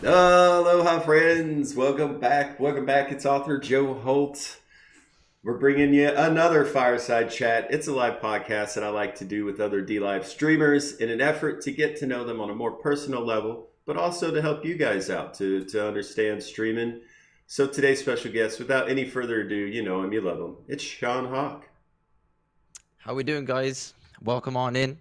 Aloha, friends. Welcome back. Welcome back. It's author Joe Holt. We're bringing you another Fireside Chat. It's a live podcast that I like to do with other DLive streamers in an effort to get to know them on a more personal level, but also to help you guys out to understand streaming. So today's special guest, without any further ado, you know him, you love him. It's SeanHawk. How we doing, guys? Welcome on in.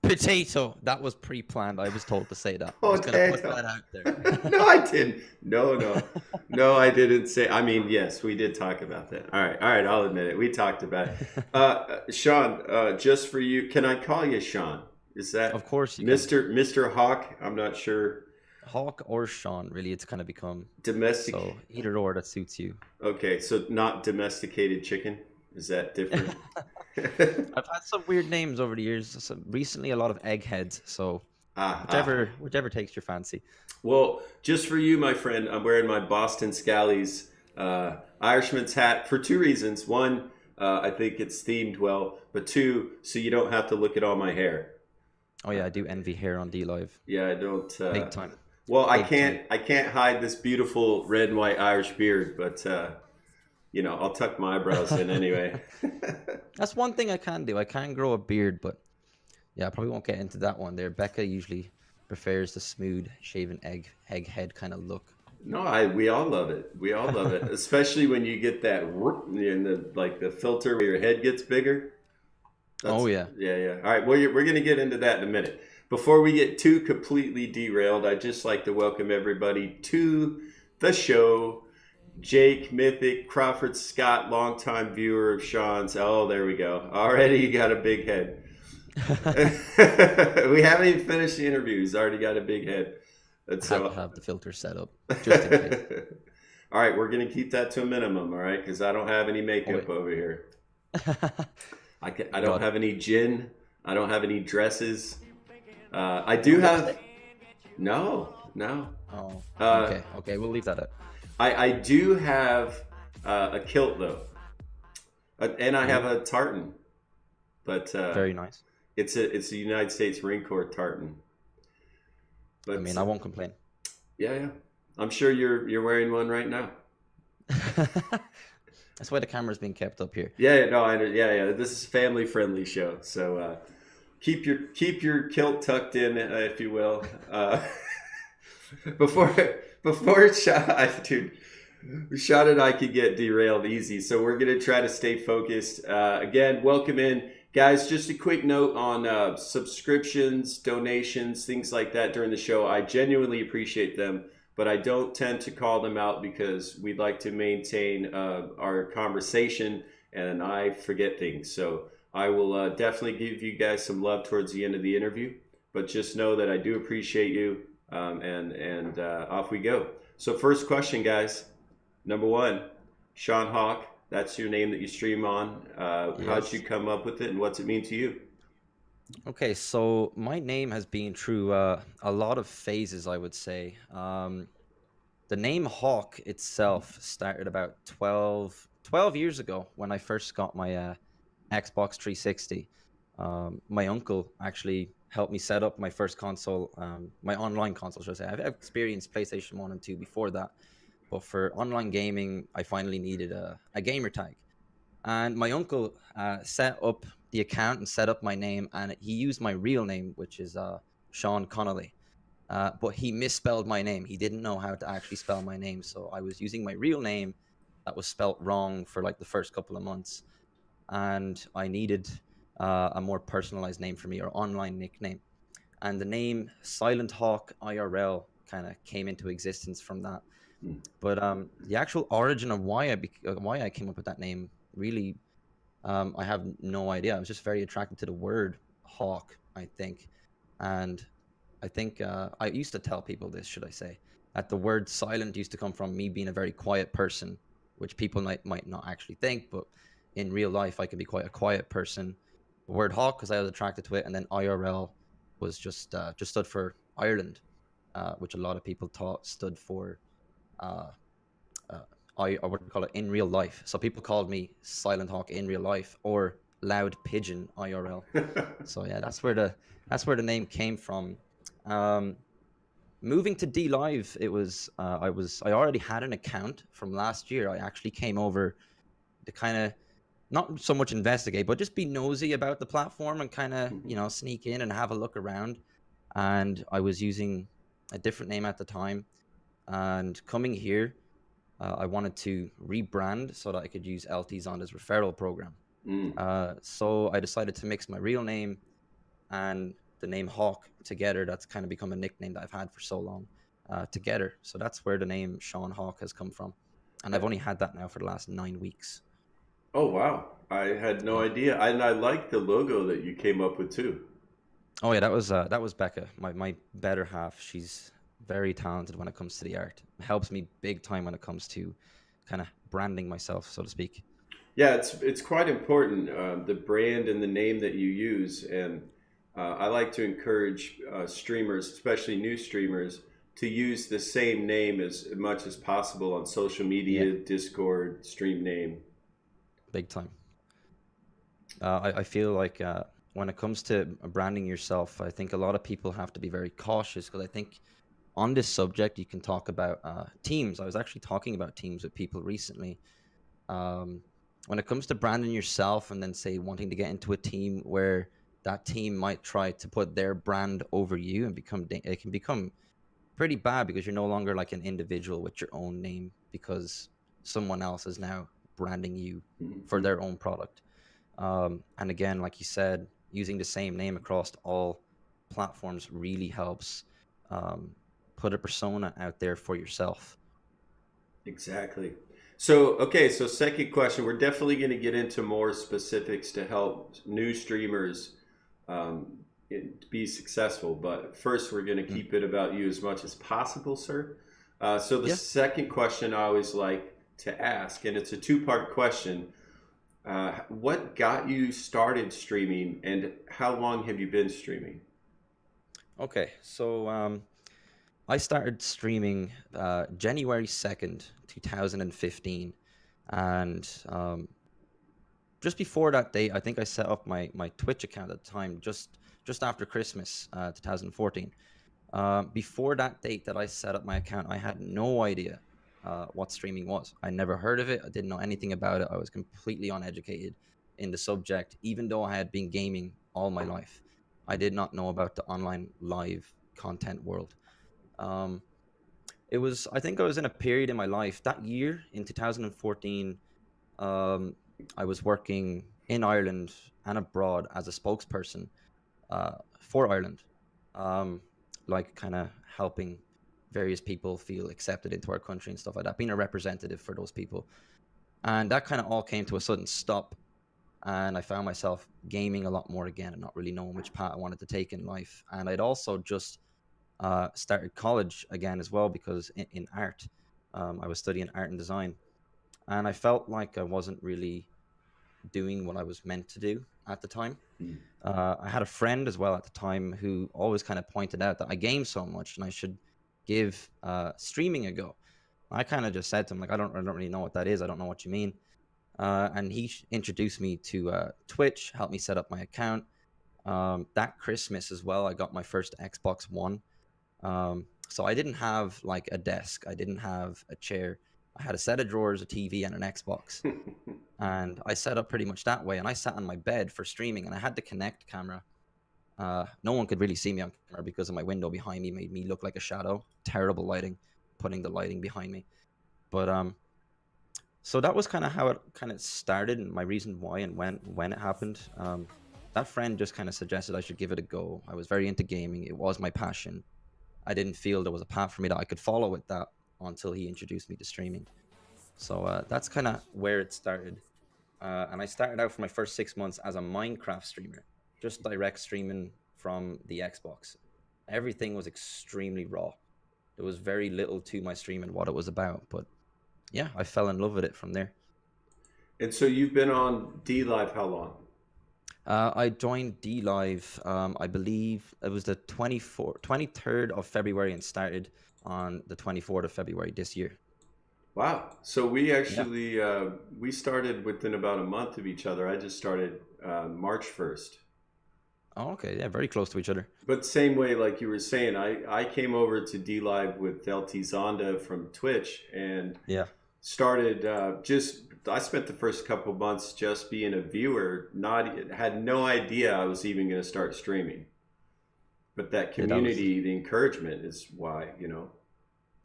Potato. That was pre-planned. I was told to say that. I'm just gonna put Potato. that out there. No, I didn't. No, I didn't say. I mean, yes, we did talk about that. All right, I'll admit it. We talked about it. Sean, just for you, can I call you Sean? Is that Of course you can. Mister Hawk? I'm not sure. Hawk or Sean, really, it's kind of become Domestic. so either or that suits you. Okay, so not domesticated chicken. Is that different? I've had some weird names over the years. Recently, a lot of eggheads. So ah, ah. whichever takes your fancy. Well, just for you, my friend, I'm wearing my Boston Scallies Irishman's hat for two reasons. One, I think it's themed well, but two, so you don't have to look at all my hair. Oh yeah, I do envy hair on DLive. Yeah, I don't. Big time. Well, Big time. I can't hide this beautiful red and white Irish beard, but I'll tuck my eyebrows in anyway. That's one thing I can do. I can grow a beard, but yeah, I probably won't get into that one there. Becca usually prefers the smooth shaven egg head kind of look. No, we all love it. We all love it, especially when you get that whoop in the filter where your head gets bigger. Oh That's yeah. yeah, yeah. All right, well, we're going to get into that in a minute. Before we get too completely derailed, I'd just like to welcome everybody to the show. Jake, Mythic, Crawford Scott, longtime viewer of Sean's. Oh, there we go. Already you got a big head. We haven't even finished the interview. He's already got a big head. And Had to so, have the filter set up all just in case. right, we're going to keep that to a minimum, all right? Because I don't have any Oh makeup wait. over here. I don't Got it. have any gin. I don't have any dresses. I do have. No, no. Oh, Uh, okay. Okay, we'll leave that up. I do have a kilt though, and I have Ooh, a tartan, but very nice. it's a United States Marine Corps tartan. I But mean, I won't complain. yeah, yeah, I'm sure you're wearing one right now. That's why the camera's being kept up here. Yeah, yeah, no, yeah, yeah. This is a family friendly show, so keep your kilt tucked in, if you will. Before before shot, dude, Shot and I could get derailed easy, so we're gonna try to stay focused. Again, welcome in, guys. Just a quick note on subscriptions, donations, things like that during the show. I genuinely appreciate them, but I don't tend to call them out because we'd like to maintain our conversation, and I forget things. So I will definitely give you guys some love towards the end of the interview, but just know that I do appreciate you, and off we go. So first question, guys. Number one, Sean Hawk. That's your name that you stream on. How'd you Yes. come up with it, and what's it mean to you? Okay, so my name has been through a lot of phases, I would say. The name Hawk itself started about 12 years ago when I first got my Xbox 360. My uncle actually helped me set up my first console, my online console, should I say. I've experienced PlayStation 1 and 2 before that, but for online gaming, I finally needed a gamer tag. And my uncle set up the account and set up my name, and he used my real name, which is Sean Connolly. But he misspelled my name. He didn't know how to actually spell my name, so I was using my real name that was spelt wrong for like the first couple of months, and I needed a more personalized name for me or online nickname. And the name Silent Hawk IRL kind of came into existence from that. Hmm. But the actual origin of why I came up with that name really, I have no idea. I was just very attracted to the word hawk, I think, and I think I used to tell people this, should I say, that the word silent used to come from me being a very quiet person, which people might not actually think, but in real life I can be quite a quiet person. The word hawk because I was attracted to it, and then IRL was just stood for Ireland, which a lot of people thought stood for uh, uh, or what do we call it, in real life. So people called me Silent Hawk in real life or Loud Pigeon IRL. So yeah, that's where the name came from. Um, moving to DLive, it was I already had an account from last year. I actually came over to kind of not so much investigate, but just be nosy about the platform and kind of, Mhm. sneak in and have a look around. And I was using a different name at the time. And coming here, I wanted to rebrand so that I could use LT's on his referral program. Mm. So I decided to mix my real name and the name Hawk together. That's kind of become a nickname that I've had for so long together. So that's where the name Sean Hawk has come from. And I've only had that now for the last 9 weeks. Oh wow, I had no Yeah. idea, and I like the logo that you came up with too. Oh yeah, that was Becca, my better half. She's very talented when it comes to the art. Helps me big time when it comes to kind of branding myself, so to speak. Yeah, it's quite important, the brand and the name that you use, and I like to encourage streamers, especially new streamers, to use the same name as much as possible on social Yeah, media, Discord, stream name. big time. I feel like when it comes to branding yourself, I think a lot of people have to be very cautious because I think on this subject you can talk about teams. I was actually talking about teams with people recently. Um, when it comes to branding yourself and then say wanting to get into a team where that team might try to put their brand over you and it can become pretty bad because you're no longer like an individual with your own name because someone else is now branding you for Mhm. their own product. And again, like you said, using the same name across all platforms really helps um, put a persona out there for yourself. Exactly. So, okay, so second question, we're definitely going to get into more specifics to help new streamers um, be successful. But first, we're going to Mm. keep it about you as much as possible, sir. So, the Yeah. second question I always like to ask, and it's a two-part question. What got you started streaming, and how long have you been streaming? Okay. So I started streaming January 2nd, 2015. And just before that date, I think I set up my Twitch account at the time, just after Christmas 2014. Before that date that I set up my account, I had no idea what streaming was. I never heard of it. I didn't know anything about it. I was completely uneducated in the subject, even though I had been gaming all my life. I did not know about the online live content world. Um, I think I was in a period in my life that year in 2014. Um, I was working in Ireland and abroad as a spokesperson for Ireland, um, like kind of helping various people feel accepted into our country and stuff like that, being a representative for those people. And that kind of all came to a sudden stop. And I found myself gaming a lot more again and not really knowing which path I wanted to take in life. And I'd also just started college again as well because in art, I was studying art and design. And I felt like I wasn't really doing what I was meant to do at the time. Mm. I had a friend as well at the time who always kind of pointed out that I game so much and I should give streaming a go. I kind of just said to him like, I don't really know what that is. I don't know what you mean. And he introduced me to Twitch, helped me set up my account. That Christmas as well, I got my first Xbox One. So I didn't have like a desk. I didn't have a chair. I had a set of drawers, a TV, and an Xbox. And I set up pretty much that way. And I sat on my bed for streaming, and I had the Connect camera. No one could really see me on camera because of my window behind me made me look like a shadow. Terrible lighting, putting the lighting behind me. But so that was kind of how it kind of started, and my reason why and when it happened. That friend just kind of suggested I should give it a go. I was very into gaming. It was my passion. I didn't feel there was a path for me that I could follow with that until he introduced me to streaming. So that's kind of where it started. And I started out for my first 6 months as a Minecraft streamer, just direct streaming from the Xbox. Everything was extremely raw. There was very little to my stream and what it was about. But yeah, I fell in love with it from there. And so you've been on DLive how long? I joined DLive, I believe it was the 23rd of February and started on the 24th of February this year. Wow. So we Yeah. actually we started within about a month of each other. I just started March 1st. Oh, okay, yeah, very close to each other. But same way, like you were saying, I came over to DLive with LT Zonda from Twitch and Yeah, started just. I spent the first couple months just being a viewer. Not had no idea I was even going to start streaming. But that yeah, that was community, the encouragement is why, you know.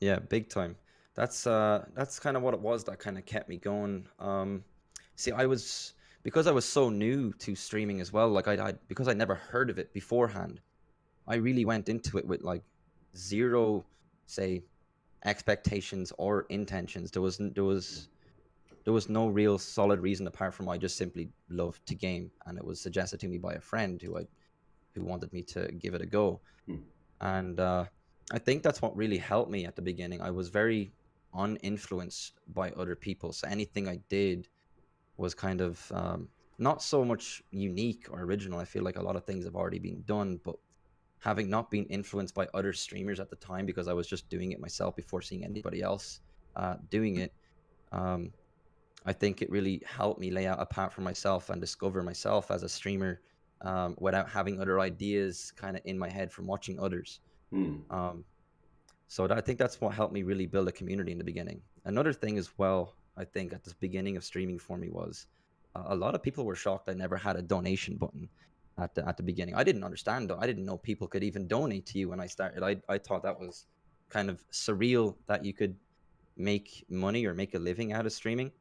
yeah, big time. That's kind of what it was that kind of kept me going. See, I was because I was so new to streaming as well. Like I because I never heard of it beforehand. I really went into it with like zero, say, expectations or intentions. There was no real solid reason apart from I just simply loved to game, and it was suggested to me by a friend who wanted me to give it a go. Hmm. And I think that's what really helped me at the beginning. I was very uninfluenced by other people, so anything I did was kind of not so much unique or original. I feel like a lot of things have already been done, but having not been influenced by other streamers at the time because I was just doing it myself before seeing anybody else doing it, um, I think it really helped me lay out a path for myself and discover myself as a streamer without having other ideas kind of in my head from watching others. Hmm. Um, so I think that's what helped me really build a community in the beginning. Another thing as well, I think at the beginning of streaming for me was a lot of people were shocked I never had a donation button at the beginning. I didn't understand though. I didn't know people could even donate to you when I started. I thought that was kind of surreal that you could make money or make a living out of streaming.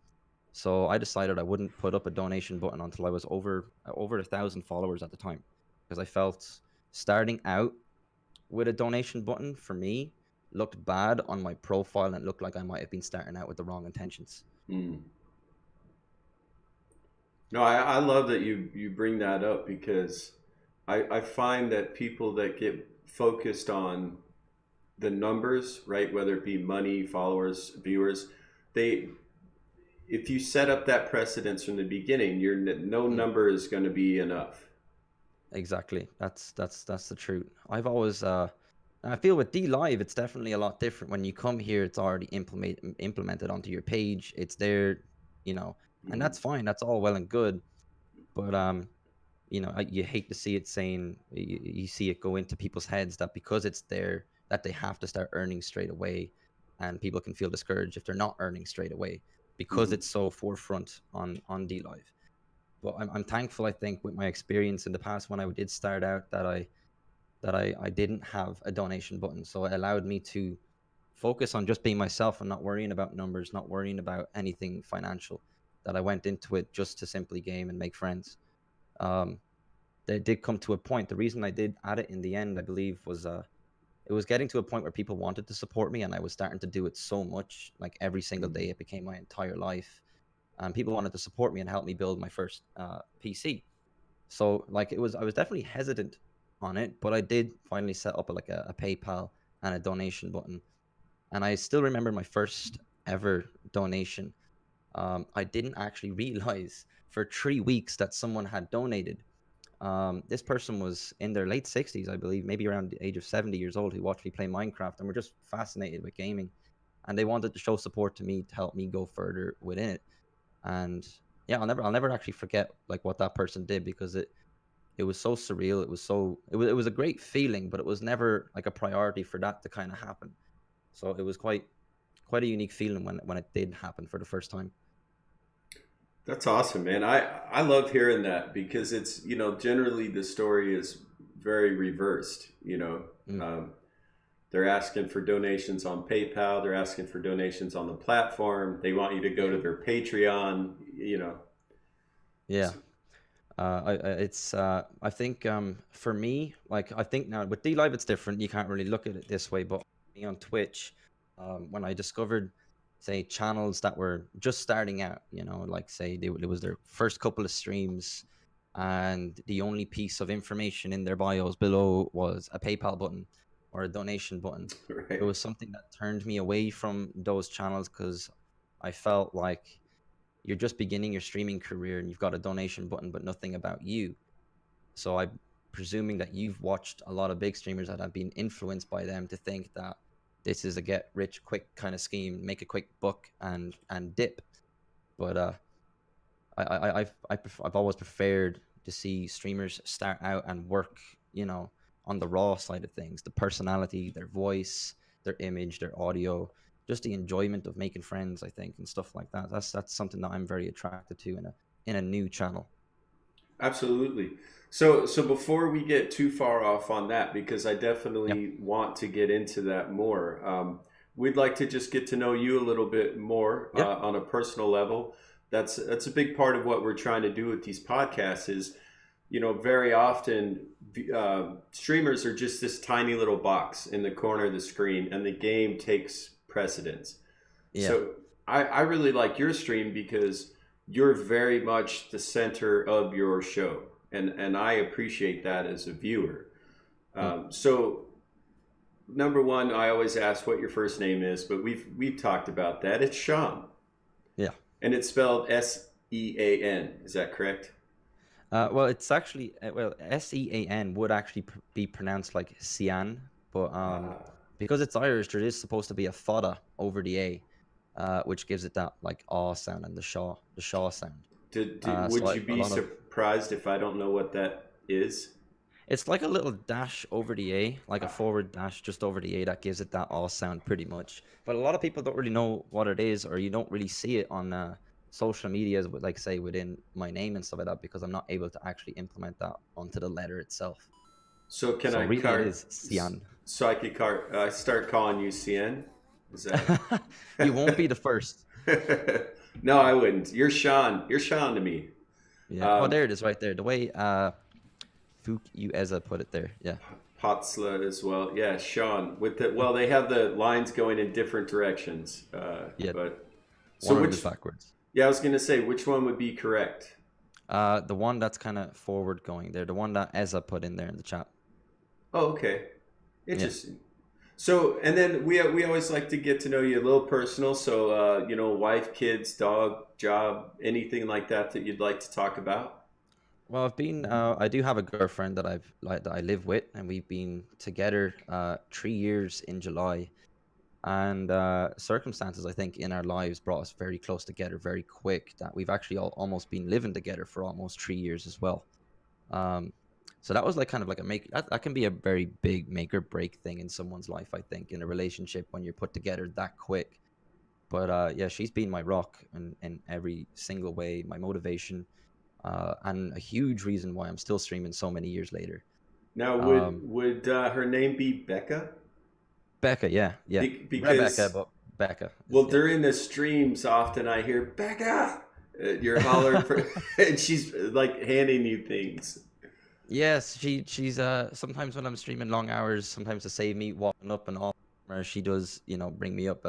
So I decided I wouldn't put up a donation button until I was over 1,000 followers at the time, because I felt starting out with a donation button for me looked bad on my profile and it looked like I might have been starting out with the wrong intentions. Hmm. No, I love that you bring that up because I find that people that get focused on the numbers, right, whether it be money, followers, viewers, they if you set up that precedence from the beginning, your no Mm, number is going to be enough. exactly. That's the truth. I've always I feel with DLive it's definitely a lot different. When you come here, it's already implemented onto your page. It's there, you know, and Hmm. that's fine. That's all well and good. But you hate to see it saying you see it go into people's heads that because it's there that they have to start earning straight away, and people can feel discouraged if they're not earning straight away because Hmm. it's so forefront on DLive. But I'm thankful, I think, with my experience in the past when I did start out that I didn't have a donation button, so it allowed me to focus on just being myself and not worrying about numbers, not worrying about anything financial. That I went into it just to simply game and make friends. Um, they did come to a point. The reason I did add it in the end, I believe, was it was getting to a point where people wanted to support me, and I was starting to do it so much, like every single Hmm. day. It became my entire life, and people wanted to support me and help me build my first PC. So, like, I was definitely hesitant on it, but I did finally set up a PayPal and a donation button, and I still remember my first ever donation. I didn't actually realize for 3 weeks that someone had donated. This person was in their late 60s, I believe, maybe around the age of 70 years old, who watched me play Minecraft and were just fascinated with gaming. And they wanted to show support to me to help me go further within it. And yeah, I'll never actually forget like what that person did, because it was so surreal. It was a great feeling, but it was never like a priority for that to kind of happen. So it was quite a unique feeling when it did happen for the first time. That's awesome, man. I love hearing that because it's generally the story is very reversed. Mm, Um, they're asking for donations on PayPal. They're asking for donations on the platform. They want you to go yeah, to their Patreon. yeah. I think for me, like I think now with DLive it's different. You can't really look at it this way, but me on Twitch, when I discovered, say, channels that were just starting out, like say it was their first couple of streams, and the only piece of information in their bios below was a PayPal button or a donation button. It Right. was something that turned me away from those channels because I felt like you're just beginning your streaming career and you've got a donation button but nothing about you. So I'm presuming that you've watched a lot of big streamers that have been influenced by them to think that this is a get rich quick kind of scheme, make a quick buck and dip. But I've always preferred to see streamers start out and work, you know, on the raw side of things, the personality, their voice, their image, their audio, just the enjoyment of making friends, I think, and stuff like that. That's something that I'm very attracted to in a new channel. Absolutely. So before we get too far off on that, because I Yeah. definitely want to get into that more, we'd like to just get to know you a little bit more Yeah. on a personal level. That's a big part of what we're trying to do with these podcasts. Is very often streamers are just this tiny little box in the corner of the screen, and the game takes precedence. Yeah. So I really like your stream because you're very much the center of your show, and I appreciate that as a viewer. Mm. So number one, I always ask what your first name is, but we've talked about that. It's Sean, Yeah. and it's spelled Sean. Is that correct? Well, it's actually well, Sean would actually be pronounced like Cian, but Uh, because it's Irish, there is supposed to be a fada over the a, which gives it that like aw sound and the shaw sound. would you A be lot of surprised if I don't know what that is? it's like a little dash over the a, like a forward dash just over the a that gives it that aw sound pretty much. But a lot of people don't really know what it is, or you don't really see it on social medias with like say within my name and stuff like that because I'm not able to actually implement that onto the letter itself. So can So I really, it cart? is Cian. So I could cart. I start calling you CN. Is that? You won't be the first. No, I wouldn't. You're Sean. You're Sean to me. Yeah. Oh, Um, there it is, right there. The way Fuk Ueza put it there. Yeah. Potsla as well. Yeah, Sean. With the well, they have the lines going in different directions. Yeah. But so One of them is which? backwards. Yeah, I was gonna say which one would be correct. The one that's kind of forward going there. The one that Eza put in there in the chat. Oh, okay. Yeah. Interesting. So, and then we always like to get to know you a little personal. So, wife, kids, dog, job, anything like that that you'd like to talk about. Well, I do have a girlfriend that I live with, and we've been together 3 years in July. And circumstances, I think, in our lives brought us very close together very quick. That we've actually almost been living together for almost 3 years as well. Um, so that was like kind of like that can be a very big make or break thing in someone's life, I think, in a relationship when you're put together that quick. But yeah, she's been my rock in every single way, my motivation, and a huge reason why I'm still streaming so many years later. Now, would Um, would her name be Becca? Becca, yeah, yeah, Rebecca, Because but Becca, well, yeah. during the streams, often I hear Becca. You're hollering for, and she's like handing you things. Yes, she's sometimes when I'm streaming long hours, sometimes to save me walking up and all, or she does, bring me up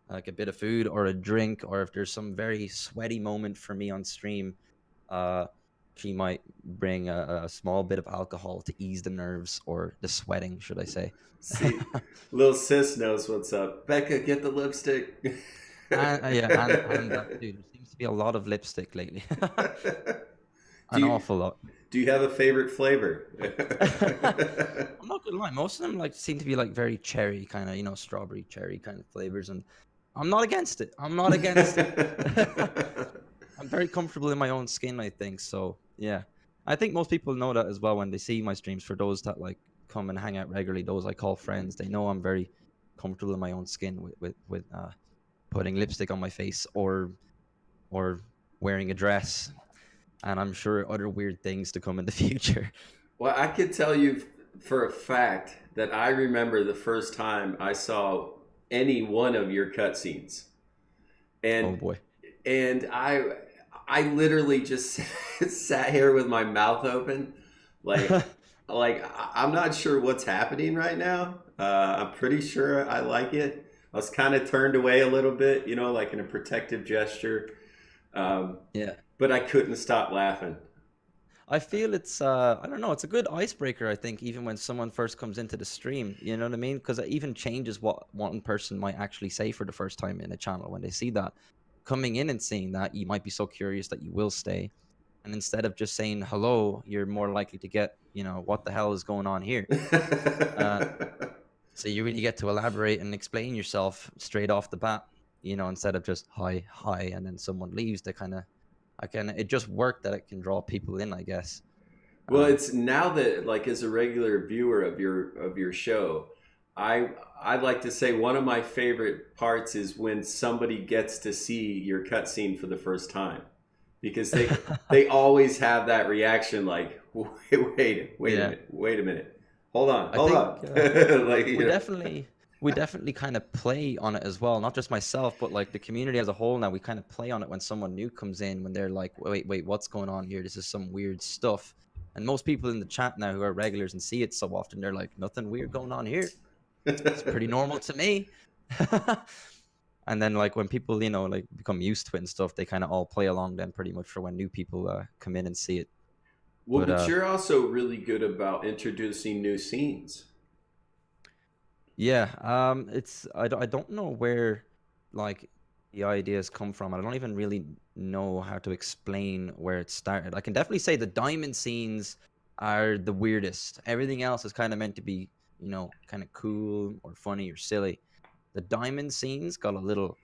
like a bit of food or a drink, or if there's some very sweaty moment for me on stream, uh she might bring a small bit of alcohol to ease the nerves or the sweating, should I say. See, little sis knows what's up. Becca, get the lipstick. And yeah, and dude, there seems to be a lot of lipstick lately. do An you awful lot. do you have a favorite flavor? I'm not gonna lie, most of them like seem to be like very cherry kind of, strawberry cherry kind of flavors, and I'm not against it. I'm not against it. I'm very comfortable in my own skin, I think. So yeah, I think most people know that as well when they see my streams. For those that like come and hang out regularly, those I call friends, they know I'm very comfortable in my own skin with putting lipstick on my face or wearing a dress, and I'm sure other weird things to come in the future. Well, I could tell you for a fact that I remember the first time I saw any one of your cutscenes, Oh and boy. I literally just sat here with my mouth open, like I'm not sure what's happening right now. I'm pretty sure I like it. I was kind of turned away a little bit, like in a protective gesture, Yeah. but I couldn't stop laughing. I feel it's I don't know, it's a good icebreaker, I think, even when someone first comes into the stream, you know what I mean? Because it even changes what one person might actually say for the first time in a channel. When they see that, coming in and seeing that, you might be so curious that you will stay. And instead of just saying hello, you're more likely to get, what the hell is going on here? Uh, so you really get to elaborate and explain yourself straight off the bat, instead of just hi, and then someone leaves. They kind of, it just worked that it can draw people in, I guess. Well, it's now that like as a regular viewer of your show, I'd like to say one of my favorite parts is when somebody gets to see your cutscene for the first time, because they always have that reaction like Yeah, wait a minute, hold on, I hold think on, like we definitely we definitely kind of play on it as well. Not just myself, but like the community as a whole. Now we kind of play on it when someone new comes in, when they're like, wait, what's going on here? This is some weird stuff. And most people in the chat now who are regulars and see it so often, they're like, nothing weird going on here. It's pretty normal to me. And then like when people, like become used to it and stuff, they kind of all play along then pretty much for when new people come in and see it. Well, But but you're also really good about introducing new scenes. yeah, I don't know where like the ideas come from. I don't even really know how to explain where it started. I can definitely say the diamond scenes are the weirdest. Everything else is kind of meant to be, kind of cool or funny or silly. The diamond scenes got a little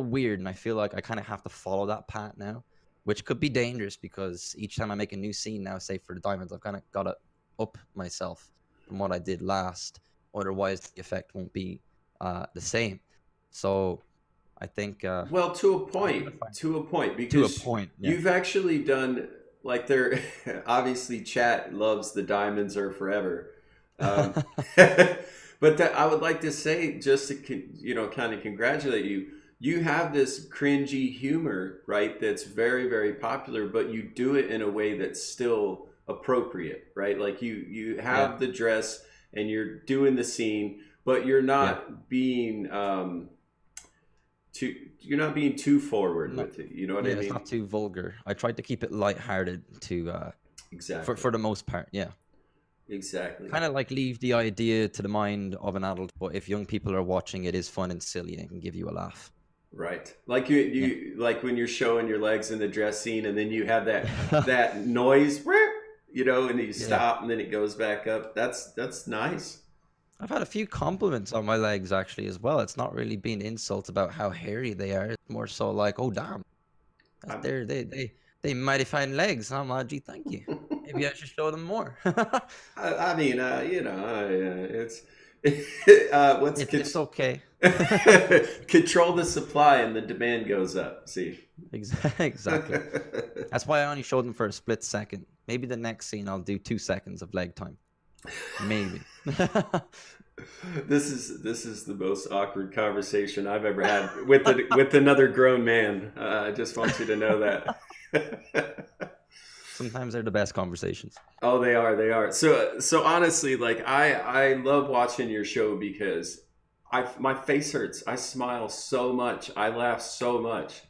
weird, and I feel like I kind of have to follow that path now, which could be dangerous because each time I make a new scene now, say for the diamonds, I've kind of got to up myself from what I did last. Otherwise, the effect won't be the same. So I think Well, I'm trying to find to a point, to a because point. Yeah. you've actually done like there. Obviously, chat loves the diamonds are forever, um, but that I would like to say just to kind of congratulate you. You have this cringy humor, right? That's very very popular, but you do it in a way that's still appropriate, right? Like you Yeah. have the dress and you're doing the scene, but you're Yeah. not being too you're not being too forward No. with it. You know what I Yeah, it's mean? not too vulgar. I tried to keep it lighthearted to for Exactly. for the most part. Yeah. Exactly. Kind of like leave the idea to the mind of an adult, but if young people are watching, it is fun and silly and can give you a laugh. Right. Like Yeah. you like when you're showing your legs in the dress scene and then you have that noise, and you Yeah. stop and then it goes back up. That's nice. I've had a few compliments on my legs actually as well. It's not really been insults about how hairy they are. It's more so like, oh damn, that's I'm, they mighty fine legs. I'm like, gee, thank you. Maybe I should show them more. I mean, it's what's It's okay. control the supply and the demand goes up. See. Exactly. That's why I only showed them for a split second. Maybe the next scene I'll do 2 seconds of leg time. Maybe. This is the most awkward conversation I've ever had with with another grown man. I just want you to know that. Sometimes they're the best conversations. Oh, they are. They are. So honestly, like I love watching your show because my face hurts. I smile so much. I laugh so much.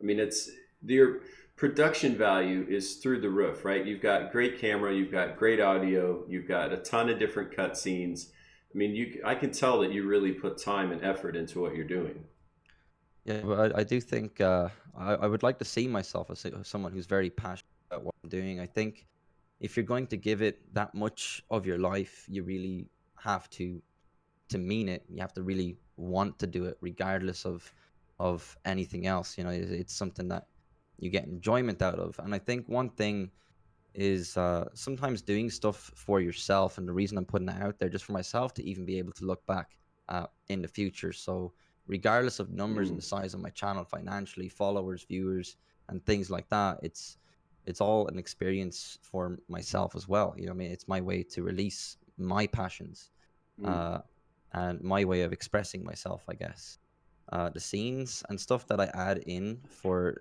I mean, it's your production value is through the roof, right? You've got great camera, you've got great audio, you've got a ton of different cut scenes. I mean, I can tell that you really put time and effort into what you're doing. Yeah, but I do think I would like to see myself as someone who's very passionate about what I'm doing. I think if you're going to give it that much of your life, you really have to mean it. You have to really want to do it, regardless of anything else. It's something that you get enjoyment out of. And I think one thing is sometimes doing stuff for yourself, and the reason I'm putting it out there just for myself to even be able to look back in the future. So regardless of numbers and Mm, the size of my channel financially, followers, viewers, and things like that, it's all an experience for myself as well. I mean, it's my way to release my passions, mm, uh, and my way of expressing myself, I guess. The scenes and stuff that I add in for,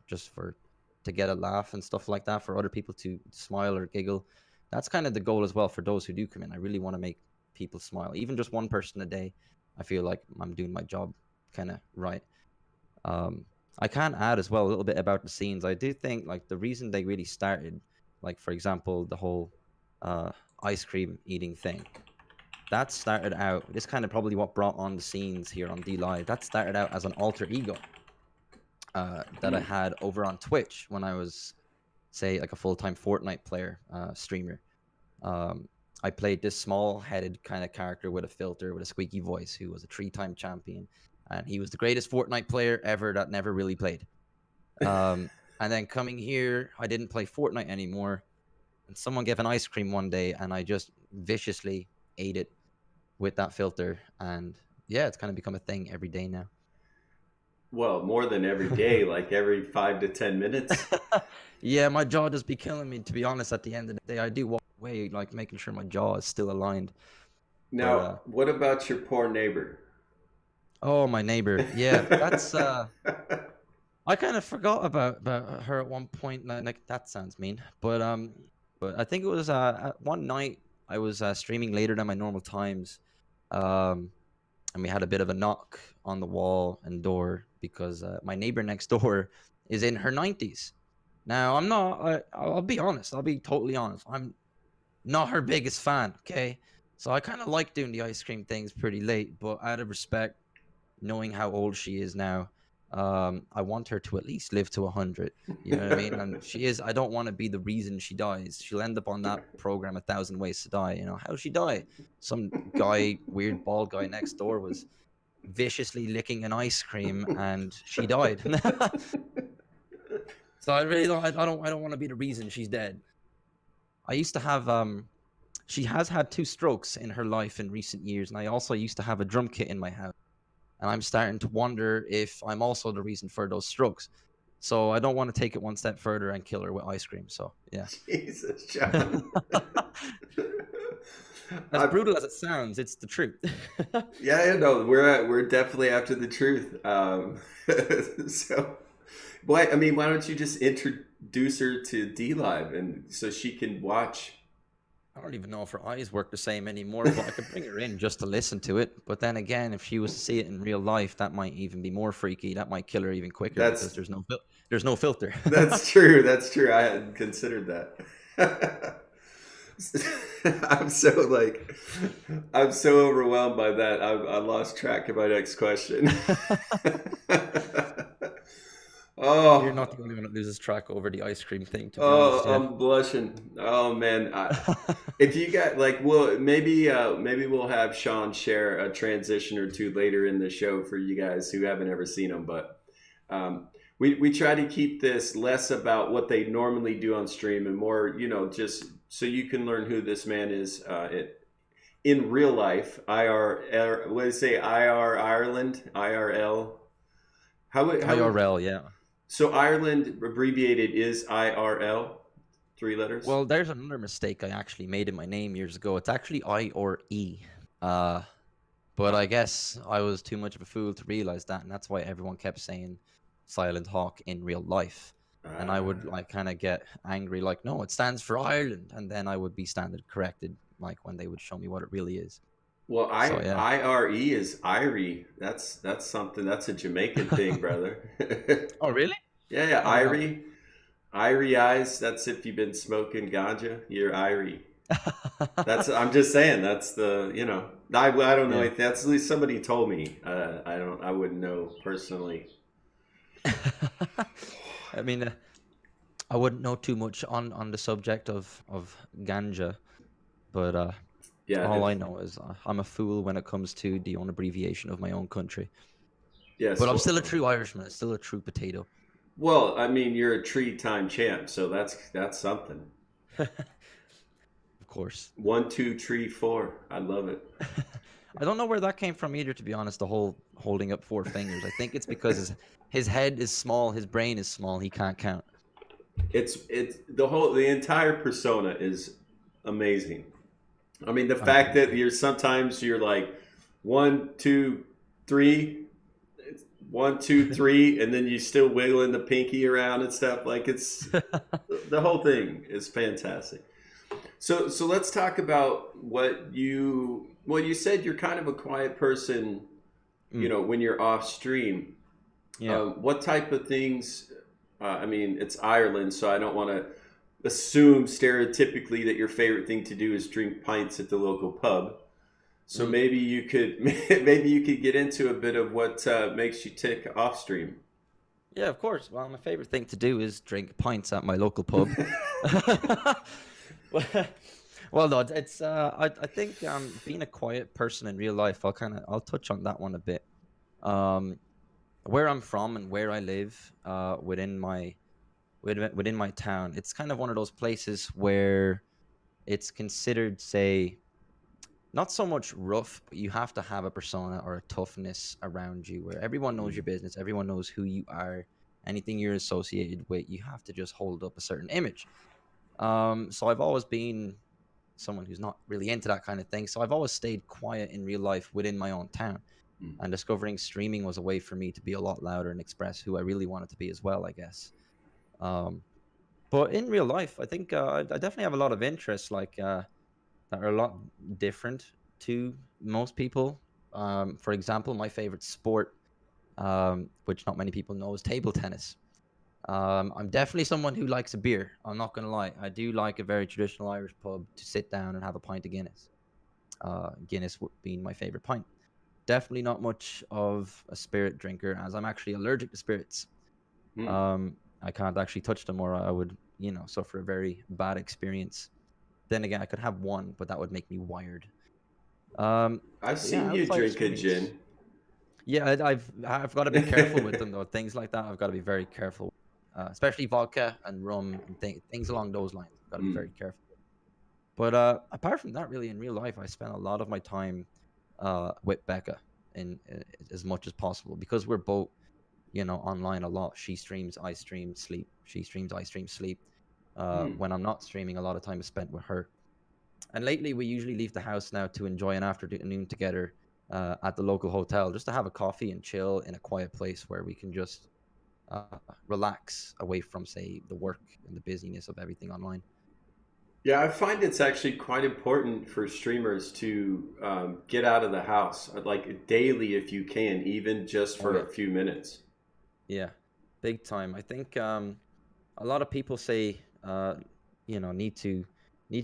just for to get a laugh and stuff like that, for other people to smile or giggle. That's kind of the goal as well for those who do come in. I really want to make people smile, even just one person a day. I feel like I'm doing my job kind of right. Um, I can add as well a little bit about the scenes. I do think like the reason they really started, like for example, the whole uh, ice cream eating thing. That started out. This kind of probably what brought on the scenes here on DLive. That started out as an alter ego that I mm. had over on Twitch when I was, say, like a full-time Fortnite player, streamer. Um, I played this small-headed kind of character with a filter, with a squeaky voice, who was a three-time champion, and he was the greatest Fortnite player ever that never really played. Um, and then coming here, I didn't play Fortnite anymore. and someone gave an ice cream one day, and I just viciously ate it with that filter, and yeah, it's kind of become a thing every day now. Well, more than every day, like every 5 to 10 minutes. Yeah, my jaw just be killing me, to be honest. At the end of the day, I do walk away like making sure my jaw is still aligned. But Now, what about your poor neighbor? oh, my neighbor, yeah, that's I kind of forgot about her at one point. Like that sounds mean, but I think it was one night I was streaming later than my normal times, um, and we had a bit of a knock on the wall and door because my neighbor next door is in her 90s. Now I'm not. I'll be honest. I'll be totally honest. I'm not her biggest fan. Okay, so I kind of like doing the ice cream things pretty late, but out of respect, knowing how old she is now, I want her to at least live to 100. You know what I mean? And she is. I don't want to be the reason she dies. She'll end up on that program, A Thousand Ways to Die. You know, how'd she die? Some guy, weird bald guy next door, was viciously licking an ice cream, and she died. So I really don't. I don't want to be the reason she's dead. I used to have. She has had two strokes in her life in recent years, and I also used to have a drum kit in my house. And I'm starting to wonder if I'm also the reason for those strokes. So I don't want to take it one step further and kill her with ice cream. So yeah. Jesus, John. As brutal as it sounds, it's the truth. Yeah, no, we're definitely after the truth. So, why? I mean, why don't you just introduce her to DLive and so she can watch? I don't even know if her eyes work the same anymore, but I could bring her in just to listen to it. But then again, if she was to see it in real life, that might even be more freaky. That might kill her even quicker because That's there's no filter. that's true. That's true. I hadn't considered that. I'm so like, I'm so overwhelmed by that. I lost track of my next question. You're Oh, not the only one that loses track over the ice cream thing, to be honest. oh, Yeah. I'm blushing. Oh man, if you got like, well, maybe we'll have Sean share a transition or two later in the show for you guys who haven't ever seen them. But we try to keep this less about what they normally do on stream and more, just so you can learn who this man is in real life. What do you say? IR Ireland, IRL. How would IRL, yeah. so Ireland abbreviated is IRL, 3 letters. Well, there's another mistake I actually made in my name years ago. It's actually I or E. Uh, but Uh, I guess I was too much of a fool to realize that, and that's why everyone kept saying Silent Hawk in real life. And I would uh, like kind of get angry, like, no, it stands for Ireland, and then I would be standard corrected, like when they would show me what it really is. well, So yeah. IRE is Irie. That's something. That's a Jamaican thing, brother. Oh, really? Yeah, yeah, I don't know. Irie. Irie eyes. That's if you've been smoking ganja. You're Irie. That's. I'm just saying. That's the. I don't know. Yeah. If that's at least somebody told me. I don't. I wouldn't know personally. I mean, I wouldn't know too much on the subject of ganja, but Yeah. all I know is I'm a fool when it comes to the own abbreviation of my own country. Yes. But I'm still a true Irishman, still a true potato. Well, I mean, you're a tree time champ, so that's something. Of course. 1, 2, 3, 4. I love it. I don't know where that came from either, to be honest, the whole holding up 4 fingers. I think it's because his head is small, his brain is small, he can't count. It's the entire persona is amazing. I mean, the I fact that appreciate you're like 1, 2, 3, 1, 2, 3, and then you still wiggling the pinky around and stuff. Like it's it. the whole thing is fantastic. So let's talk about you said you're kind of a quiet person, Mm, when you're off stream. yeah. What type of things? I mean, it's Ireland, so I don't want to assume stereotypically that your favorite thing to do is drink pints at the local pub. So Mm. maybe you could maybe you could get into a bit of what makes you tick off stream. Yeah, of course. Well, my favorite thing to do is drink pints at my local pub. Well, well, no, it's I think being a quiet person in real life, I'll touch on that one a bit. Um, where I'm from and where I live, within my town, it's kind of one of those places where it's considered, say, not so much rough, but you have to have a persona or a toughness around you where everyone knows your Mm. business, everyone knows who you are, anything you're associated with, you have to just hold up a certain image. So I've always been someone who's not really into that kind of thing. So I've always stayed quiet in real life within my own town. Mm. And discovering streaming was a way for me to be a lot louder and express who I really wanted to be as well, I guess. Um, but in real life, I think I definitely have a lot of interests that are a lot different to most people. For example, my favorite sport, which not many people know, is table tennis. I'm definitely someone who likes a beer. I'm not going to lie. I do like a very traditional Irish pub to sit down and have a pint of Guinness. Guinness being my favorite pint. Definitely not much of a spirit drinker, as I'm actually allergic to spirits. Mm. I can't actually touch them, or I would, suffer a very bad experience. Then again, I could have one, but that would make me wired. Um, I've but yeah, seen you outside of drink a streaming, gin. yeah, I've got to be careful with them though. Things like that, I've got to be very careful, especially vodka and rum and things along those lines. I've got to be Mm. very careful. But apart from that, really in real life, I spend a lot of my time with Becca in as much as possible because we're both, online a lot. She streams, I stream, sleep. She streams, I stream, sleep. Mm. When I'm not streaming, a lot of time is spent with her. And lately, we usually leave the house now to enjoy an afternoon together at the local hotel, just to have a coffee and chill in a quiet place where we can just uh, relax away from, say, the work and the busyness of everything online. Yeah, I find it's actually quite important for streamers to get out of the house, like daily if you can, even just Oh for yeah, a few minutes. yeah, big time. I think a lot of people say, need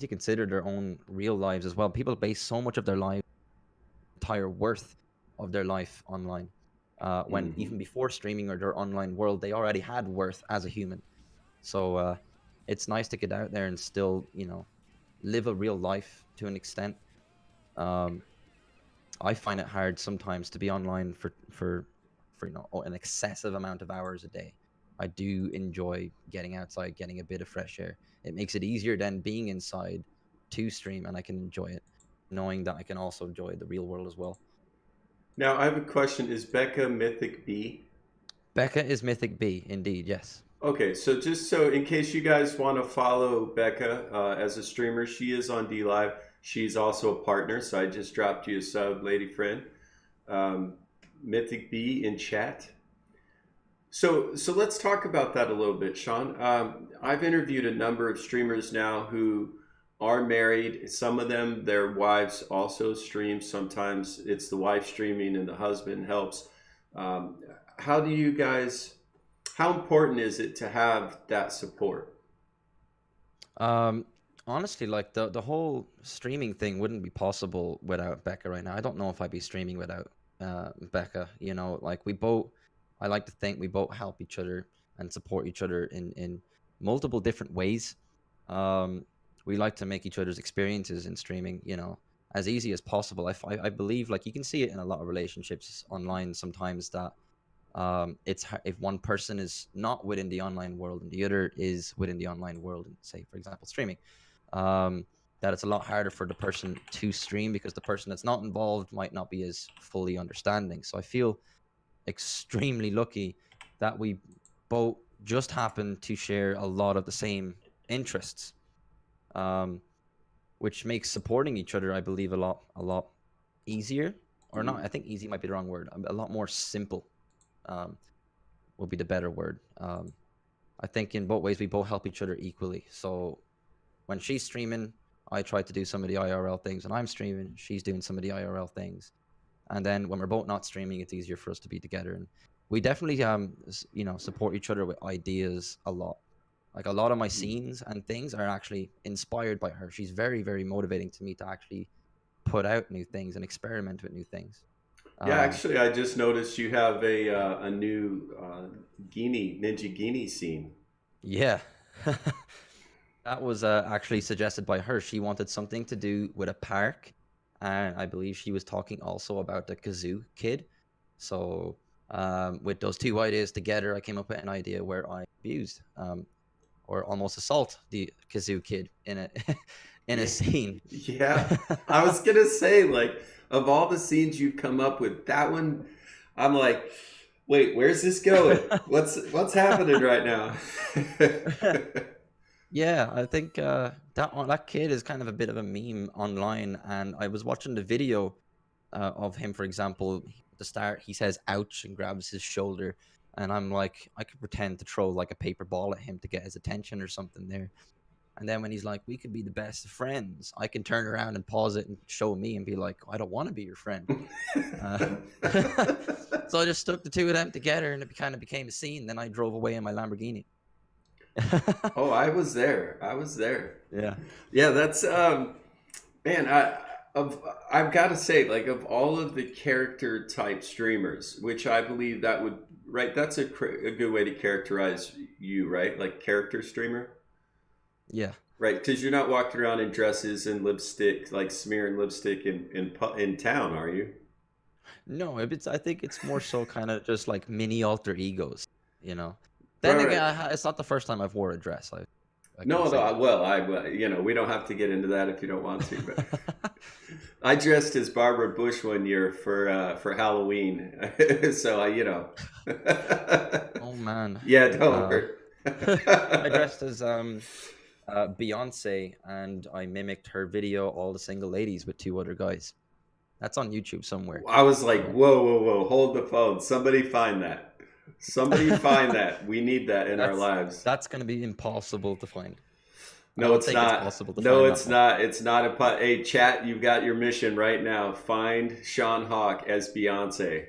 to consider their own real lives as well. People base so much of their life, entire worth of their life online. When Hmm. even before streaming or their online world, they already had worth as a human. So it's nice to get out there and still, live a real life to an extent. Um, I find it hard sometimes to be online for an excessive amount of hours a day. I do enjoy getting outside, getting a bit of fresh air. It makes it easier than being inside to stream, and I can enjoy it, knowing that I can also enjoy the real world as well. Now, I have a question. Is Becca Mythic B? Becca is Mythic B, indeed. Yes. Okay, so just so in case you guys want to follow Becca as a streamer, she is on DLive. She's also a partner, so I just dropped you a sub, lady friend. Um, Mythic B in chat. So let's talk about that a little bit, Sean. I've interviewed a number of streamers now who are married. Some of them, their wives also stream. Sometimes it's the wife streaming and the husband helps. Um, how do you guys? How important is it to have that support? Um, Honestly, like the whole streaming thing wouldn't be possible without Becca right now. I don't know if I'd be streaming without Becca. Like I like to think we both help each other and support each other in multiple different ways. Um, we like to make each other's experiences in streaming, as easy as possible. I believe like you can see it in a lot of relationships online sometimes that if one person is not within the online world and the other is within the online world and say for example streaming, um, that it's a lot harder for the person to stream because the person that's not involved might not be as fully understanding. So I feel extremely lucky that we both just happen to share a lot of the same interests, um, which makes supporting each other, I believe, a lot easier, or not. I think easy might be the wrong word. A lot more simple. Um, will be the better word. I think in both ways we both help each other equally. So when she's streaming, I try to do some of the IRL things, and I'm streaming, she's doing some of the IRL things. And then when we're both not streaming, it's easier for us to be together. And we definitely support each other with ideas a lot. Like a lot of my Mm-hmm. scenes and things are actually inspired by her. She's very, very motivating to me to actually put out new things and experiment with new things. Yeah, Um, actually, I just noticed you have a new Ninja Guinea scene. yeah. That was actually suggested by her. She wanted something to do with a park, and I believe she was talking also about the kazoo kid. So with those two ideas together, I came up with an idea where I used or almost assault the Kazoo kid in a in a scene. Yeah, I was gonna say, like, of all the scenes you've come up with, that one, I'm like, wait, where's this going? What's happening right now? Yeah, I think that kid is kind of a bit of a meme online, and I was watching the video of him, for example. At the start, he says "ouch" and grabs his shoulder, and I'm like, I could pretend to throw like a paper ball at him to get his attention or something there. And then when he's like, "We could be the best of friends," I can turn around and pause it and show me and be like, "I don't want to be your friend." Uh, so I just stuck the two of them together, and it kind of became a scene. Then I drove away in my Lamborghini. Oh, I was there. I was there. Yeah. Yeah, that's man, I've got to say, like, of all of the character type streamers, which I believe that would, right, that's a good way to characterize you, right? Like, character streamer, Yeah. right? Because you're not walking around in dresses and lipstick, like smearing lipstick in town, are you? No, I think it's more so kind of just like mini alter egos, you know. Then Right, again, right. it's not the first time I've wore a dress. I can No, no. say that. Well, you know, we don't have to get into that if you don't want to. But I dressed as Barbara Bush one year for Halloween, so I, you know, Oh man, yeah, don't uh, worry. I dressed as Beyonce, and I mimicked her video "All the Single Ladies" with two other guys. That's on YouTube somewhere. I was like, Uh, whoa, whoa, whoa, hold the phone. Somebody find that. Somebody find that. We need that in our that's lives. that's gonna be impossible to find. I No, don't it's think it's not. possible to No, find that it's one. not. It's not a pot. Hey, chat, you've got your mission right now. Find SeanHawk as Beyonce.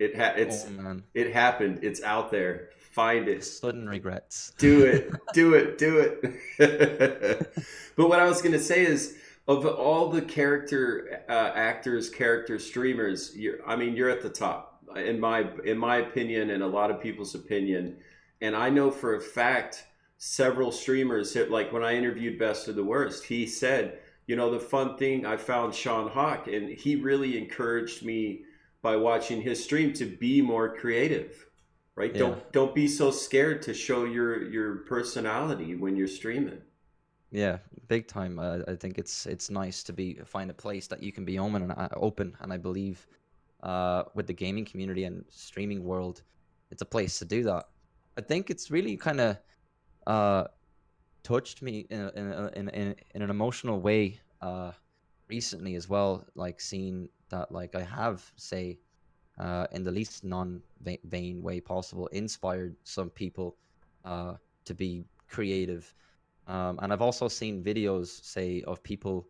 Oh man, It happened. It's out there. Find it. sudden regrets. Do it. Do it. Do it. But what I was gonna say is, of all the character actors, character streamers, I mean, you're at the top in my opinion, and a lot of people's opinion. And I know for a fact several streamers hit, like when I interviewed Best of the Worst, he said, you know, the fun thing, I found Sean Hawk, and he really encouraged me by watching his stream to be more creative, right? Yeah. Don't be so scared to show your personality when you're streaming. Yeah, big time. I think it's nice to find a place that you can be open, and I believe with the gaming community and streaming world, it's a place to do that. I think it's really kind of uh, touched me in an emotional way recently as well. Like seeing that, like I have say in the least non-vain way possible, inspired some people to be creative. And I've also seen videos, say, of people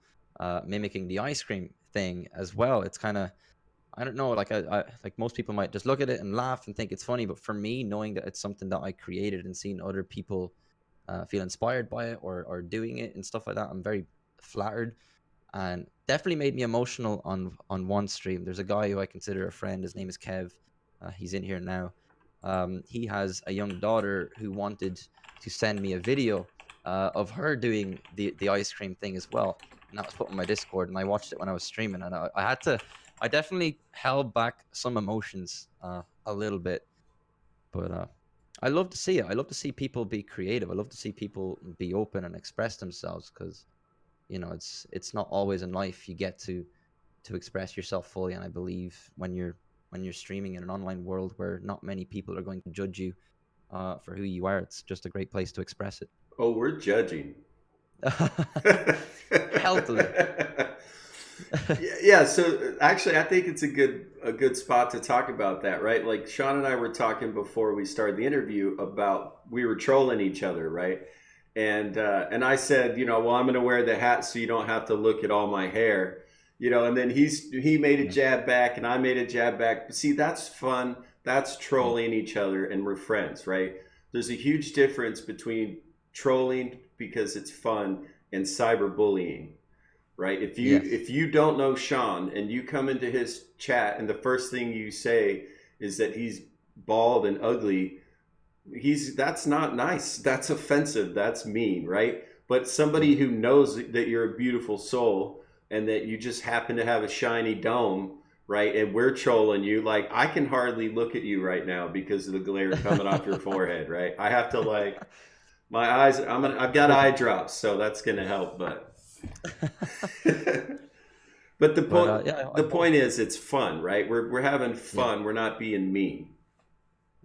mimicking the ice cream thing as well. It's kind of, I don't know, like like most people might just look at it and laugh and think it's funny, but for me, knowing that it's something that I created and seeing other people feel inspired by it or doing it and stuff like that, I'm very flattered, and definitely made me emotional on one stream. There's a guy who I consider a friend. His name is Kev. He's in here now. He has a young daughter who wanted to send me a video of her doing the ice cream thing as well, and that was put on my Discord. And I watched it when I was streaming, and I had to. I definitely held back some emotions a little bit, but I love to see it. I love to see people be creative. I love to see people be open and express themselves, because it's not always in life you get to express yourself fully. And I believe when you're streaming in an online world where not many people are going to judge you for who you are, it's just a great place to express it. Oh, we're judging. Healthily. Yeah, so actually I think it's a good spot to talk about that, right? Like Sean and I were talking before we started the interview about, we were trolling each other, right? And I said, you know, well, I'm going to wear the hat so you don't have to look at all my hair, you know. And then he made a jab back, and I made a jab back. See, that's fun. That's trolling each other, and we're friends, right? There's a huge difference between trolling because it's fun and cyberbullying, right? Yes. If you don't know Sean and you come into his chat and the first thing you say is that he's bald and ugly, that's not nice. That's offensive. That's mean, right? But somebody who knows that you're a beautiful soul and that you just happen to have a shiny dome, right? And we're trolling you, like I can hardly look at you right now because of the glare coming off your forehead, right? I have to like My eyes. I've got eye drops, so that's gonna help. But but But yeah, I the hope. point is, it's fun, right? We're having Yeah, fun. We're not being mean.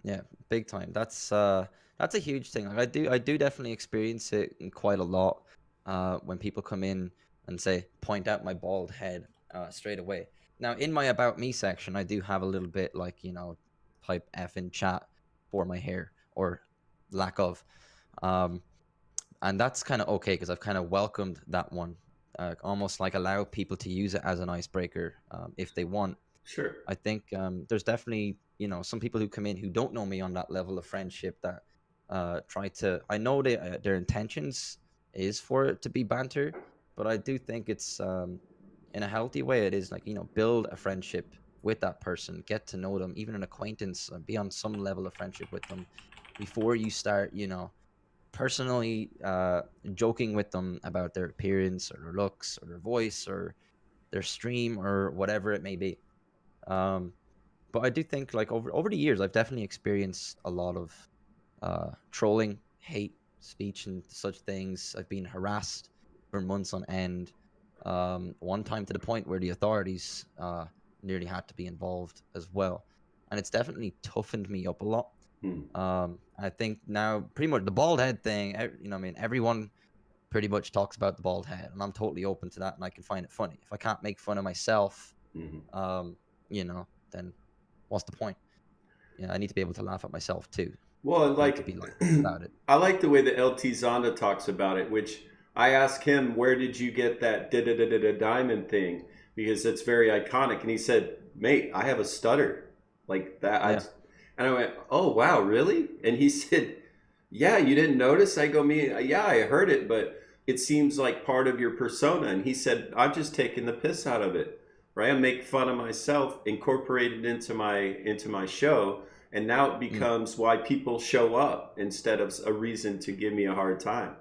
yeah, big time. That's a huge thing. Like I do definitely experience it quite a lot. When people come in and say, point out my bald head straight away. Now, in my about me section, I do have a little bit like, type F in chat for my hair or lack of. Um, and that's kind of okay because I've kind of welcomed that one, almost like allow people to use it as an icebreaker if they want. Sure. I think there's definitely some people who come in who don't know me on that level of friendship that try to. I know their intentions is for it to be banter, but I do think it's in a healthy way. It is like build a friendship with that person, get to know them, even an acquaintance, be on some level of friendship with them before you start personally joking with them about their appearance or their looks or their voice or their stream or whatever it may be. Um, but I do think like over the years, I've definitely experienced a lot of trolling, hate speech, and such things. I've been harassed for months on end. One time to the point where the authorities nearly had to be involved as well, and it's definitely toughened me up a lot. Hmm. I think now pretty much the bald head thing. I mean, everyone pretty much talks about the bald head, and I'm totally open to that, and I can find it funny. If I can't make fun of myself, Hmm. then what's the point? I need to be able to laugh at myself too. Well, Need to like be like about it. I like the way that LT Zonda talks about it, which I asked him, "Where did you get that da da da da da diamond thing?" Because it's very iconic, and he said, "Mate, I have a stutter like that." Yeah. And I went, "Oh wow, really?" And he said, "Yeah, you didn't notice?" I go, "Me, yeah, I heard it, but it seems like part of your persona." And he said, "I'm just taking the piss out of it, right? I make fun of myself, incorporate it into my show." And now it Mm, becomes why people show up instead of a reason to give me a hard time.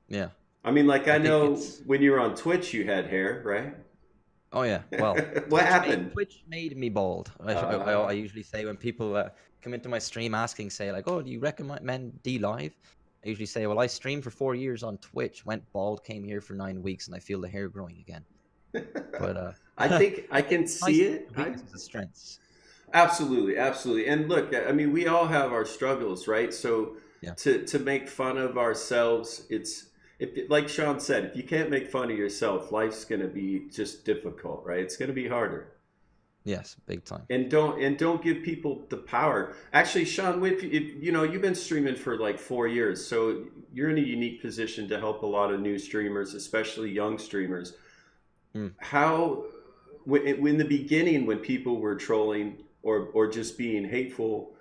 yeah. I mean, like, I I think know it's. when you were on Twitch, you had hair, right? Oh yeah. Well, What Twitch made happened? Twitch made me bald. I Uh, usually say when people come into my stream asking, say like, "Oh, do you recommend DLive?" I usually say, "Well, I streamed for 4 years on Twitch, went bald, came here for 9 weeks, and I feel the hair growing again." But I think I I think can it's nice see to it. take weaknesses as strengths. Absolutely, absolutely. And look, I mean, we all have our struggles, right? So Yeah. to make fun of ourselves, it's if like Sean said, if you can't make fun of yourself, life's going to be just difficult, right? It's going to be harder. Yes, big time. And don't give people the power. Actually, Sean, if you know you've been streaming for like 4 years, so you're in a unique position to help a lot of new streamers, especially young streamers. Mm. How when the beginning when people were trolling or just being hateful,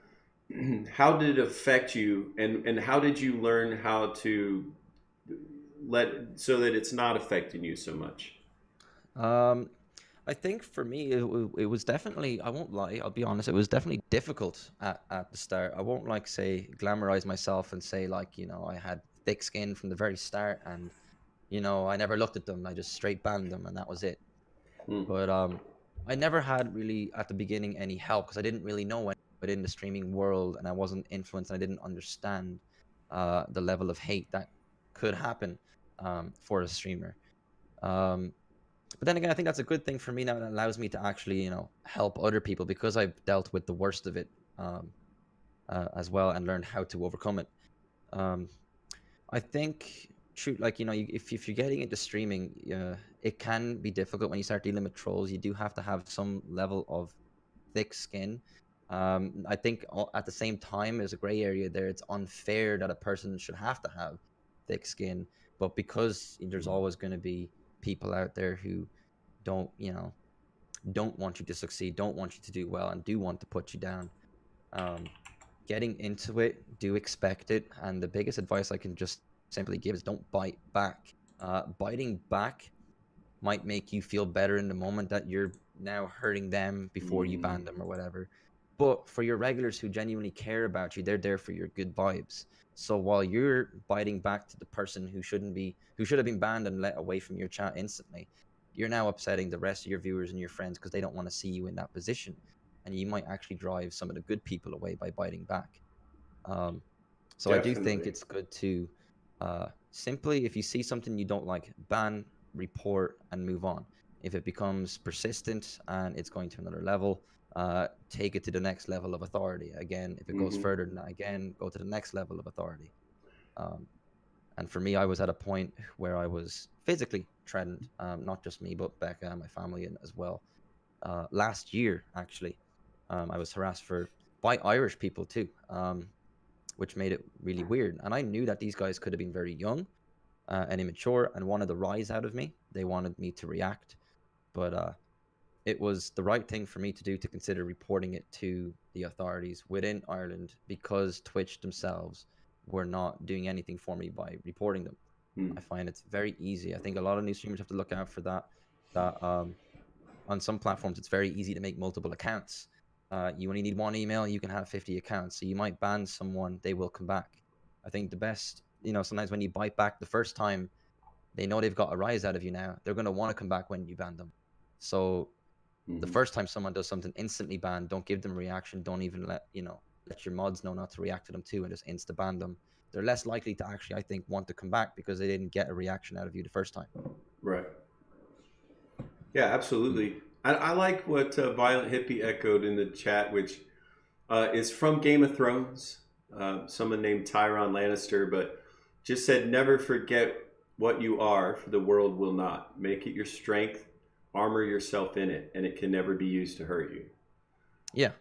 how did it affect you, and how did you learn how to let so that it's not affecting you so much? Um, I think for me, it was definitely, I won't lie, I'll be honest, it was definitely difficult at the start. I won't like say glamorize myself and say like, I had thick skin from the very start and, I never looked at them. I just straight banned them and that was it. Hmm. But I never had really at the beginning any help because I didn't really know anyone within the streaming world and I wasn't influenced and I didn't understand the level of hate that could happen for a streamer. Um, but then again, I think that's a good thing for me now. It allows me to actually, help other people because I've dealt with the worst of it um, as well and learned how to overcome it. Um, I think, true, like if you're getting into streaming, it can be difficult when you start dealing with trolls. You do have to have some level of thick skin. I think at the same time, there's a gray area there. It's unfair that a person should have to have thick skin, but because there's always going to be people out there who don't don't want you to succeed, don't want you to do well, and do want to put you down. um, Getting into it, do expect it, and the biggest advice I can just simply give is don't bite back. Biting back might make you feel better in the moment that you're now hurting them before you ban Mm. them or whatever. But for your regulars who genuinely care about you, they're there for your good vibes. So while you're biting back to the person who should have been banned and let away from your chat instantly, you're now upsetting the rest of your viewers and your friends because they don't want to see you in that position. And you might actually drive some of the good people away by biting back. Um, So I do think Definitely. it's good to simply, if you see something you don't like, ban, report, and move on. If it becomes persistent and it's going to another level, take it to the next level of authority. Again, if it goes Hmm. further than that, again, go to the next level of authority. Um, and for me, I was at a point where I was physically threatened, not just me, but Becca and my family as well. Last year, actually, I was harassed by Irish people too. Which made it really weird. And I knew that these guys could have been very young and immature and wanted a rise out of me. They wanted me to react, but it was the right thing for me to do to consider reporting it to the authorities within Ireland because Twitch themselves were not doing anything for me by reporting them. I find it's very easy. I think a lot of new streamers have to look out for that. That on some platforms, it's very easy to make multiple accounts. You only need one email, you can have 50 accounts. So you might ban someone, they will come back. I think the best, sometimes when you bite back the first time, they know they've got a rise out of you now. They're going to want to come back when you ban them. So the Hmm. first time someone does something, instantly ban. Don't give them a reaction. Don't even let your mods know not to react to them too, and just insta ban them. They're less likely to actually, I think, want to come back because they didn't get a reaction out of you the first time. Right. Yeah, Mm. absolutely. I like what Violent Hippie echoed in the chat, which is from Game of Thrones. Someone named Tyrion Lannister, but just said, never forget what you are, for the world will not. Make it your strength, armor yourself in it, and it can never be used to hurt you. Yeah,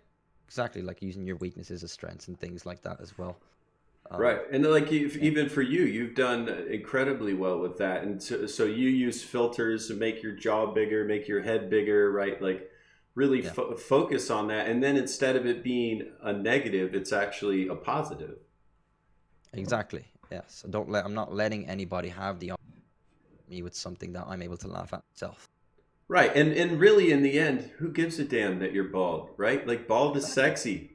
exactly. Like using your weaknesses as strengths and things like that as well. Right. Um, And like yeah, even for you, you've done incredibly well with that. And so you use filters to make your jaw bigger, make your head bigger, right? Like really yeah, focus on that. And then instead of it being a negative, it's actually a positive. exactly. Yeah. So I'm not letting anybody have the me with something that I'm able to laugh at myself. Right. And really in the end, who gives a damn that you're bald, right? Like bald is Exactly. sexy.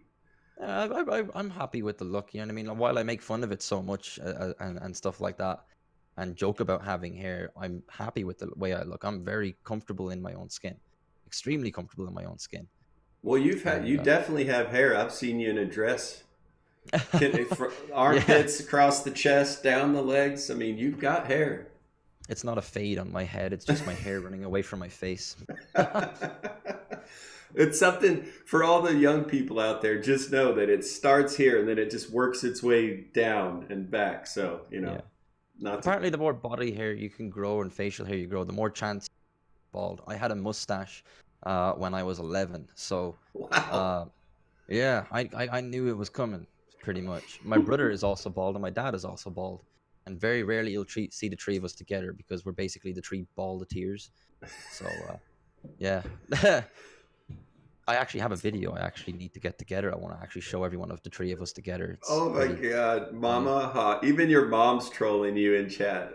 I'm happy with the look. You know what I mean? While I make fun of it so much and stuff like that, and joke about having hair, I'm happy with the way I look. I'm very comfortable in my own skin, extremely comfortable in my own skin. Well, And you definitely have hair. I've seen you in a dress. yeah, Armpits across the chest, down the legs. I mean, you've got hair. it's not a fade on my head. It's just my hair running away from my face. It's something for all the young people out there. Just know that it starts here and then it just works its way down and back. So, Yeah. not to. Apparently, the more body hair you can grow and facial hair you grow, the more chance you're bald. I had a mustache when I was 11, so Wow. uh, yeah, I knew it was coming pretty much. My brother is also bald, and my dad is also bald, and very rarely you'll see the three of us together because we're basically the three baldeteers. So yeah, I actually have a video. I actually need to get together. I want to actually show everyone of the three of us together. It's Oh my pretty God. funny. Mama hot. Even your mom's trolling you in chat.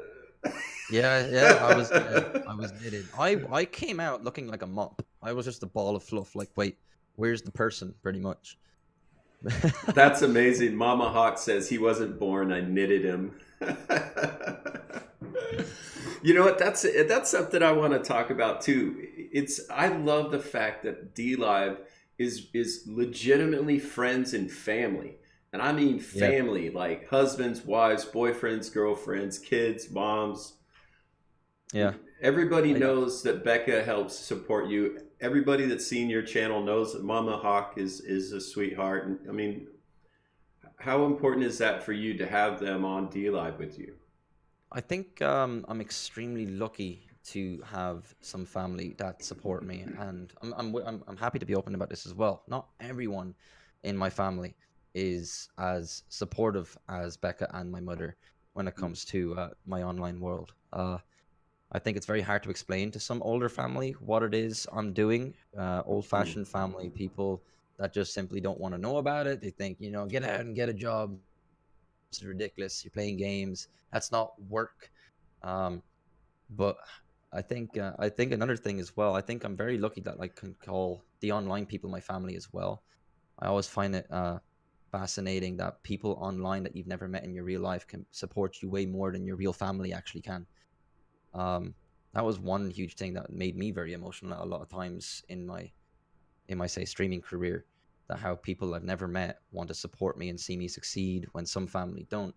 Yeah, yeah, I was knitted. I was knitted. I came out looking like a mop. I was just a ball of fluff. Like, wait, where's the person? Pretty much. That's amazing. Mama Hawk says he wasn't born, I knitted him. You know what? That's something I want to talk about too. I love the fact that DLive is legitimately friends and family. And I mean Yeah, family, like husbands, wives, boyfriends, girlfriends, kids, moms. yeah. Everybody I knows that Becca helps support you. Everybody that's seen your channel knows that Mama Hawk is a sweetheart. And I mean, how important is that for you to have them on DLive with you? I think I'm extremely lucky to have some family that support me, and I'm happy to be open about this as well. Not everyone in my family is as supportive as Becca and my mother when it comes to my online world. I think it's very hard to explain to some older family what it is I'm doing. Old-fashioned family, people that just simply don't want to know about it. They think, get out and get a job. It's ridiculous. You're playing games. That's not work. Um, but I think another thing as well. I think I'm very lucky that I can call the online people my family as well. I always find it fascinating that people online that you've never met in your real life can support you way more than your real family actually can. Um, that was one huge thing that made me very emotional a lot of times in my say streaming career. that how people I've never met want to support me and see me succeed when some family don't.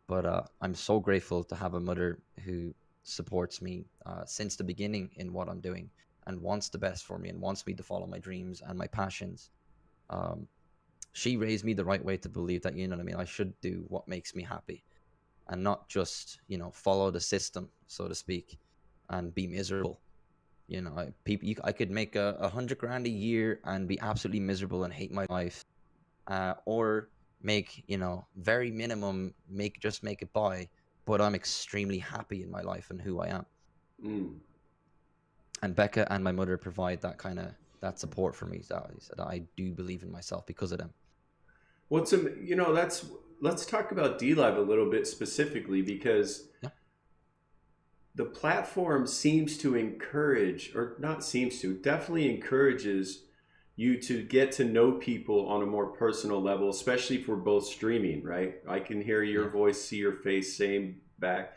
But I'm so grateful to have a mother who supports me since the beginning in what I'm doing and wants the best for me and wants me to follow my dreams and my passions. Um, she raised me the right way to believe that, you know what I mean, I should do what makes me happy and not just, follow the system, so to speak, and be miserable. I could make 100 grand a year and be absolutely miserable and hate my life, or make, very minimum, make it by, but I'm extremely happy in my life and who I am. Mm. And Becca and my mother provide that support for me, that I do believe in myself because of them. That's let's talk about DLive a little bit specifically because Yeah, the platform seems to encourage, or not seems to, definitely encourages you to get to know people on a more personal level, especially if we're both streaming, right? I can hear your yeah, voice, see your face, same back.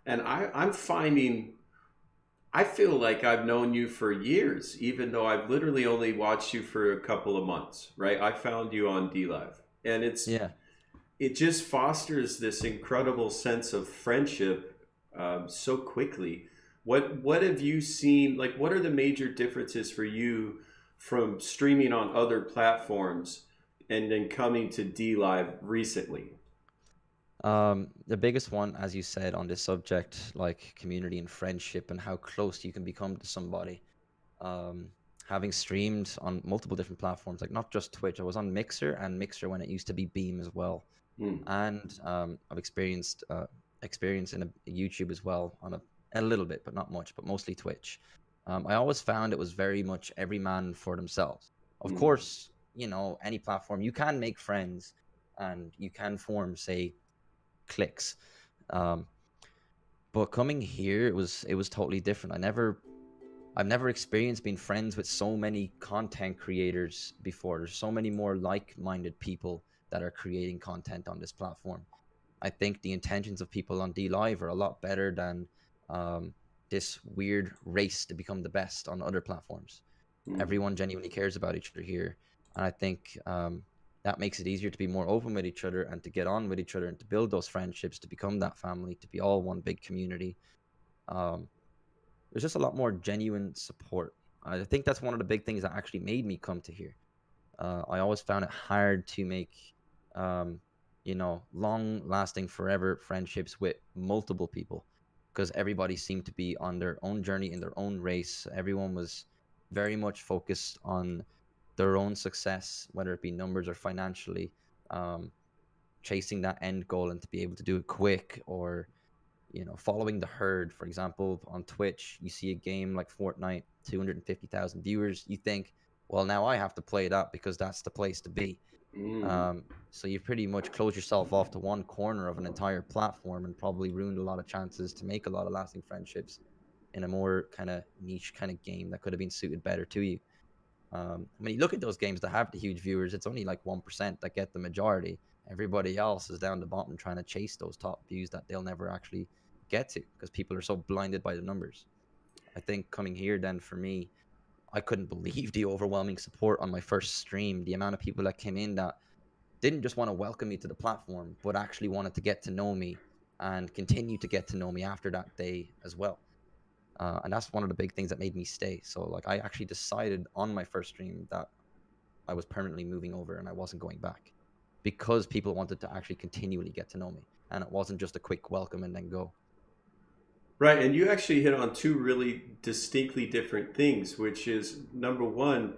And I'm finding, I feel like I've known you for years, even though I've literally only watched you for a couple of months, right? I found you on DLive. And yeah. it just fosters this incredible sense of friendship so quickly. What have you seen? Like, what are the major differences for you from streaming on other platforms and then coming to DLive recently? The biggest one, as you said, on this subject, like community and friendship and how close you can become to somebody. Um, Having streamed on multiple different platforms, like not just Twitch, I was on Mixer when it used to be Beam as well, Hmm. and I've experienced experience in YouTube as well on a little bit, but not much, but mostly Twitch. I always found it was very much every man for themselves. Of Hmm. course, any platform you can make friends and you can form, say, cliques. Um, but coming here, it was totally different. I've never experienced being friends with so many content creators before. There's so many more like-minded people that are creating content on this platform. I think the intentions of people on DLive are a lot better than um, this weird race to become the best on other platforms. Hmm. Everyone genuinely cares about each other here, and I think that makes it easier to be more open with each other and to get on with each other and to build those friendships, to become that family, to be all one big community. Um, there's just a lot more genuine support. I think that's one of the big things that actually made me come to here. I always found it hard to make, um, long-lasting, forever friendships with multiple people because everybody seemed to be on their own journey in their own race. Everyone was very much focused on their own success, whether it be numbers or financially, um, chasing that end goal and to be able to do it quick, or following the herd. For example, on Twitch, you see a game like Fortnite, 250,000 viewers. You think, well, now I have to play that because that's the place to be. Hmm. So you pretty much close yourself off to one corner of an entire platform and probably ruined a lot of chances to make a lot of lasting friendships in a more kind of niche kind of game that could have been suited better to you. When you look at those games that have the huge viewers, it's only like 1% that get the majority. Everybody else is down the bottom trying to chase those top views that they'll never actually get to because people are so blinded by the numbers. I think coming here, then for me, I couldn't believe the overwhelming support on my first stream. The amount of people that came in that didn't just want to welcome me to the platform, but actually wanted to get to know me and continue to get to know me after that day as well. And that's one of the big things that made me stay. So, like, I actually decided on my first stream that I was permanently moving over and I wasn't going back because people wanted to actually continually get to know me. And it wasn't just a quick welcome and then go. Right, and you actually hit on two really distinctly different things, which is number one,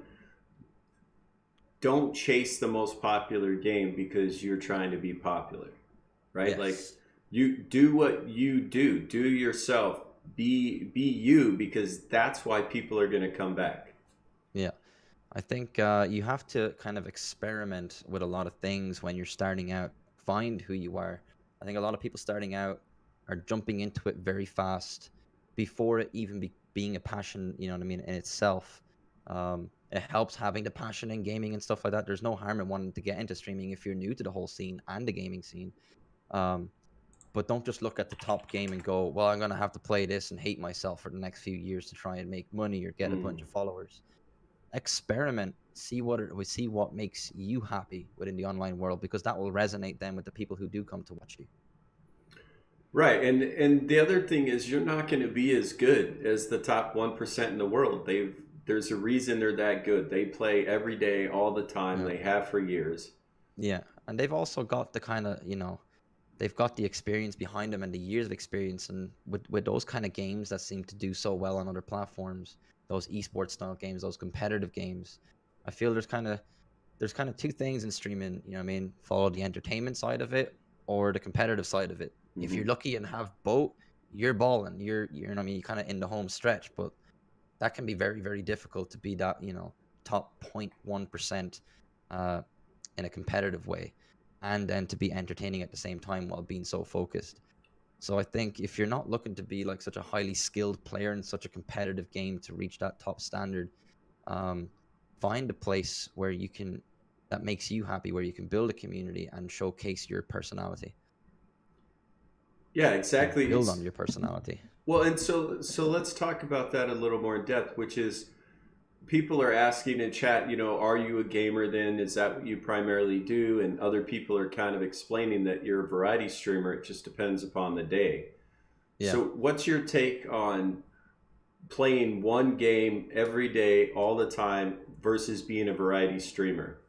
don't chase the most popular game because you're trying to be popular, right? Like, Yes. you do what you do yourself, be you, because that's why people are going to come back. Yeah. I think you have to kind of experiment with a lot of things when you're starting out. Find who you are. I think a lot of people starting out are jumping into it very fast before it even being a passion, you know what I mean, in itself. It helps having the passion in gaming and stuff like that. There's no harm in wanting to get into streaming if you're new to the whole scene and the gaming scene. Um, but don't just look at the top game and go, well, I'm going to have to play this and hate myself for the next few years to try and make money or get a Mm. bunch of followers. experiment, see what makes you happy within the online world, because that will resonate then with the people who do come to watch you. Right, and the other thing is you're not going to be as good as the top 1% in the world. There's a reason they're that good. They play every day, all the time. Yeah. They have for years. Yeah. And they've also got the kind of, they've got the experience behind them and the years of experience. And with those kind of games that seem to do so well on other platforms, those esports style games, those competitive games, I feel there's kind of two things in streaming. You know what I mean? Follow the entertainment side of it or the competitive side of it. If you're Hmm. lucky and have both, you're balling. You're you know what I mean, you're kind of in the home stretch, but that can be very, very difficult to be that, top 0.1% uh, in a competitive way, and then to be entertaining at the same time while being so focused. So I think if you're not looking to be like such a highly skilled player in such a competitive game to reach that top standard, um, find a place where you can that makes you happy, where you can build a community and showcase your personality Yeah, and exactly. build on It's your personality. well, and so let's talk about that a little more in depth, which is people are asking in chat, are you a gamer then? Is that what you primarily do? And other people are kind of explaining that you're a variety streamer. It just depends upon the day. Yeah. So, what's your take on playing one game every day, all the time, versus being a variety streamer?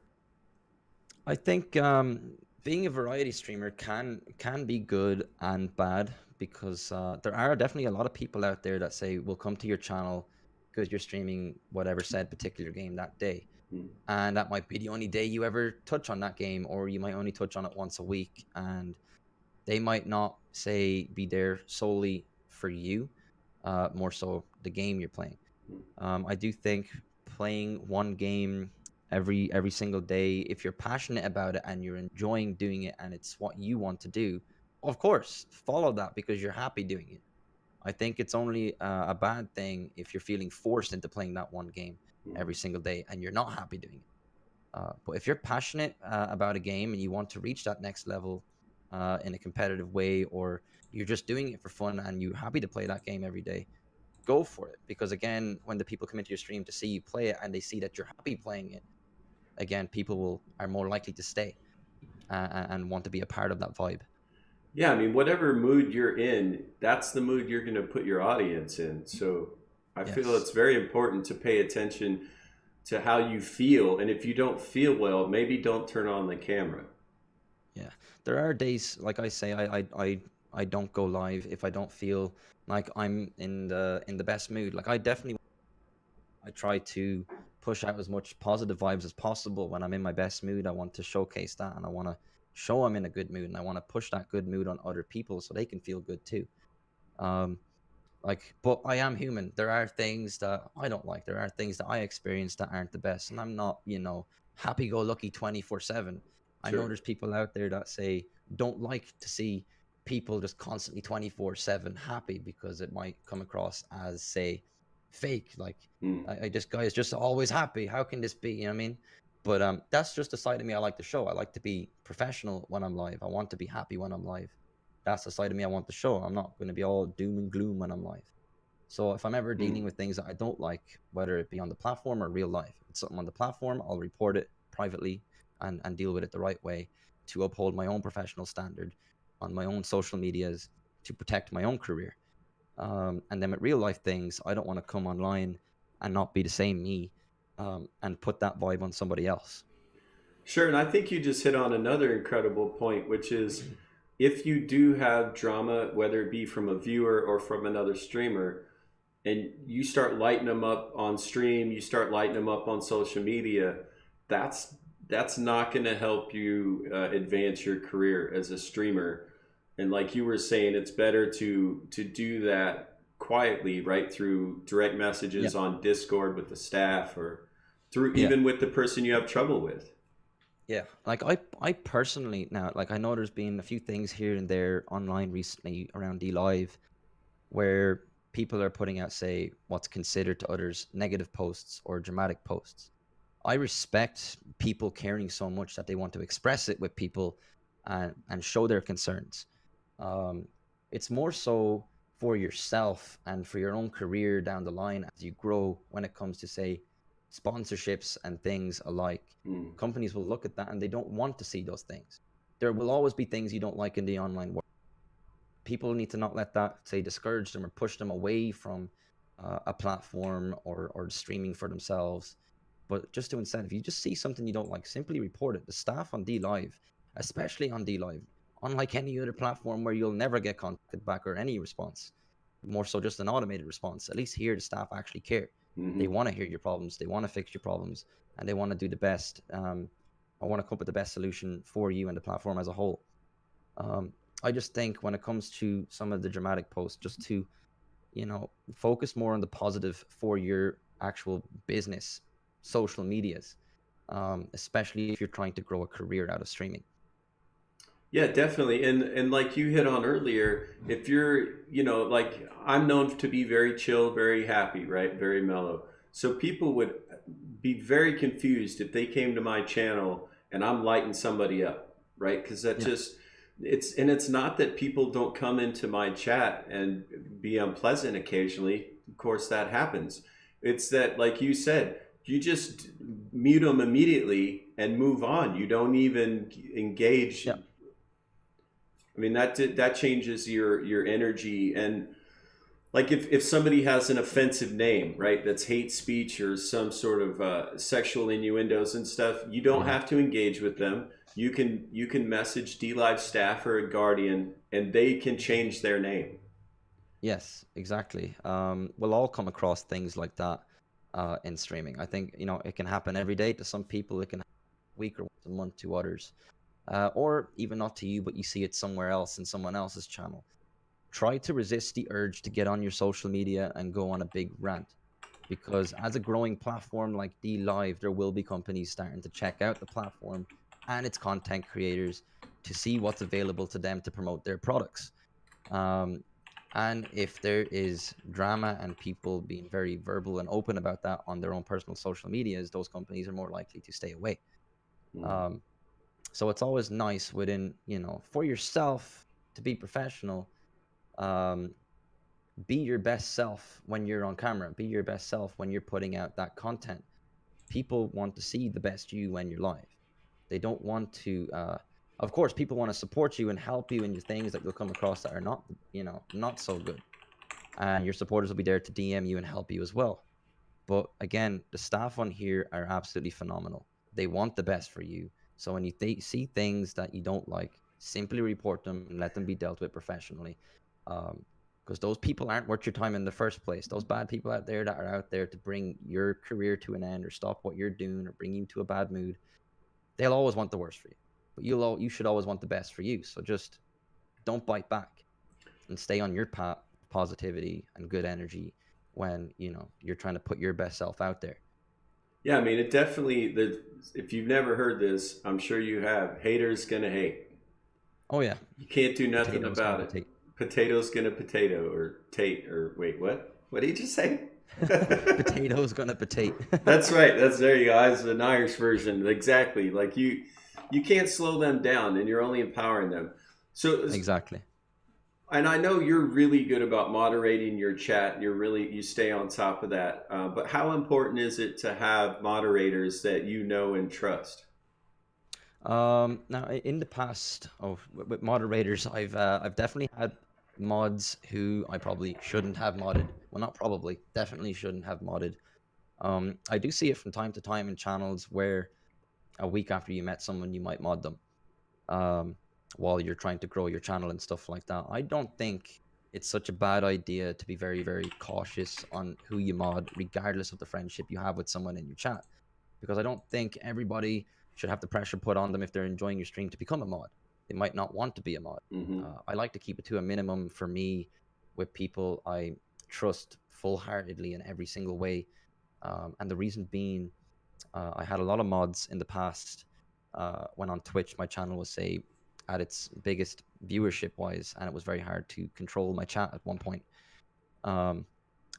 I think being a variety streamer can be good and bad, because there are definitely a lot of people out there that say we'll come to your channel because you're streaming whatever said particular game that day, Hmm. and that might be the only day you ever touch on that game, or you might only touch on it once a week, and they might not say be there solely for you, more so the game you're playing. I do think playing one game every single day, if you're passionate about it and you're enjoying doing it and it's what you want to do, of course, follow that because you're happy doing it. I think it's only a bad thing if you're feeling forced into playing that one game every single day and you're not happy doing it. But if you're passionate about a game and you want to reach that next level in a competitive way, or you're just doing it for fun and you're happy to play that game every day, go for it. Because again, when the people come into your stream to see you play it and they see that you're happy playing it, again, people are more likely to stay and want to be a part of that vibe. Yeah, I mean, whatever mood you're in, that's the mood you're going to put your audience in. So I feel Yes. it's very important to pay attention to how you feel. And if you don't feel well, maybe don't turn on the camera. Yeah. There are days, like I say, I don't go live if I don't feel like I'm in the best mood. Like I try to push out as much positive vibes as possible when I'm in my best mood. I want to showcase that, and I want to show I'm in a good mood, and I want to push that good mood on other people so they can feel good too. Um, but I am human. There are things that I don't like. There are things that I experience that aren't the best, and I'm not, happy go lucky 24/7. I know Sure. there's people out there that say don't like to see people just constantly 24/7 happy, because it might come across as, say, fake. Like, Mm. this guy is just always happy. How can this be? You know what I mean? But that's just the side of me I like to show. I like to be professional when I'm live. I want to be happy when I'm live. That's the side of me I want to show. I'm not going to be all doom and gloom when I'm live. So if I'm ever dealing Mm. with things that I don't like, whether it be on the platform or real life, if it's something on the platform, I'll report it privately and deal with it the right way to uphold my own professional standard on my own social medias to protect my own career. And then with real life things, I don't want to come online and not be the same me, and put that vibe on somebody else. Sure. And I think you just hit on another incredible point, which is if you do have drama, whether it be from a viewer or from another streamer, and you start lighting them up on stream, you start lighting them up on social media, that's that's not going to help you advance your career as a streamer. And like you were saying, it's better to do that quietly, right, through direct Yeah. messages on Discord with the staff, or through Yeah. even with the person you have trouble with. Yeah, like I personally now, like I know there's been a few things here and there online recently around DLive where people are putting out, say, what's considered to others negative posts or dramatic posts. I respect people caring so much that they want to express it with people and show their concerns. Um, it's more so for yourself and for your own career down the line as you grow when it comes to, say, sponsorships and things alike, Mm. companies will look at that and they don't want to see those things. There will always be things you don't like in the online world. People need to not let that, say, discourage them or push them away from a platform or streaming for themselves. But just to incent, if you just see something you don't like, simply report it. The staff on DLive, especially on DLive, unlike any other platform where you'll never get contacted back or any response, more so just an automated response. At least here, the staff actually care. They Hmm. want to hear your problems, they want to fix your problems, and they want to do the best. I want to come up with the best solution for you and the platform as a whole. Um, I just think when it comes to some of the dramatic posts, just to focus more on the positive for your actual business social medias, especially if you're trying to grow a career out of streaming. Yeah, definitely. And like you hit on earlier, if you're, like I'm known to be very chill, very happy, right? Very mellow. So people would be very confused if they came to my channel and I'm lighting somebody up, right? Because that Yeah. just it's not that people don't come into my chat and be unpleasant occasionally. Of course that happens. It's that, like you said, you just mute them immediately and move on. You don't even engage. Yeah. I mean, that changes your energy. And like if somebody has an offensive name, right, that's hate speech or some sort of sexual innuendos and stuff, you don't Hmm. have to engage with them. You can message DLive staff or a guardian, and they can change their name. Yes, exactly. We'll all come across things like that in streaming. I think it can happen every day to some people. It can happen a week or once a month to others, or even not to you, but you see it somewhere else in someone else's channel. Try to resist the urge to get on your social media and go on a big rant, because as a growing platform like DLive, there will be companies starting to check out the platform and its content creators to see what's available to them to promote their products. Um, and if there is drama and people being very verbal and open about that on their own personal social medias, those companies are more likely to stay away. Mm. Um, so it's always nice within, for yourself to be professional. Um, be your best self when you're on camera. Be your best self when you're putting out that content. People want to see the best you when you're live. They don't want to. Of course, people want to support you and help you in your things that you'll come across that are not, not so good. And your supporters will be there to DM you and help you as well. But again, the staff on here are absolutely phenomenal. They want the best for you. So when you see things that you don't like, simply report them and let them be dealt with professionally. Because those people aren't worth your time in the first place. Those bad people out there that are out there to bring your career to an end or stop what you're doing or bring you to a bad mood, they'll always want the worst for you. But you should always want the best for you. So just don't bite back and stay on your path of positivity and good energy when you're trying to put your best self out there. Yeah, I mean, it definitely. If you've never heard this, I'm sure you have. Haters gonna hate. Oh yeah, You can't do nothing potatoes gonna about it. potato. Potatoes gonna potato or tate or wait, what? What did you say? Potatoes gonna potato. That's right. That's there you go. That's an Irish version. Exactly. Like you can't slow them down, and you're only empowering them. So, Exactly. and I know you're really good about moderating your chat. You stay on top of that. But how important is it to have moderators that you know and trust? Now in the past, with moderators, I've definitely had mods who I probably shouldn't have modded. Well, not probably, definitely shouldn't have modded. I do see it from time to time in channels where a week after you met someone, you might mod them. um, while you're trying to grow your channel and stuff like that. I don't think it's such a bad idea to be very, very cautious on who you mod, regardless of the friendship you have with someone in your chat. Because I don't think everybody should have the pressure put on them if they're enjoying your stream to become a mod. They might not want to be a mod. Hmm. I like to keep it to a minimum for me with people I trust full heartedly in every single way. And the reason being, I had a lot of mods in the past when on Twitch. My channel was, say, at its biggest viewership wise, and it was very hard to control my chat at one point, um,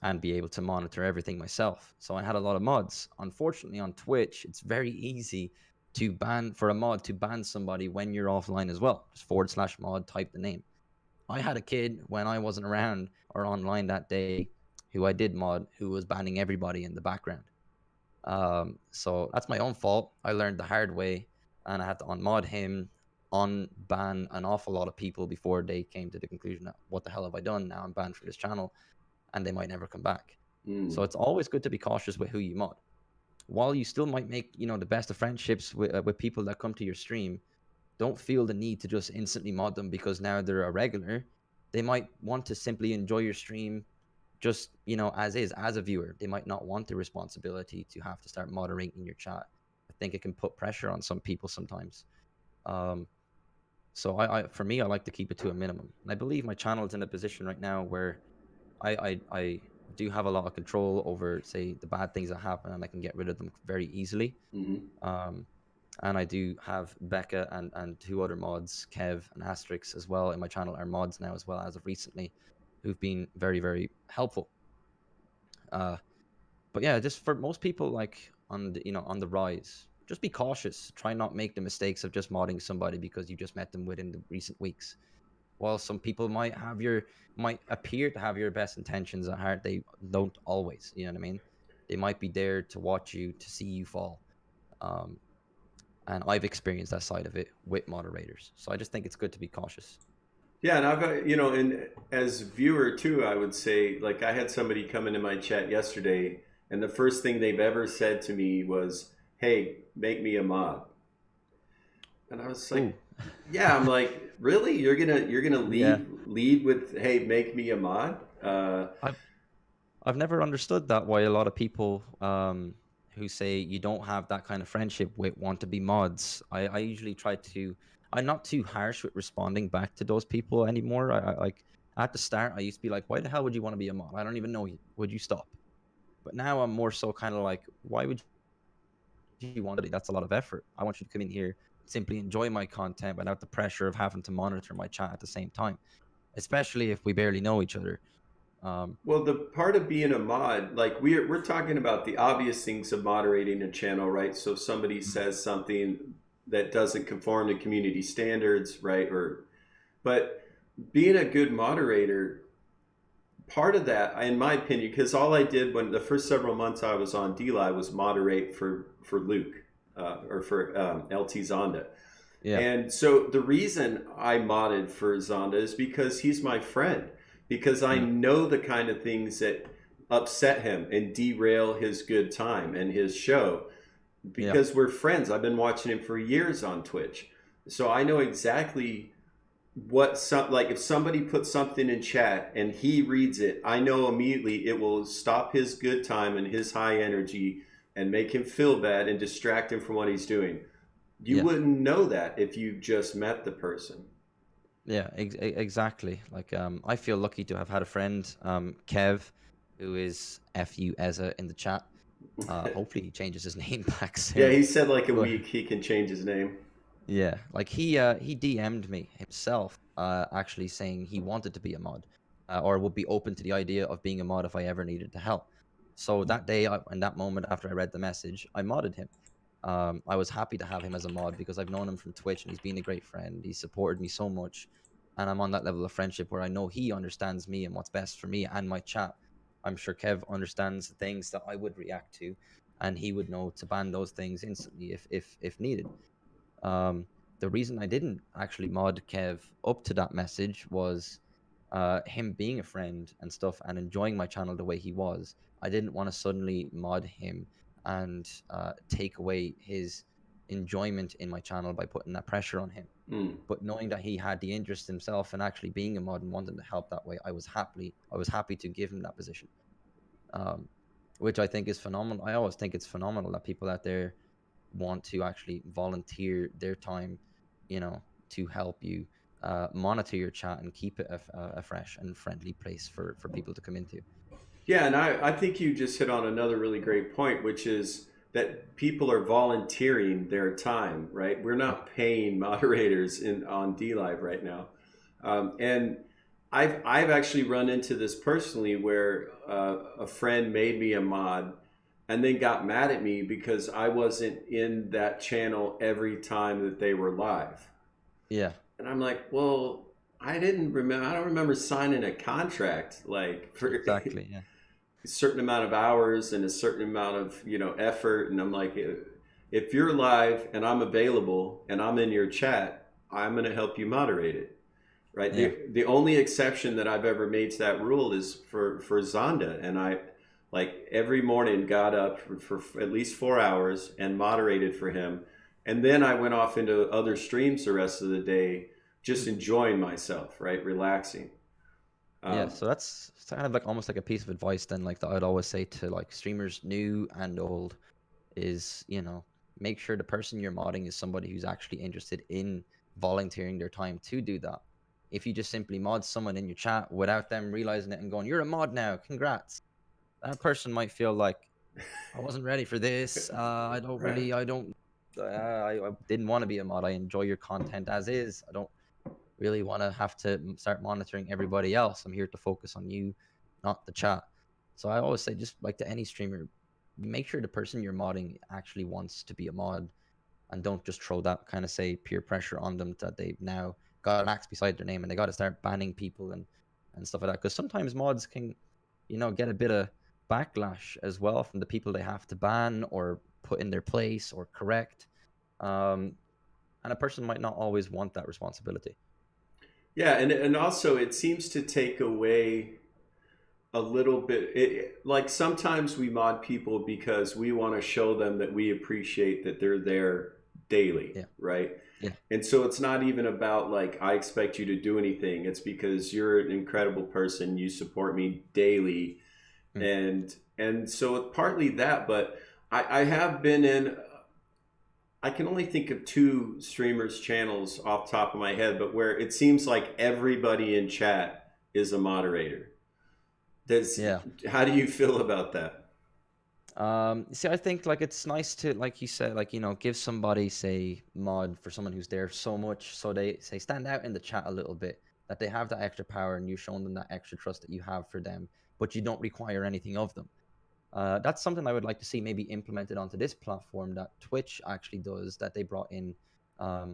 and be able to monitor everything myself. So I had a lot of mods. Unfortunately, on Twitch, it's very easy to for a mod to ban somebody when you're offline as well. Just /mod, type the name. I had a kid when I wasn't around or online that day who I did mod who was banning everybody in the background. So that's my own fault. I learned the hard way, and I had to unmod him, unban an awful lot of people before they came to the conclusion that what the hell have I done? Now I'm banned from this channel, and they might never come back. So Mm. it's always good to be cautious with who you mod. While you still might make the best of friendships with people that come to your stream, don't feel the need to just instantly mod them because now they're a regular. They might want to simply enjoy your stream just as is, as a viewer. They might not want the responsibility to have to start moderating your chat. I think it can put pressure on some people sometimes. um, so for me, I like to keep it to a minimum, and I believe my channel is in a position right now where I do have a lot of control over, say, the bad things that happen, and I can get rid of them very easily. Hmm. um, and I do have Becca and two other mods, Kev and Asterix, as well in my channel, are mods now as well as of recently, who've been very, very helpful. uh, but yeah, just for most people, like on the on the rise, just be cautious. Try not make the mistakes of just modding somebody because you just met them within the recent weeks. While some people might appear to have your best intentions at heart, they don't always. You know what I mean? They might be there to watch you, to see you fall. um, and I've experienced that side of it with moderators, so I just think it's good to be cautious. Yeah, and I've and as viewer too, I would say, like, I had somebody come into my chat yesterday, and the first thing they've ever said to me was, "Hey, make me a mod." And I was Ooh. like, "Yeah." I'm like, "Really? You're gonna Yeah. lead with, 'Hey, make me a mod'?" I've never understood that, why a lot of people who say you don't have that kind of friendship with want to be mods. I usually try to. I'm not too harsh with responding back to those people anymore. I like at the start I used to be like, why the hell would you want to be a mod? I don't even know you. Would you stop? But now I'm more so kind of like, why would you want to? That's a lot of effort. I want you to come in here, simply enjoy my content without the pressure of having to monitor my chat at the same time, especially if we barely know each other. Um, Well, the part of being a mod, like, we're talking about the obvious things of moderating a channel, right? So if somebody mm, says something that doesn't conform to community standards, right? Or but being a good moderator, part of that, in my opinion, because all I did when the first several months I was on DLive was moderate for Luke, or for LT Zonda. yeah, And so the reason I modded for Zonda is because he's my friend, because I mm, know the kind of things that upset him and derail his good time and his show, yeah, because we're friends. I've been watching him for years on Twitch. So I know exactly what some, like, if somebody puts something in chat and he reads it, I know immediately it will stop his good time and his high energy and make him feel bad and distract him from what he's doing. You yeah. wouldn't know that if you just met the person. Yeah, exactly. Like, I feel lucky to have had a friend, Kev, who is FU Eza in the chat. Hopefully he changes his name back Yeah, soon. he said like a But week he can change his name. yeah, like he DM'd me himself, actually saying he wanted to be a mod, or would be open to the idea of being a mod if I ever needed the help. So that day, in that moment, after I read the message, I modded him. I was happy to have him as a mod because I've known him from Twitch and he's been a great friend. He supported me so much, and I'm on that level of friendship where I know he understands me and what's best for me and my chat. I'm sure Kev understands the things that I would react to, and he would know to ban those things instantly if needed. Um, the reason I didn't actually mod Kev up to that message was him being a friend and stuff and enjoying my channel the way he was. I didn't want to suddenly mod him and take away his enjoyment in my channel by putting that pressure on him. Mm. But knowing that he had the interest himself and actually being a mod and wanting to help that way, I was happy to give him that position. Um, which I think is phenomenal. I always think it's phenomenal that people out there want to actually volunteer their time, to help you monitor your chat and keep it a fresh and friendly place for people to come into. Yeah, and I think you just hit on another really great point, which is that people are volunteering their time, right? We're Mm, not paying moderators in on DLive right now. And I've actually run into this personally where a friend made me a mod and then got mad at me because I wasn't in that channel every time that they were live. yeah, And I'm like, well, I don't remember signing a contract like for exactly. Yeah. a certain amount of hours and a certain amount of effort, and I'm like, if you're live and I'm available and I'm in your chat, I'm going to help you moderate it, right? Yeah. The only exception that I've ever made to that rule is for Zonda, and I like every morning got up for at least 4 hours and moderated for him, and then I went off into other streams the rest of the day, just enjoying myself, right, relaxing. Yeah, um, so that's kind of like almost like a piece of advice then, like that I'd always say to like streamers new and old is, make sure the person you're modding is somebody who's actually interested in volunteering their time to do that. If you just simply mod someone in your chat without them realizing it and going, "You're a mod now, congrats," that person might feel like, "I wasn't ready for this. right. I didn't want to be a mod. I enjoy your content as is. I don't really want to have to start monitoring everybody else. I'm here to focus on you, not the chat." So I always say, just like to any streamer, make sure the person you're modding actually wants to be a mod, and don't just throw that kind of say peer pressure on them that they've now got an axe beside their name and they got to start banning people and stuff like that. Because sometimes mods can, get a bit of backlash as well from the people they have to ban or put in their place or correct. Um, and a person might not always want that responsibility. Yeah, and also it seems to take away a little bit. Like sometimes we mod people because we want to show them that we appreciate that they're there daily, Yeah. right? Yeah. And so it's not even about like I expect you to do anything. It's because you're an incredible person, you support me daily, Mm. and so it's partly that. But I have been in, I can only think of two streamers channels off the top of my head, but where it seems like everybody in chat is a moderator. Does Yeah. How do you feel about that? See, I think like it's nice to, like you said, like, give somebody, say, mod for someone who's there so much, so they say stand out in the chat a little bit, that they have that extra power and you've shown them that extra trust that you have for them, but you don't require anything of them. That's something I would like to see maybe implemented onto this platform that Twitch actually does, that they brought in, I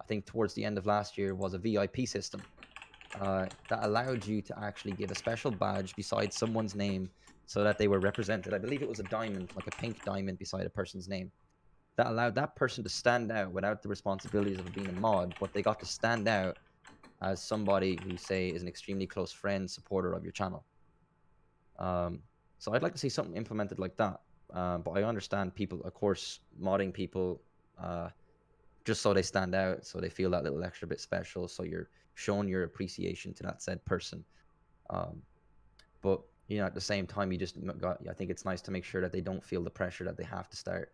think towards the end of last year, was a VIP system that allowed you to actually give a special badge beside someone's name so that they were represented. I believe it was a diamond, like a pink diamond beside a person's name. That allowed that person to stand out without the responsibilities of being a mod, but they got to stand out as somebody who, say, is an extremely close friend, supporter of your channel. So I'd like to see something implemented like that. But I understand people, of course, modding people uh, just so they stand out, so they feel that little extra bit special. So you're showing your appreciation to that said person. Um, but at the same time, I think it's nice to make sure that they don't feel the pressure that they have to start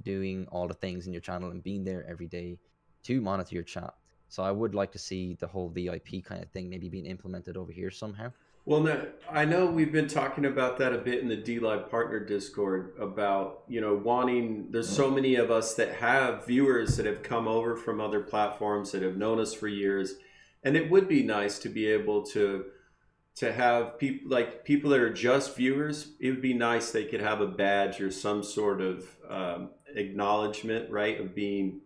doing all the things in your channel and being there every day to monitor your chat. So I would like to see the whole VIP kind of thing maybe being implemented over here somehow. Well, no, I know we've been talking about that a bit in the DLive partner Discord about, wanting, there's so many of us that have viewers that have come over from other platforms that have known us for years. And it would be nice to be able to have people that are just viewers. It would be nice they could have a badge or some sort of acknowledgement, right, of being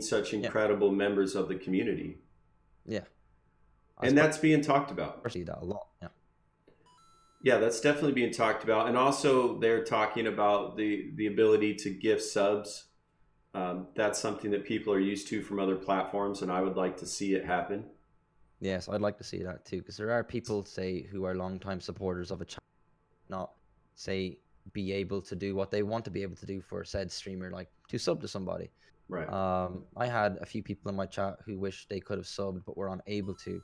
such Yeah, incredible members of the community. yeah, I And suppose that's being talked about. I see that a lot. Yeah, Yeah, that's definitely being talked about. And also they're talking about the ability to gift subs. That's something that people are used to from other platforms, and I would like to see it happen. yes, I'd like to see that too, because there are people, say, who are longtime supporters of a channel, not, say, be able to do what they want to be able to do for said streamer, like to sub to somebody. Right. I had a few people in my chat who wish they could have subbed but were unable to,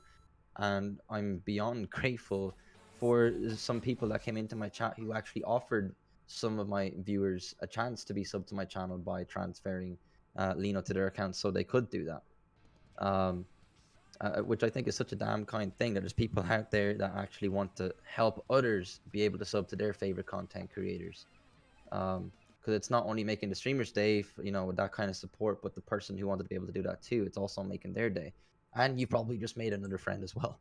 and I'm beyond grateful for some people that came into my chat who actually offered some of my viewers a chance to be subbed to my channel by transferring Lino to their account so they could do that. Um, which I think is such a damn kind thing, that there's people out there that actually want to help others be able to sub to their favorite content creators. Because it's not only making the streamer's day, with that kind of support, but the person who wanted to be able to do that too, it's also making their day. And you probably just made another friend as well.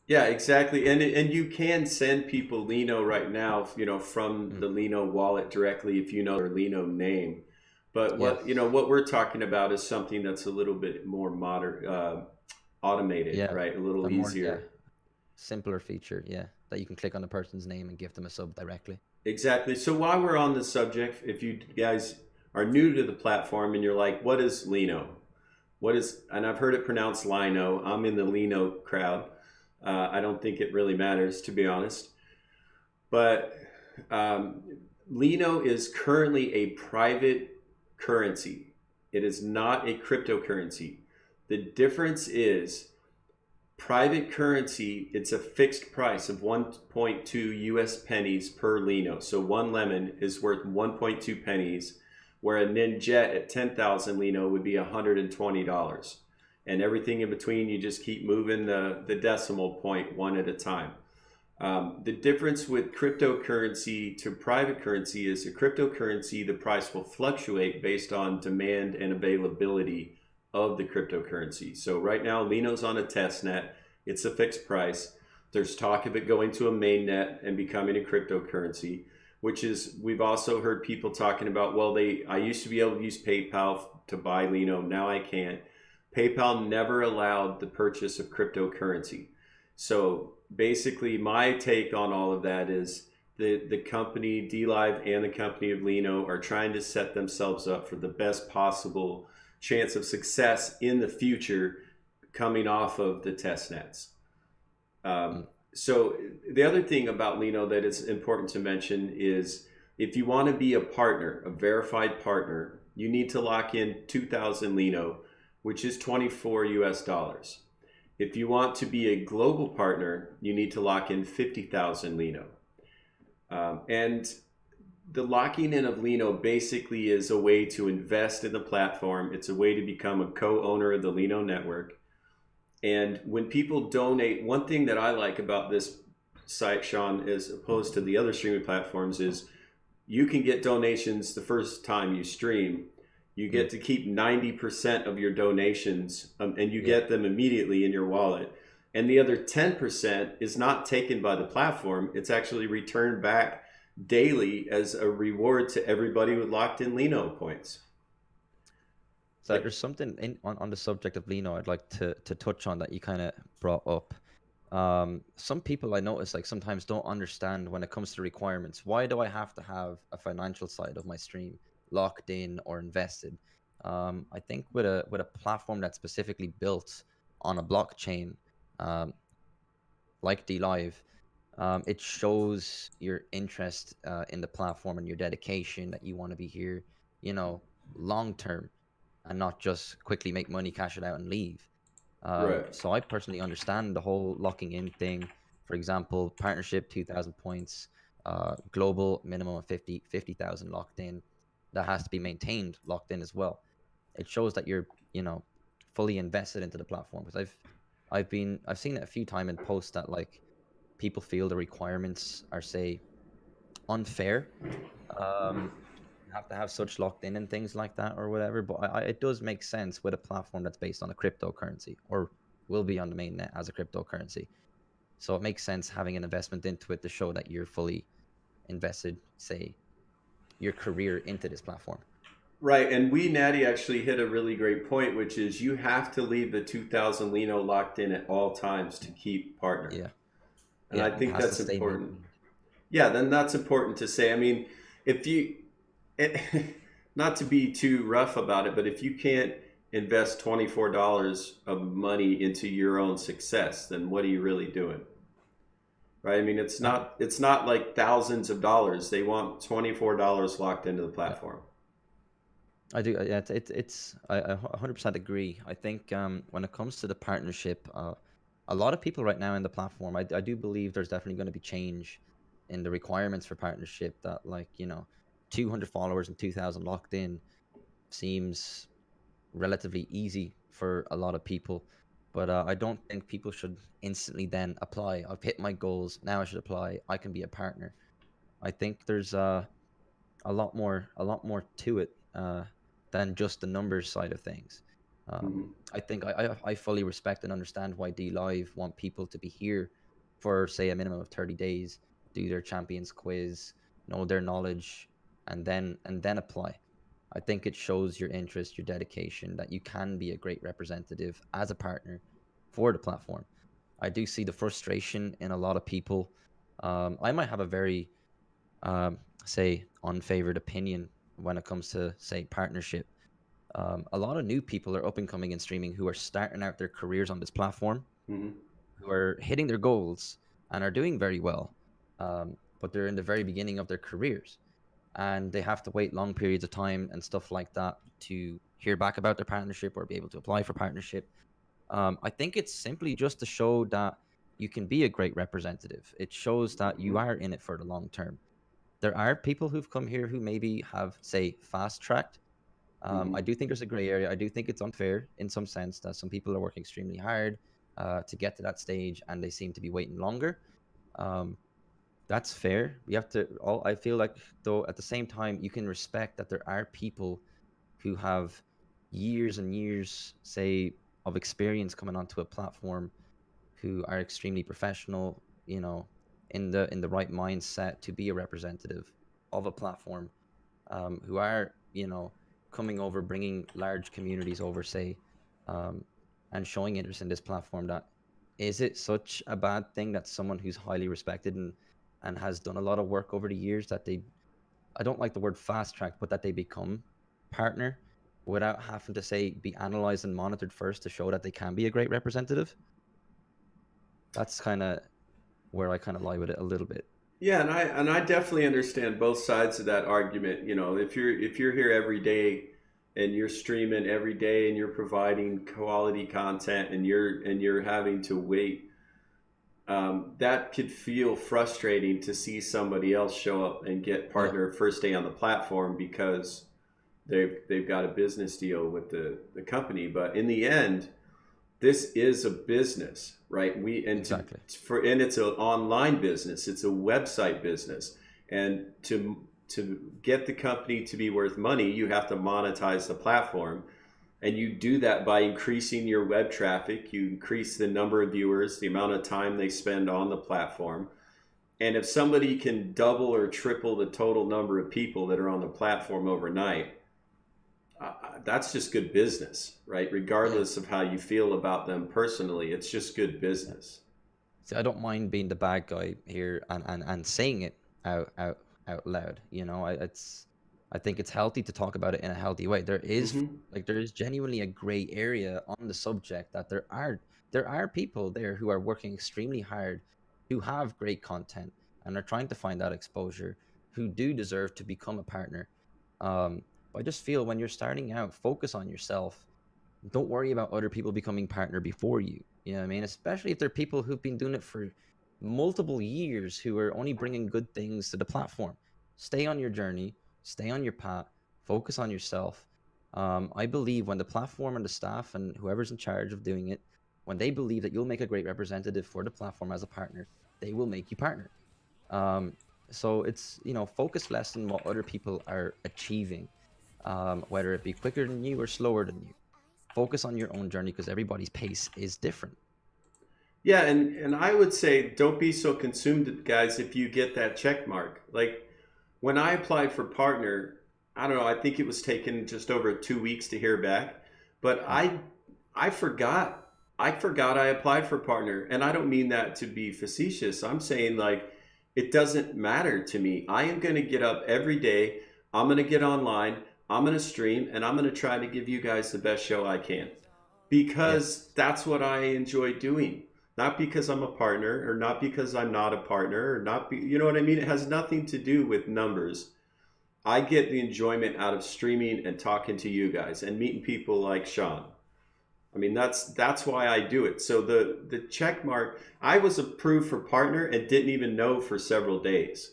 Yeah, exactly. And you can send people Lino right now, from Mm. the Lino wallet directly if you know their Lino name. But Yeah, what we're talking about is something that's a little bit more modern, automated, yeah, right? A little a more, yeah, easier. simpler feature. Yeah, that you can click on the person's name and give them a sub directly. Exactly. So while we're on the subject, if you guys are new to the platform and you're like, what is Lino? What is, and I've heard it pronounced Lino. I'm in the Lino crowd. I don't think it really matters, to be honest. But um, Lino is currently a private currency. It is not a cryptocurrency. The difference is private currency, it's a fixed price of 1.2 US pennies per Lino. So one lemon is worth 1.2 pennies, where a Ninjet at 10,000 Lino would be $120. And everything in between, you just keep moving the decimal point one at a time. The difference with cryptocurrency to private currency is a cryptocurrency, the price will fluctuate based on demand and availability of the cryptocurrency. So right now, Lino's on a test net. It's a fixed price. There's talk of it going to a main net and becoming a cryptocurrency, which is, we've also heard people talking about, well, I used to be able to use PayPal to buy Lino. Now I can't. PayPal never allowed the purchase of cryptocurrency. So basically, my take on all of that is the company DLive and the company of Lino are trying to set themselves up for the best possible chance of success in the future coming off of the test nets. So the other thing about Lino that is important to mention is if you want to be a partner, a verified partner, you need to lock in 2,000 Lino, which is 24 US dollars. If you want to be a global partner, you need to lock in 50,000 Lino. And the locking in of Lino basically is a way to invest in the platform. It's a way to become a co-owner of the Lino network. And when people donate, one thing that I like about this site, Sean, as opposed to the other streaming platforms, is you can get donations the first time you stream. You get to keep 90% of your donations, and you get them immediately in your wallet. And the other 10% is not taken by the platform. It's actually returned back daily as a reward to everybody with locked in Lino points. So there's something on the subject of Lino I'd like to touch on that you kind of brought up. Some people I notice like sometimes don't understand when it comes to requirements. Why do I have to have a financial side of my stream locked in or invested? I think with a platform that's specifically built on a blockchain, like DLive, it shows your interest in the platform and your dedication that you want to be here, long term, and not just quickly make money, cash it out, and leave. Right. So I personally understand the whole locking in thing. For example, partnership 2,000 points, global minimum of 50,000 locked in. That has to be maintained locked in as well. It shows that you're, fully invested into the platform. Because I've seen it a few times in posts that like people feel the requirements are, say, unfair. You have to have such locked in and things like that or whatever. But it does make sense with a platform that's based on a cryptocurrency or will be on the mainnet as a cryptocurrency. So it makes sense having an investment into it to show that you're fully invested, say, your career into this platform. Right. And Natty actually hit a really great point, which is you have to leave the 2000 Lino locked in at all times to keep partner. Yeah. And Yeah. I It think has to that's stay important. maintained. Yeah, then that's important to say. I mean, if you, it, not to be too rough about it, but if you can't invest $24 of money into your own success, then what are you really doing? Right? I mean, it's Uh, not like thousands of dollars. They want $24 locked into the yeah. platform. I do. Yeah, I 100% agree. I think when it comes to the partnership, a lot of people right now in the platform, I do believe there's definitely going to be change in the requirements for partnership that like, 200 followers and 2,000 locked in seems relatively easy for a lot of people. But I don't think people should instantly then apply. I've hit my goals. Now I should apply. I can be a partner. I think there's a lot more to it than just the numbers side of things. Mhm. I think I fully respect and understand why DLive want people to be here for say a minimum of 30 days, do their champions quiz, know their knowledge, and then apply. I think it shows your interest, your dedication, that you can be a great representative as a partner for the platform. I do see the frustration in a lot of people I might have a very, say, unfavored opinion when it comes to, say, partnership. A lot of new people are up and coming in streaming who are starting out their careers on this platform, Hmm. who are hitting their goals and are doing very well. But they're in the very beginning of their careers, and they have to wait long periods of time and stuff like that to hear back about their partnership or be able to apply for partnership. I think it's simply just to show that you can be a great representative. It shows that you Hmm. are in it for the long term. There are people who've come here who maybe have, say, fast tracked. I Hmm. do think there's a gray area. I do think it's unfair in some sense that some people are working extremely hard to get to that stage and they seem to be waiting longer. Um, that's fair. We have to all, I feel like, though, at the same time, you can respect that there are people who have years and years, say, of experience coming onto a platform, who are extremely professional, in the right mindset to be a representative of a platform, who are, coming over, bringing large communities over, say, um, and showing interest in this platform. That is it such a bad thing that someone who's highly respected and has done a lot of work over the years, that they, I don't like the word fast track, but that they become partner without having to, say, be analyzed and monitored first to show that they can be a great representative? That's kind of where I kind of lie with it a little bit. Yeah, and I definitely understand both sides of that argument. If you're here every day and you're streaming every day and you're providing quality content and you're having to wait, that could feel frustrating to see somebody else show up and get Yeah, partner first day on the platform because they've got a business deal with the company. But in the end, this is a business, right? exactly. And it's an online business, it's a website business, and to get the company to be worth money, you have to monetize the platform, and you do that by increasing your web traffic. You increase the number of viewers, the amount of time they spend on the platform, and if somebody can double or triple the total number of people that are on the platform overnight, that's just good business, right? Yeah. Regardless of how you feel about them personally, it's just good Yeah. business. See, I don't mind being the bad guy here and saying it out loud. I think it's healthy to talk about it in a healthy way. Hmm. There is genuinely a gray area on the subject, that there are people there who are working extremely hard, who have great content and are trying to find that exposure, who do deserve to become a partner. But I just feel when you're starting out, focus on yourself. Don't worry about other people becoming partner before you. You know what I mean? Especially if they're people who've been doing it for multiple years, who are only bringing good things to the platform. Stay on your journey, stay on your path, focus on yourself. I believe when the platform and the staff and whoever's in charge of doing it, when they believe that you'll make a great representative for the platform as a partner, they will make you partner. Um, so it's, focus less on what other people are achieving, whether it be quicker than you or slower than you. Focus on your own journey, because everybody's pace is different. Yeah, and I would say don't be so consumed, guys, if you get that check mark. Like when I applied for partner, I don't know, I think it was taken just over 2 weeks to hear back, but Yeah. I forgot. I forgot I applied for partner, and I don't mean that to be facetious. I'm saying like it doesn't matter to me. I am going to get up every day. I'm going to get online. I'm going to stream, and I'm going to try to give you guys the best show I can Yeah. because that's what I enjoy doing. Not because I'm a partner or not because I'm not a partner or not you know what I mean? It has nothing to do with numbers. I get the enjoyment out of streaming and talking to you guys and meeting people like Sean. I mean, that's why I do it. So the check mark, I was approved for partner and didn't even know for several days.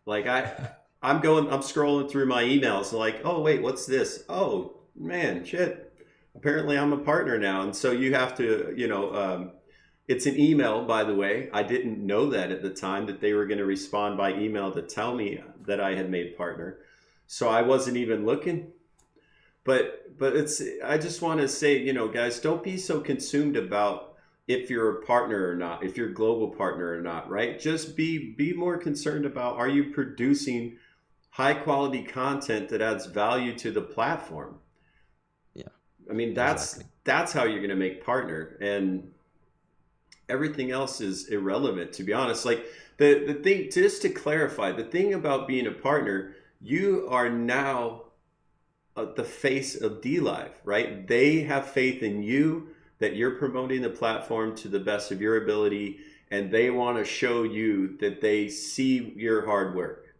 Like I'm scrolling through my emails and like, oh wait, what's this? Oh man, shit. Apparently I'm a partner now, and so you have to, it's an email, by the way. I didn't know that at the time that they were going to respond by email to tell me that I had made partner. So I wasn't even looking. But it's I just want to say, guys, don't be so consumed about if you're a partner or not, if you're a global partner or not, right? Just be more concerned about, are you producing high quality content that adds value to the platform? Yeah. I mean, that's Exactly. that's how you're going to make partner. everything else is irrelevant, to be honest. Like the thing, just to clarify, the thing about being a partner, you are now the face of DLive, right? They have faith in you that you're promoting the platform to the best of your ability, and they want to show you that they see your hard work.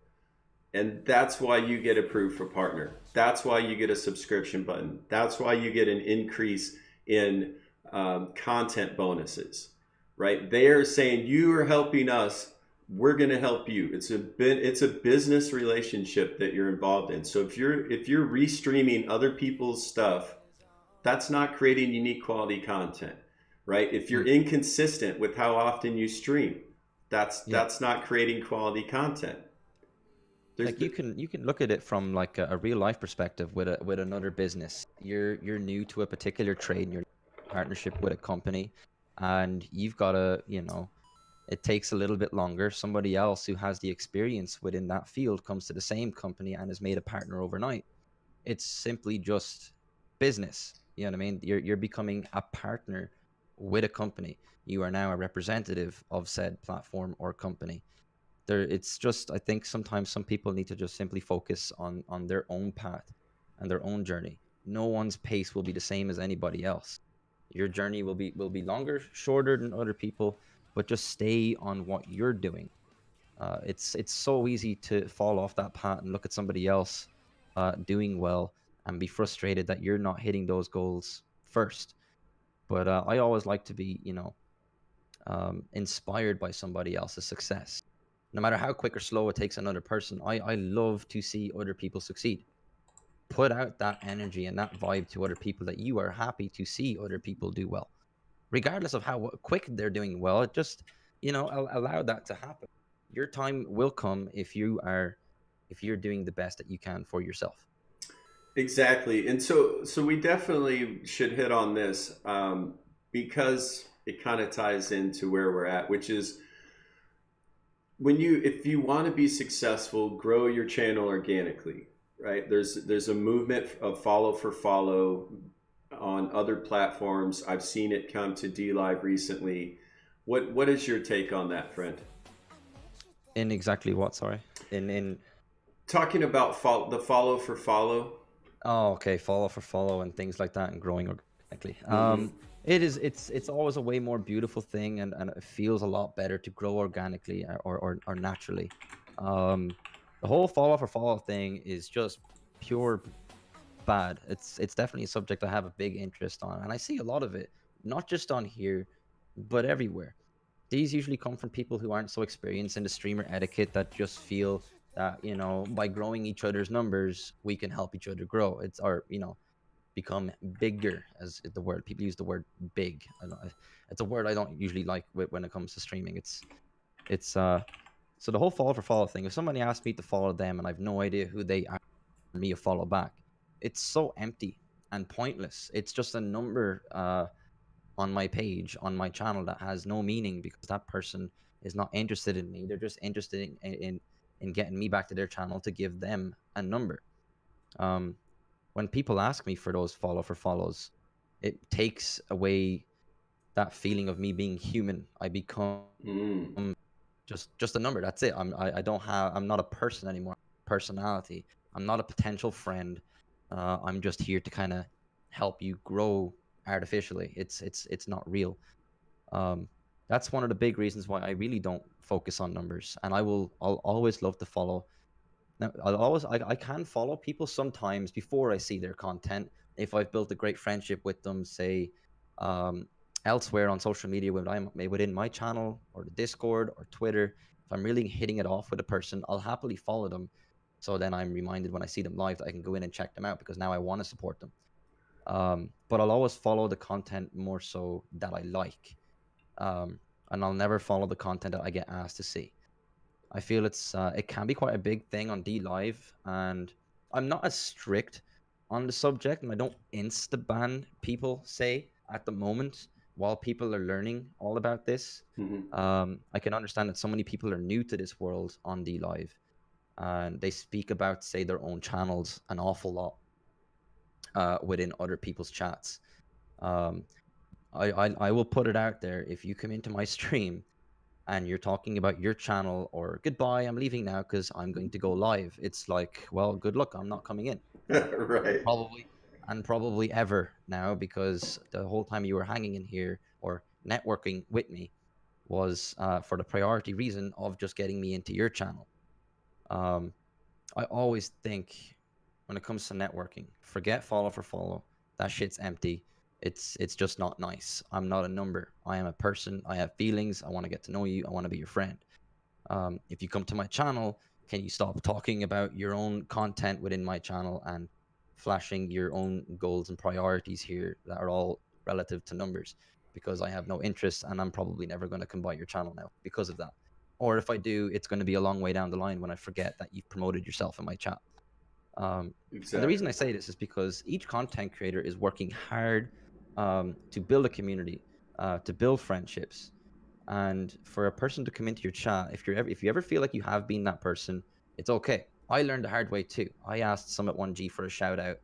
And that's why you get approved for partner. That's why you get a subscription button. That's why you get an increase in content bonuses, right? They are saying you are helping us. We're going to help you. It's a business relationship that you're involved in. So if you're restreaming other people's stuff, that's not creating unique quality content, right? If you're Mm. inconsistent with how often you stream, that's Yeah. that's not creating quality content. There's Like you can look at it from like a real life perspective with another business. You're new to a particular trade and you're in partnership with a company, and you've got to, it takes a little bit longer. Somebody else who has the experience within that field comes to the same company and is made a partner overnight. It's simply just business. You know what I mean? You're becoming a partner with a company. You are now a representative of said platform or company. It's just, I think sometimes some people need to just simply focus on their own path and their own journey. No one's pace will be the same as anybody else. Your journey will be longer, shorter than other people, but just stay on what you're doing. It's so easy to fall off that path and look at somebody else doing well and be frustrated that you're not hitting those goals first. But I always like to be, inspired by somebody else's success. No matter how quick or slow it takes another person, I love to see other people succeed. Put out that energy and that vibe to other people that you are happy to see other people do well, regardless of how quick they're doing well. Just, allow that to happen. Your time will come if you're doing the best that you can for yourself. exactly, and so we definitely should hit on this because it kind of ties into where we're at, which is if you want to be successful, grow your channel organically, right? There's a movement of follow for follow on other platforms. I've seen it come to DLive recently. What is your take on that, friend? In exactly what? Sorry. In Talking about the follow for follow. Oh, okay, follow for follow and things like that, and growing organically. Mm-hmm. It's always a way more beautiful thing, and it feels a lot better to grow organically or naturally. Um, the whole follow for follow thing is just pure bad. It's definitely a subject I have a big interest on, and I see a lot of it, not just on here, but everywhere. These usually come from people who aren't so experienced in the streamer etiquette, that just feel that, by growing each other's numbers, we can help each other grow. It's our, become bigger, as the word people use the word big. It's a word I don't usually like when it comes to streaming. It's so the whole follow for follow thing. If somebody asks me to follow them and I've no idea who they are, me to follow back, it's so empty and pointless. It's just a number on my page, on my channel, that has no meaning because that person is not interested in me. They're just interested in getting me back to their channel to give them a number. Um, when people ask me for those follow for follows, it takes away that feeling of me being human. I become Mm. just a number. That's it. I don't have. I'm not a person anymore. Personality. I'm not a potential friend. I'm just here to kind of help you grow artificially. It's not real. Um, that's one of the big reasons why I really don't focus on numbers, and I'll always love to follow. Now, I can follow people sometimes before I see their content. If I've built a great friendship with them, say, um, elsewhere on social media, within my channel or the Discord or Twitter, if I'm really hitting it off with a person, I'll happily follow them. So then I'm reminded when I see them live that I can go in and check them out because now I want to support them. But I'll always follow the content more so that I like, um, and I'll never follow the content that I get asked to see. I feel it can be quite a big thing on DLive, and I'm not as strict on the subject, and I don't insta ban people, say, at the moment, while people are learning all about this. Mm-hmm. I can understand that so many people are new to this world on DLive, and they speak about, say, their own channels an awful lot within other people's chats. Um, I will put it out there. If you come into my stream and you're talking about your channel or goodbye, I'm leaving now because I'm going to go live, it's like, well, good luck. I'm not coming in. And Right. probably ever now, because the whole time you were hanging in here or networking with me was for the priority reason of just getting me into your channel. Um, I always think when it comes to networking, forget follow for follow. That shit's empty. It's just not nice. I'm not a number. I am a person. I have feelings. I want to get to know you. I want to be your friend. If you come to my channel, can you stop talking about your own content within my channel and flashing your own goals and priorities here that are all relative to numbers? Because I have no interest and I'm probably never going to come by your channel now because of that. Or if I do, it's going to be a long way down the line when I forget that you've promoted yourself in my chat. And the reason I Exactly. say this is because each content creator is working hard to build a community, to build friendships, and for a person to come into your chat, if you ever feel like you have been that person, it's okay. I learned the hard way too. I asked Summit 1G for a shout out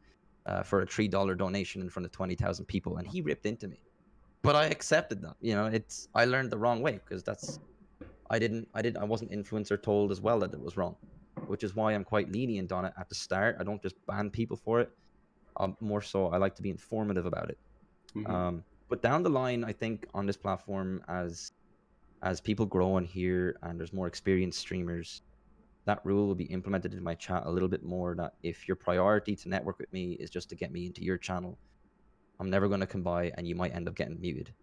for a $3 donation in front of 20,000 people, and he ripped into me. But I accepted that. I learned the wrong way because I wasn't influenced or told as well that it was wrong, which is why I'm quite lenient on it at the start. I don't just ban people for it. More so, I like to be informative about it. Hmm. But down the line, I think on this platform, as people grow on here and there's more experienced streamers, that rule will be implemented in my chat a little bit more, that if your priority to network with me is just to get me into your channel, I'm never going to come by and you might end up getting muted.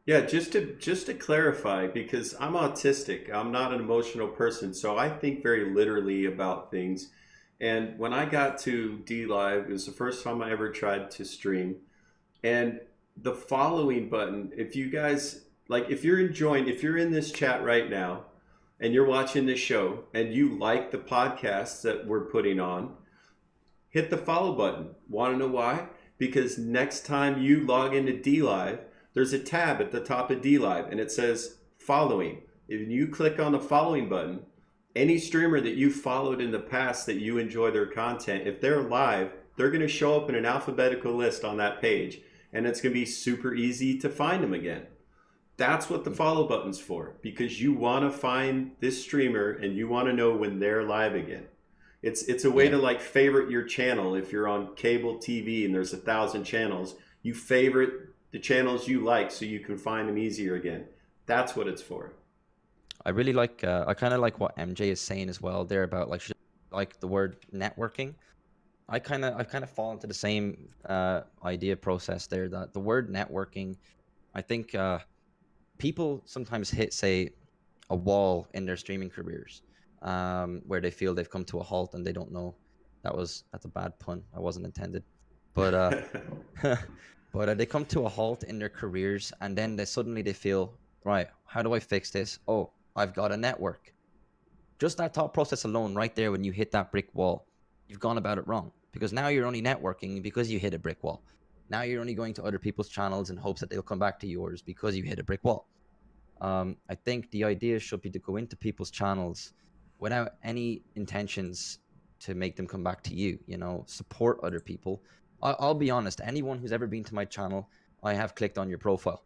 Yeah, just to clarify, because I'm autistic, I'm not an emotional person, so I think very literally about things. And when I got to DLive, it was the first time I ever tried to stream. And the following button, if you guys like, if you're in this chat right now and you're watching this show and you like the podcasts that we're putting on, hit the follow button. Want to know why? Because next time you log into DLive, there's a tab at the top of DLive and it says following. If you click on the following button, any streamer that you followed in the past that you enjoy their content, if they're live, they're going to show up in an alphabetical list on that page. And it's going to be super easy to find them again. That's what the follow button's for, because you want to find this streamer and you want to know when they're live again. It's a way Yeah, to like favorite your channel. If you're on cable TV and there's 1,000 channels, you favorite the channels you like so you can find them easier again. That's what it's for. I kind of like what MJ is saying as well there about like the word networking. I kind of fall into the same idea process there, that the word networking, I think people sometimes hit, say, a wall in their streaming careers, where they feel they've come to a halt and they don't know. That's a bad pun. I wasn't intended, but they come to a halt in their careers, and then they feel, right. How do I fix this? Oh, I've got a network. Just that thought process alone, right there, when you hit that brick wall, you've gone about it wrong, because now you're only networking because you hit a brick wall. Now you're only going to other people's channels in hopes that they'll come back to yours because you hit a brick wall. I think the idea should be to go into people's channels without any intentions to make them come back to you. Support other people. I'll be honest. Anyone who's ever been to my channel, I have clicked on your profile.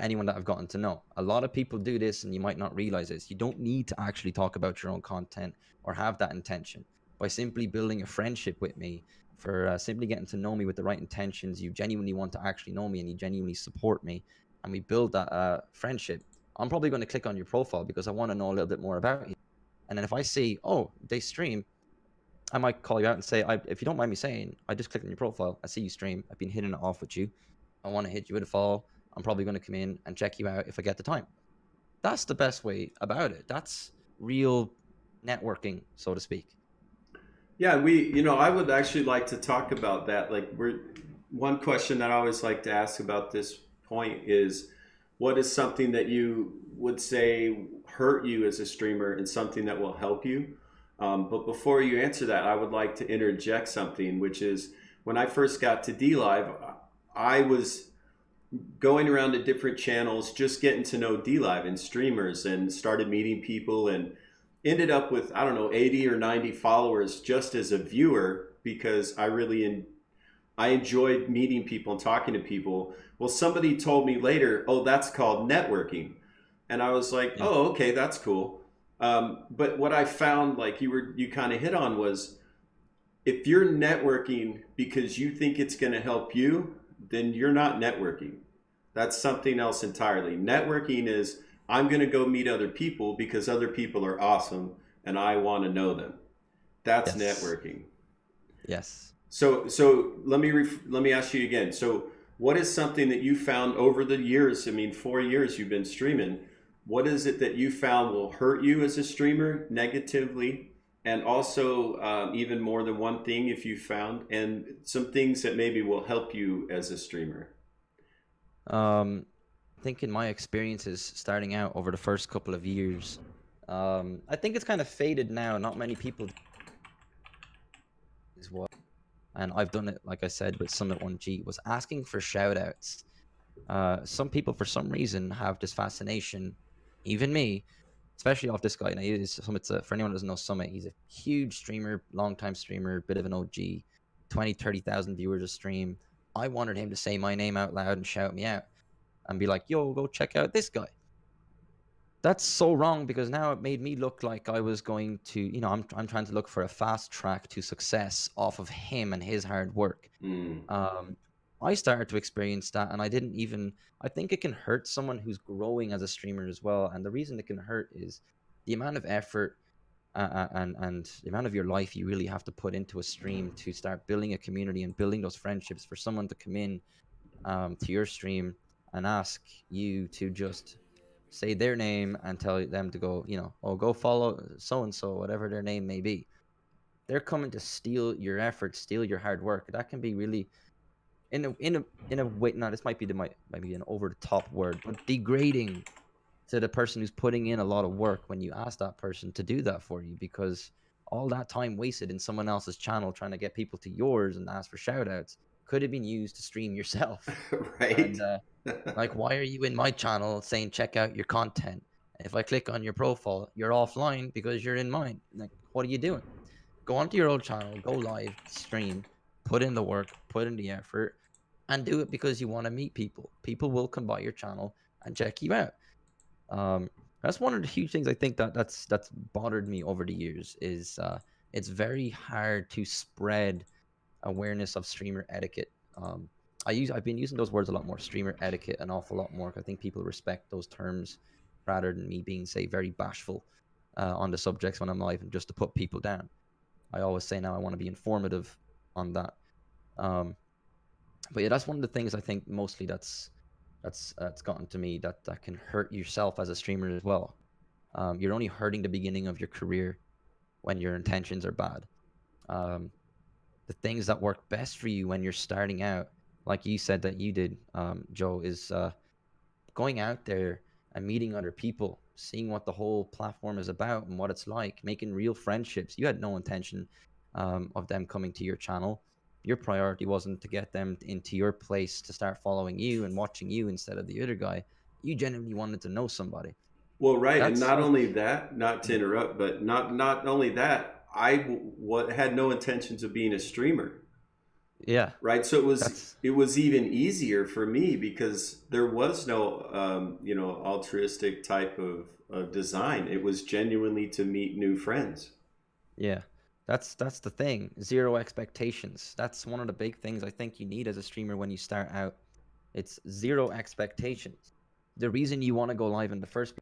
Anyone that I've gotten to know. A lot of people do this, and you might not realize this. You don't need to actually talk about your own content or have that intention. By simply building a friendship with me, for simply getting to know me with the right intentions, you genuinely want to actually know me and you genuinely support me, and we build that friendship. I'm probably going to click on your profile because I want to know a little bit more about you. And then if I see, oh, they stream, I might call you out and say, if you don't mind me saying, I just clicked on your profile. I see you stream. I've been hitting it off with you. I want to hit you with a follow. I'm probably going to come in and check you out if I get the time. That's the best way about it. That's real networking, so to speak. Yeah, I would actually like to talk about that. Like, one question that I always like to ask about this point is, what is something that you would say hurt you as a streamer and something that will help you? But before you answer that, I would like to interject something, which is when I first got to DLive, I was going around to different channels, just getting to know DLive and streamers, and started meeting people and ended up with, I don't know, 80 or 90 followers just as a viewer, because I really I enjoyed meeting people and talking to people. Well, somebody told me later, oh, that's called networking. And I was like, Yeah. oh, okay, that's cool. But what I found, like you kind of hit on, was if you're networking because you think it's going to help you, then you're not networking. That's something else entirely. Networking is I'm going to go meet other people because other people are awesome and I want to know them. That's Yes. networking. Yes. So let me ask you again. So what is something that you found over the years? I mean, 4 years you've been streaming. What is it that you found will hurt you as a streamer negatively, and also even more than one thing if you found, and some things that maybe will help you as a streamer? Um, I think in my experiences starting out over the first couple of years, I think it's kind of faded now. Not many people do as well. And I've done it, like I said, with Summit 1G, was asking for shout outs. Some people, for some reason, have this fascination, even me, especially off this guy. Now, Summit's for anyone who doesn't know Summit, he's a huge streamer, long-time streamer, bit of an OG, 20, 30,000 viewers a stream. I wanted him to say my name out loud and shout me out and be like, yo, go check out this guy. That's so wrong because now it made me look like I was going to, I'm trying to look for a fast track to success off of him and his hard work. Mm. Um, I started to experience that, and I think it can hurt someone who's growing as a streamer as well. And the reason it can hurt is the amount of effort and the amount of your life you really have to put into a stream to start building a community and building those friendships for someone to come in to your stream and ask you to just say their name and tell them to go, oh, go follow so and so, whatever their name may be. They're coming to steal your effort, steal your hard work. That can be really in a way. Now this might be might be an over the top word, but degrading to the person who's putting in a lot of work when you ask that person to do that for you, because all that time wasted in someone else's channel trying to get people to yours and ask for shout outs could have been used to stream yourself. Right. And like, why are you in my channel saying check out your content? If I click on your profile, you're offline because you're in mine. Like, what are you doing? Go onto your old channel, go live, stream, put in the work, put in the effort, and do it because you want to meet people. People will come by your channel and check you out. Um, that's one of the huge things I think that's bothered me over the years is it's very hard to spread awareness of streamer etiquette. I've been using those words a lot more, streamer etiquette, an awful lot more. 'Cause I think people respect those terms rather than me being, say, very bashful on the subjects when I'm live and just to put people down. I always say now I want to be informative on that. Um, but yeah, that's one of the things I think mostly that's gotten to me that can hurt yourself as a streamer as well. You're only hurting the beginning of your career when your intentions are bad. Um, the things that work best for you when you're starting out, like you said that you did, Joe, is going out there and meeting other people, seeing what the whole platform is about and what it's like, making real friendships. You had no intention of them coming to your channel. Your priority wasn't to get them into your place to start following you and watching you instead of the other guy. You genuinely wanted to know somebody. Well, right, and That's not like, only that, not to interrupt, but not only that, had no intentions of being a streamer, yeah, right? So that's it was even easier for me because there was no altruistic type of design. It was genuinely to meet new friends. Yeah, that's the thing. Zero expectations. That's one of the big things I think you need as a streamer when you start out. It's zero expectations. The reason you want to go live in the first place,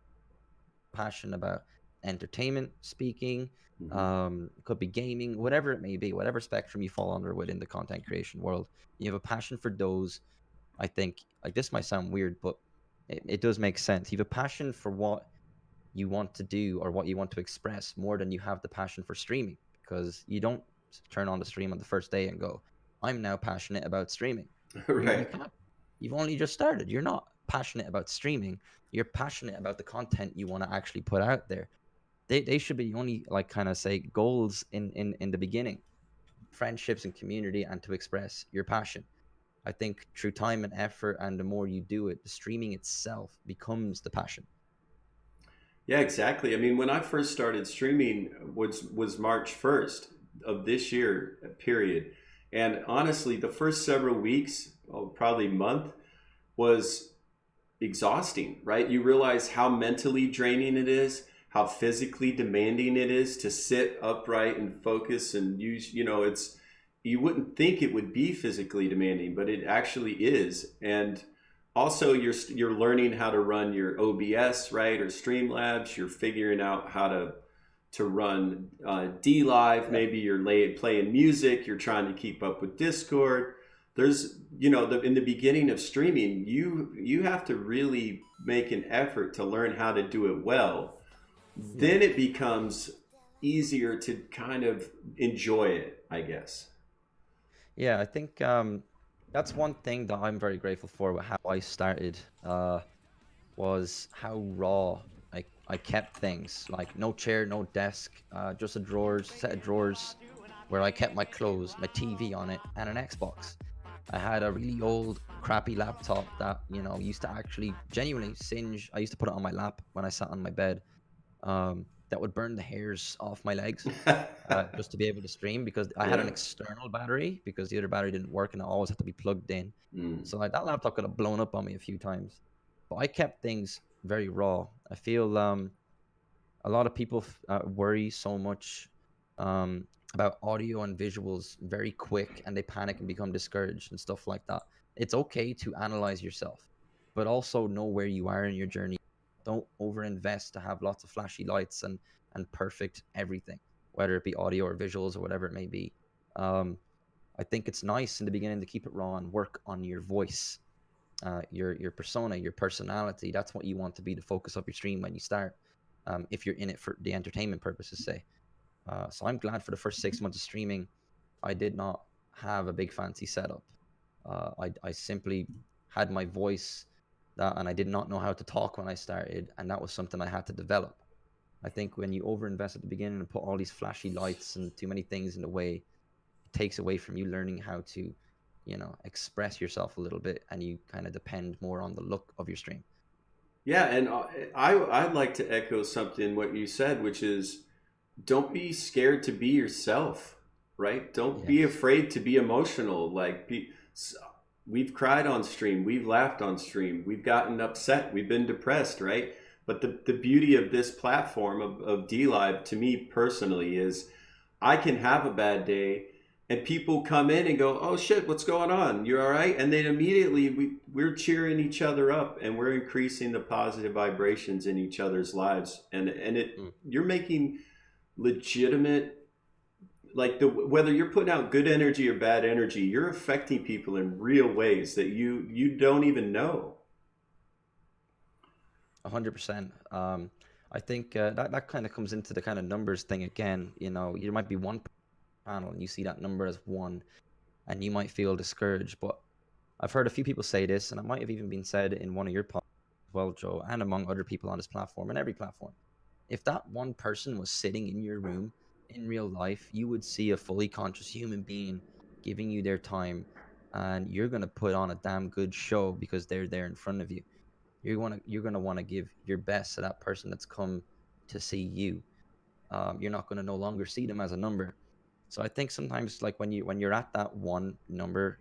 passion about entertainment, speaking, Hmm. it could be gaming, whatever it may be, whatever spectrum you fall under within the content creation world. You have a passion for those. I think like this might sound weird, but it does make sense. You have a passion for what you want to do or what you want to express more than you have the passion for streaming, because you don't turn on the stream on the first day and go, I'm now passionate about streaming. You Right. can't. You've only just started. You're not passionate about streaming. You're passionate about the content you want to actually put out there. They should be only like kind of say goals in the beginning, friendships and community, and to express your passion. I think through time and effort and the more you do it, the streaming itself becomes the passion. Yeah, exactly. I mean, when I first started streaming was March 1st of this year, period. And honestly, the first several weeks, oh, probably month, was exhausting, right? You realize how mentally draining it is, how physically demanding it is to sit upright and focus and use, it's, you wouldn't think it would be physically demanding, but it actually is. And also you're learning how to run your OBS, right? Or Streamlabs, you're figuring out how to run DLive. Yeah. Maybe you're playing music, you're trying to keep up with Discord. There's, in the beginning of streaming, you have to really make an effort to learn how to do it well. Yeah. Then it becomes easier to kind of enjoy it, I guess. Yeah, I think that's one thing that I'm very grateful for with how I started, was how raw I kept things. Like no chair, no desk, just a set of drawers where I kept my clothes, my TV on it, and an Xbox. I had a really old, crappy laptop that, used to actually genuinely singe. I used to put it on my lap when I sat on my bed. That would burn the hairs off my legs, just to be able to stream, because I had an Yeah. external battery because the other battery didn't work and it always had to be plugged in. Mm. So like that laptop could have blown up on me a few times. But I kept things very raw. I feel a lot of people worry so much about audio and visuals very quick, and they panic and become discouraged and stuff like that. It's okay to analyze yourself, but also know where you are in your journey. Don't overinvest to have lots of flashy lights and perfect everything, whether it be audio or visuals or whatever it may be. I think it's nice in the beginning to keep it raw and work on your voice, your persona, your personality. That's what you want to be the focus of your stream when you start. If you're in it for the entertainment purposes, say. So I'm glad for the first 6 months of streaming, I did not have a big fancy setup. I simply had my voice, and I did not know how to talk when I started, and that was something I had to develop. I think when you overinvest at the beginning and put all these flashy lights and too many things in the way, it takes away from you learning how to, express yourself a little bit, and you kind of depend more on the look of your stream. Yeah, and I'd like to echo something what you said, which is don't be scared to be yourself, right? Don't be Yes. afraid to be emotional. Like we've cried on stream, we've laughed on stream, we've gotten upset, we've been depressed, right? But the beauty of this platform of DLive to me personally is I can have a bad day and people come in and go, "Oh shit, what's going on? You're all right?" And then immediately we're cheering each other up and we're increasing the positive vibrations in each other's lives. And Mm. you're making legitimate, like, whether you're putting out good energy or bad energy, you're affecting people in real ways that you don't even know. 100%. I think that kind of comes into the kind of numbers thing again. You might be one panel and you see that number as one, and you might feel discouraged. But I've heard a few people say this, and it might have even been said in one of your podcasts as well, Joe, and among other people on this platform and every platform. If that one person was sitting in your room in real life, you would see a fully conscious human being giving you their time, and you're gonna put on a damn good show because they're there in front of you. You're gonna want to give your best to that person that's come to see you. You're not gonna no longer see them as a number. So I think sometimes, like when you're at that one number,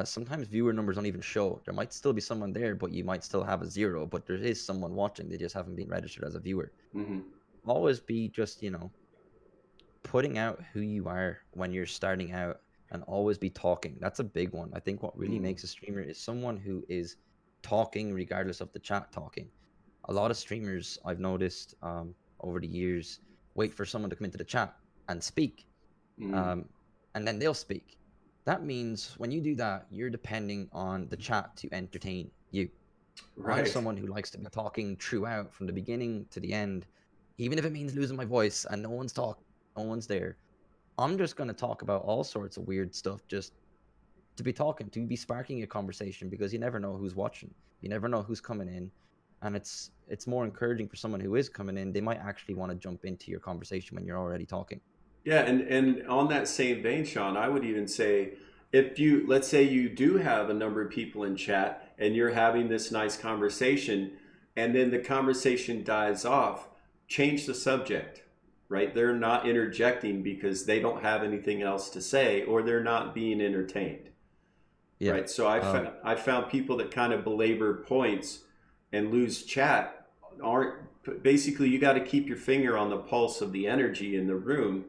sometimes viewer numbers don't even show. There might still be someone there, but you might still have a zero. But there is someone watching. They just haven't been registered as a viewer. Hmm. Always be just putting out who you are when you're starting out, and always be talking. That's a big one. I think what really Hmm. makes a streamer is someone who is talking regardless of the chat talking. A lot of streamers I've noticed over the years wait for someone to come into the chat and speak, Hmm. um, and then they'll speak. That means when you do that, you're depending on the chat to entertain you. I'm Right. someone who likes to be talking throughout from the beginning to the end, even if it means losing my voice and no one's talking, no one's there. I'm just going to talk about all sorts of weird stuff just to be talking, to be sparking a conversation, because you never know who's watching. You never know who's coming in. And it's more encouraging for someone who is coming in. They might actually want to jump into your conversation when you're already talking. Yeah, and on that same vein, Sean, I would even say if you, let's say you do have a number of people in chat and you're having this nice conversation and then the conversation dies off, change the subject. right? They're not interjecting because they don't have anything else to say, or they're not being entertained, Yeah. right? So I found people that kind of belabor points and lose chat aren't, basically you got to keep your finger on the pulse of the energy in the room.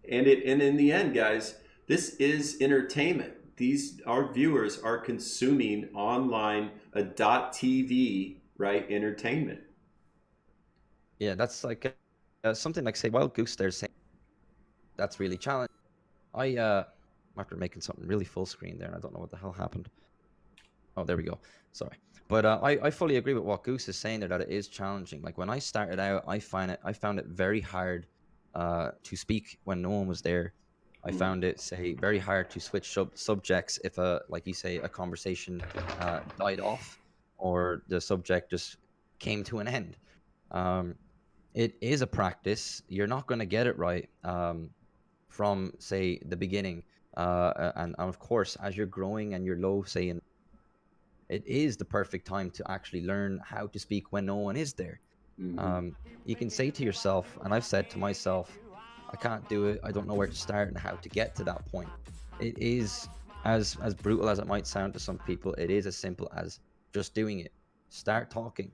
And in the end, guys, this is entertainment. These, our viewers are consuming online a .tv, right, entertainment. Yeah, that's like something like, say, Wild Goose there saying that's really challenging. I'm after making something really full screen there, and I don't know what the hell happened. Oh, there we go. Sorry. But I fully agree with what Goose is saying there, that it is challenging. Like when I started out, I found it very hard to speak when no one was there. I Mm. found it, say, very hard to switch subjects if like you say, a conversation died off or the subject just came to an end. Um, it is a practice. You're not going to get it right from, say, the beginning. And of course, as you're growing and you're low, say, in it is the perfect time to actually learn how to speak when no one is there. Hmm. Um, you can say to yourself, and I've said to myself, I can't do it. I don't know where to start and how to get to that point. It is as brutal as it might sound to some people. It is as simple as just doing it. Start talking.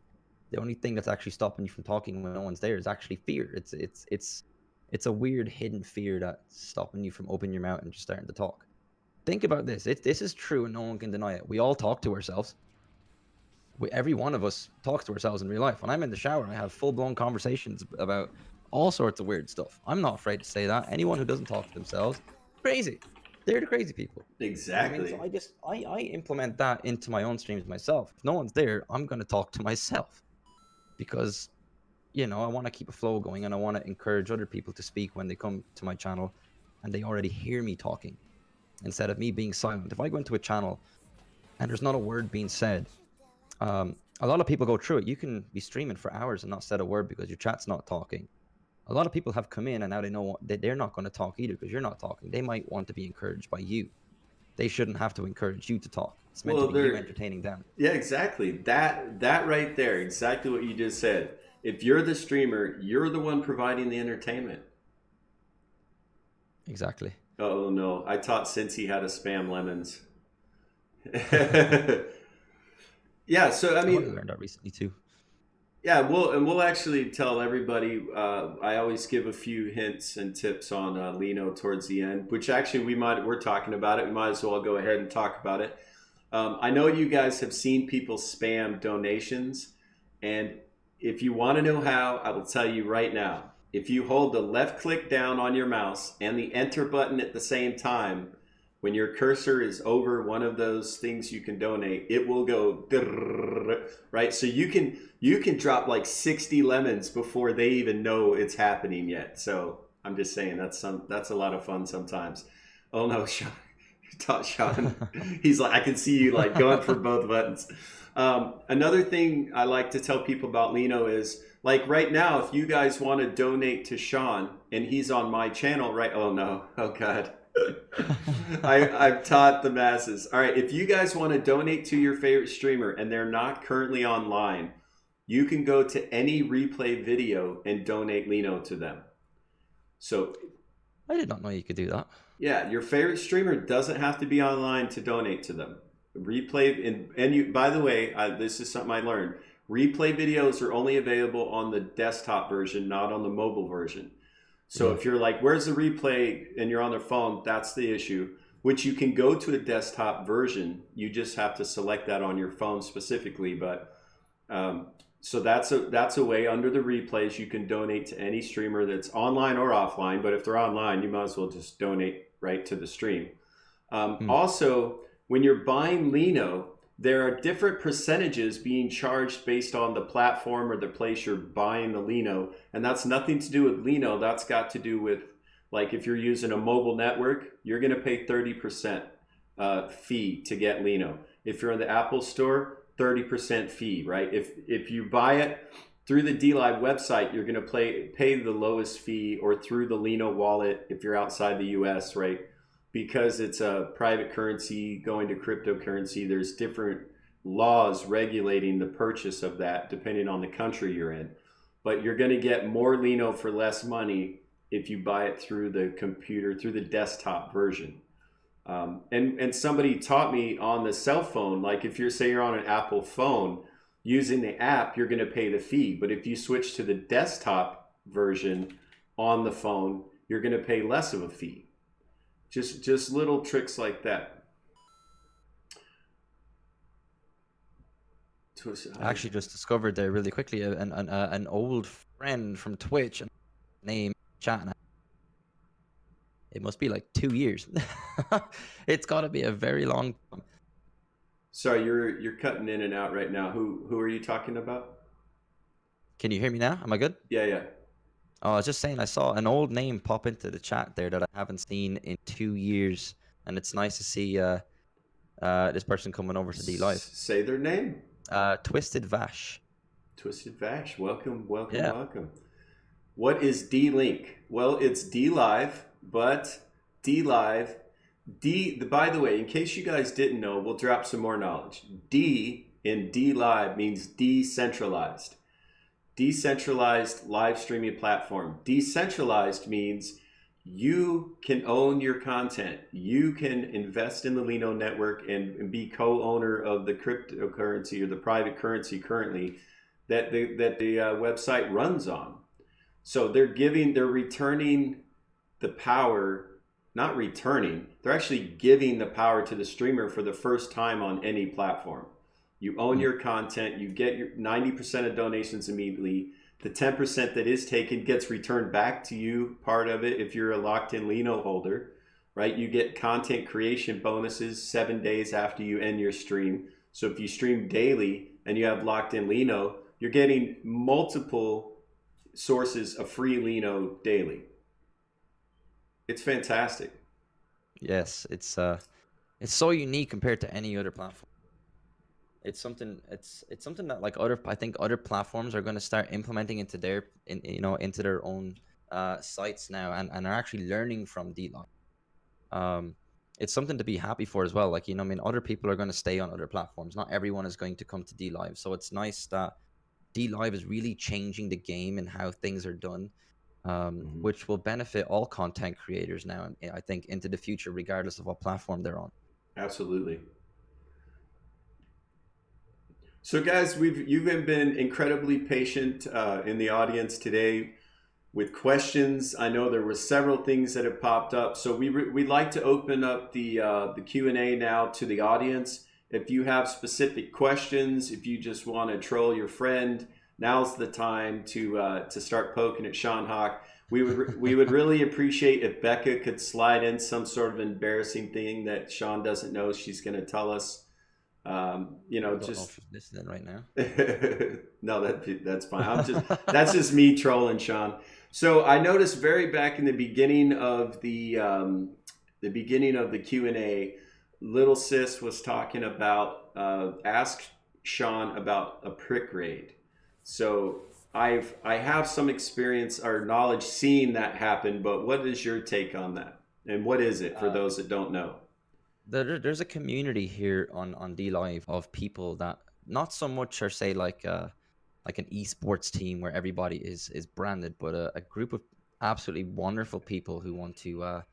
The only thing that's actually stopping you from talking when no one's there is actually fear. It's a weird hidden fear that's stopping you from opening your mouth and just starting to talk. Think about this. This is true and no one can deny it. We all talk to ourselves. Every one of us talks to ourselves in real life. When I'm in the shower, I have full blown conversations about all sorts of weird stuff. I'm not afraid to say that. Anyone who doesn't talk to themselves, crazy. They're the crazy people. You know what I mean? So Exactly. I implement that into my own streams myself. If no one's there, I'm gonna talk to myself because I want to keep a flow going and I want to encourage other people to speak when they come to my channel and they already hear me talking instead of me being silent. If I go into a channel and there's not a word being said, a lot of people go through it. You can be streaming for hours and not said a word because your chat's not talking. A lot of people have come in and now they know that they're not going to talk either because you're not talking. They might want to be encouraged by you. They shouldn't have to encourage you to talk. It's meant to Well, be you they're, entertaining them. yeah, exactly. That right there, exactly what you just said. If you're the streamer, you're the one providing the entertainment. Exactly. Oh no, I taught Cincy how to spam lemons. Yeah, so I I only mean, learned that recently too. yeah, we'll actually tell everybody. I always give a few hints and tips on Lino towards the end, which actually we're talking about it. We might as well go ahead and talk about it. I know you guys have seen people spam donations, and if you want to know how, I will tell you right now. If you hold the left click down on your mouse and the enter button at the same time, when your cursor is over one of those things you can donate, it will go right. So you can drop like 60 lemons before they even know it's happening yet. So I'm just saying that's a lot of fun sometimes. Oh no, Sean, he's like, I can see you like going for both buttons. Another thing I like to tell people about Lino is like right now, if you guys want to donate to Sean and he's on my channel, right? Oh no, oh God. I've taught the masses. All right, if you guys want to donate to your favorite streamer and they're not currently online, you can go to any replay video and donate Lino to them. So I did not know you could do that. yeah, your favorite streamer doesn't have to be online to donate to them. Replay and you. By the way, this is something I learned. Replay videos are only available on the desktop version, not on the mobile version. So Yeah. if you're like, "Where's the replay?" and you're on their phone, that's the issue. Which you can go to a desktop version. You just have to select that on your phone specifically. But so that's a way under the replays you can donate to any streamer that's online or offline. But if they're online, you might as well just donate right to the stream. Hmm. Also, when you're buying Lino, there are different percentages being charged based on the platform or the place you're buying the Lino. And that's nothing to do with Lino. That's got to do with, like, if you're using a mobile network, you're going to pay 30% fee to get Lino. If you're in the Apple Store, 30% fee, right? If you buy it through the DLive website, you're going to pay the lowest fee, or through the Lino wallet if you're outside the US, right? Because it's a private currency going to cryptocurrency, there's different laws regulating the purchase of that depending on the country you're in. but you're going to get more Lino for less money if you buy it through the computer, through the desktop version. And somebody taught me on the cell phone, like if you're, say you're on an Apple phone using the app, you're going to pay the fee. But if you switch to the desktop version on the phone, you're going to pay less of a fee. Just little tricks like that. I actually just discovered there really quickly an old friend from Twitch, name chatting. It must be like 2 years. It's got to be a very long time. Sorry, you're cutting in and out right now. Who are you talking about? Can you hear me now? Am I good? Yeah, yeah. Oh, I was just saying I saw an old name pop into the chat there that I haven't seen in 2 years, and it's nice to see this person coming over to DLive. Say their name. Twisted Vash. Twisted Vash. Welcome, welcome, Yeah. welcome. What is D-Link? Well, it's DLive, but DLive, by the way, in case you guys didn't know, we'll drop some more knowledge. D in DLive means decentralized. Decentralized live streaming platform. Decentralized means you can own your content. You can invest in the Lino network and be co-owner of the cryptocurrency or the private currency currently that the website runs on. So they're returning the power, not returning, they're actually giving the power to the streamer for the first time on any platform. You own your content, you get your 90% of donations immediately. The 10% that is taken gets returned back to you, part of it, if you're a locked in Lino holder, right? You get content creation bonuses 7 days after you end your stream. So if you stream daily and you have locked in Lino, you're getting multiple sources of free Lino daily. It's fantastic. Yes, it's so unique compared to any other platform. It's something that like I think other platforms are going to start implementing into their into their own sites now, and are actually learning from DLive. It's something to be happy for as well. Like, I mean, other people are going to stay on other platforms. Not everyone is going to come to DLive. So it's nice that DLive is really changing the game and how things are done, which will benefit all content creators now, and I think into the future, regardless of what platform they're on. Absolutely. So guys, you've been incredibly patient in the audience today with questions. I know there were several things that have popped up. So we'd like to open up the Q&A now to the audience. If you have specific questions, if you just want to troll your friend, now's the time to start poking at SeanHawk. We would really appreciate if Becca could slide in some sort of embarrassing thing that Sean doesn't know she's going to tell us. I don't know if she's listening right now. No, that's fine. That's just me trolling Sean. So I noticed very back in the beginning of the Q&A, little sis was talking about ask Sean about a prick raid. So I have some experience or knowledge seeing that happen, but what is your take on that? And what is it for those that don't know? There's a community here on DLive of people that not so much are, say, like an esports team where everybody is branded, but a group of absolutely wonderful people who want to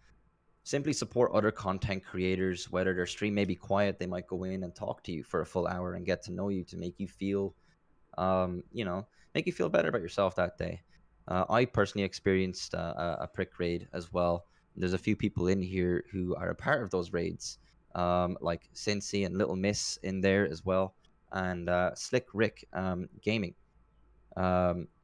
simply support other content creators. Whether their stream may be quiet, they might go in and talk to you for a full hour and get to know you, to make you feel make you feel better about yourself that day. I personally experienced a prick raid as well. There's a few people in here who are a part of those raids, like Cincy and Little Miss in there as well, and Slick Rick Gaming,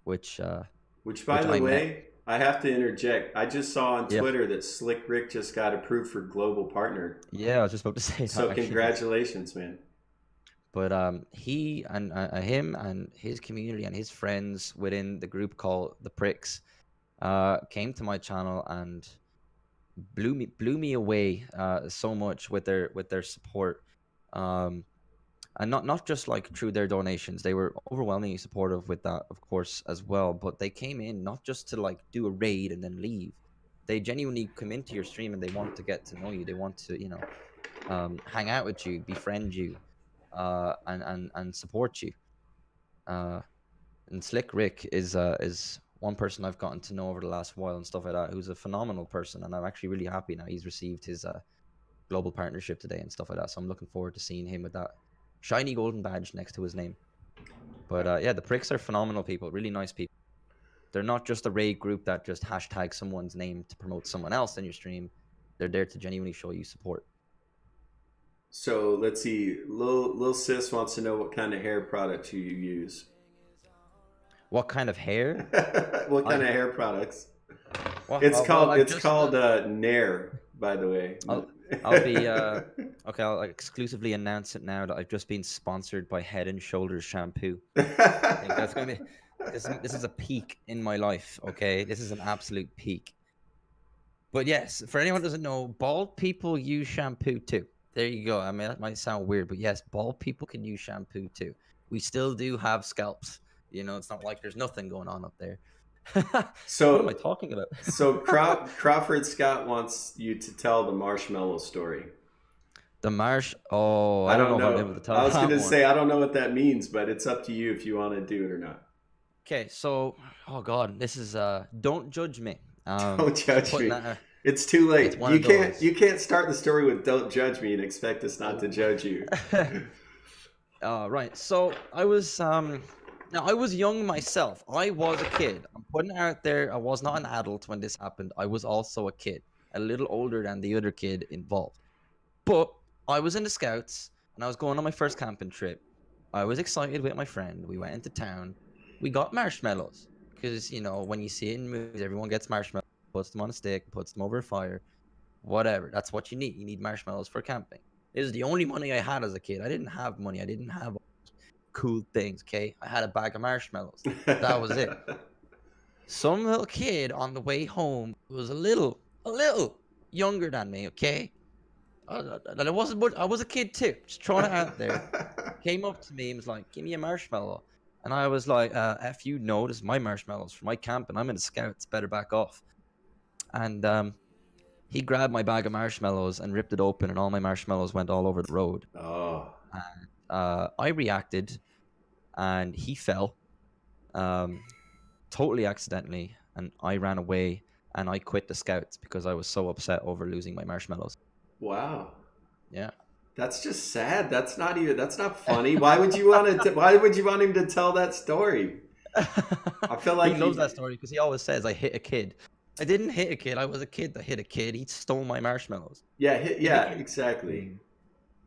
which By the I met. way, I have to interject. I just saw on Yeah. Twitter that Slick Rick just got approved for global partner. Yeah, I was just about to say that. So actually. congratulations, man. But he and him and his community and his friends within the group called the Pricks came to my channel and blew me away so much with their support, and not just like through their donations. They were overwhelmingly supportive with that, of course, as well. But they came in not just to like do a raid and then leave. They genuinely come into your stream and they want to get to know you. They want to hang out with you, befriend you, and support you. And Slick Rick is one person I've gotten to know over the last while and stuff like that, who's a phenomenal person, and I'm actually really happy now he's received his global partnership today and stuff like that. So I'm looking forward to seeing him with that shiny golden badge next to his name. But yeah, the pricks are phenomenal people, really nice people. They're not just a raid group that just hashtag someone's name to promote someone else in your stream. They're there to genuinely show you support. So let's see. Lil Sis wants to know what kind of hair products you use. What kind of hair? What kind I of hair products? well, It's well called I've it's just called Nair, by the way. I'll be okay. I'll exclusively announce it now that I've just been sponsored by Head and Shoulders shampoo. I think that's gonna be this is a peak in my life. Okay, this is an absolute peak. But yes, for anyone who doesn't know, bald people use shampoo too. There you go. I mean, that might sound weird, but yes, bald people can use shampoo too. We still do have scalps. You know, it's not like there's nothing going on up there. What am I So talking about? Crawford Scott wants you to tell the marshmallow story. The marsh. Oh, I I don't don't know if I'll be know. able to tell I was that gonna one. say I don't know what that means, but it's up to you if you want to do it or not. Okay, so oh god, this is don't judge me. Don't Just judge putting me. that It's too it's late. one of those. You can't start the story with "Don't judge me" and expect us not to Oh. judge you. Right. So I was now I was young myself. I was a kid. I'm putting it out there. I was not an adult when this happened. I was also a kid, a little older than the other kid involved. But I was in the scouts and I was going on my first camping trip. I was excited with my friend. We went into town. We got marshmallows because you know when you see it in movies, everyone gets marshmallows, puts them on a stick, puts them over a fire, whatever. That's what you need. You need marshmallows for camping. It was the only money I had as a kid. I didn't have money. I didn't have cool things. Okay, I had a bag of marshmallows. That was it. Some little kid on the way home who was a little younger than me. Okay, and I wasn't, but I was a kid too. Just throwing it out there. Came up to me and was like, "Give me a marshmallow," and I was like, "F you, no, this is my marshmallows for my camp, and I'm in the scouts. Better back off." And he grabbed my bag of marshmallows and ripped it open, and all my marshmallows went all over the road. Oh, And I reacted, and he fell, um, totally accidentally, and I ran away, and I quit the scouts because I was so upset over losing my marshmallows. wow. Yeah. That's just sad. That's not funny. Why would you want to why would you want him to tell that story? I feel He like loves you that story because he always says I hit a kid. I didn't hit a kid. I was a kid that hit a kid. He stole my marshmallows. It yeah, became exactly.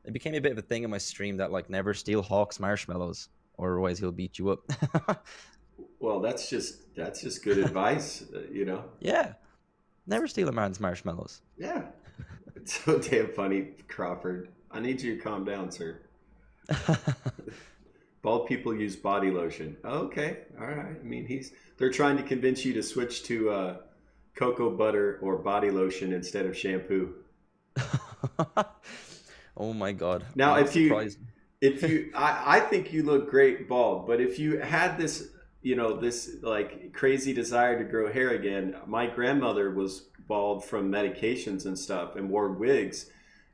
it became a bit of a thing in my stream that like never steal Hawk's marshmallows, or otherwise he'll beat you up. Well, that's just good advice, you know. Yeah, never steal a man's marshmallows. Yeah. It's so damn funny, Crawford. I need you to calm down, sir. Bald people use body lotion. Okay, all right. I mean, they're trying to convince you to switch to cocoa butter or body lotion instead of shampoo. Oh my god, I'm Now, not surprised. I think you look great bald, but if you had this, you know, this like crazy desire to grow hair again, my grandmother was bald from medications and stuff and wore wigs,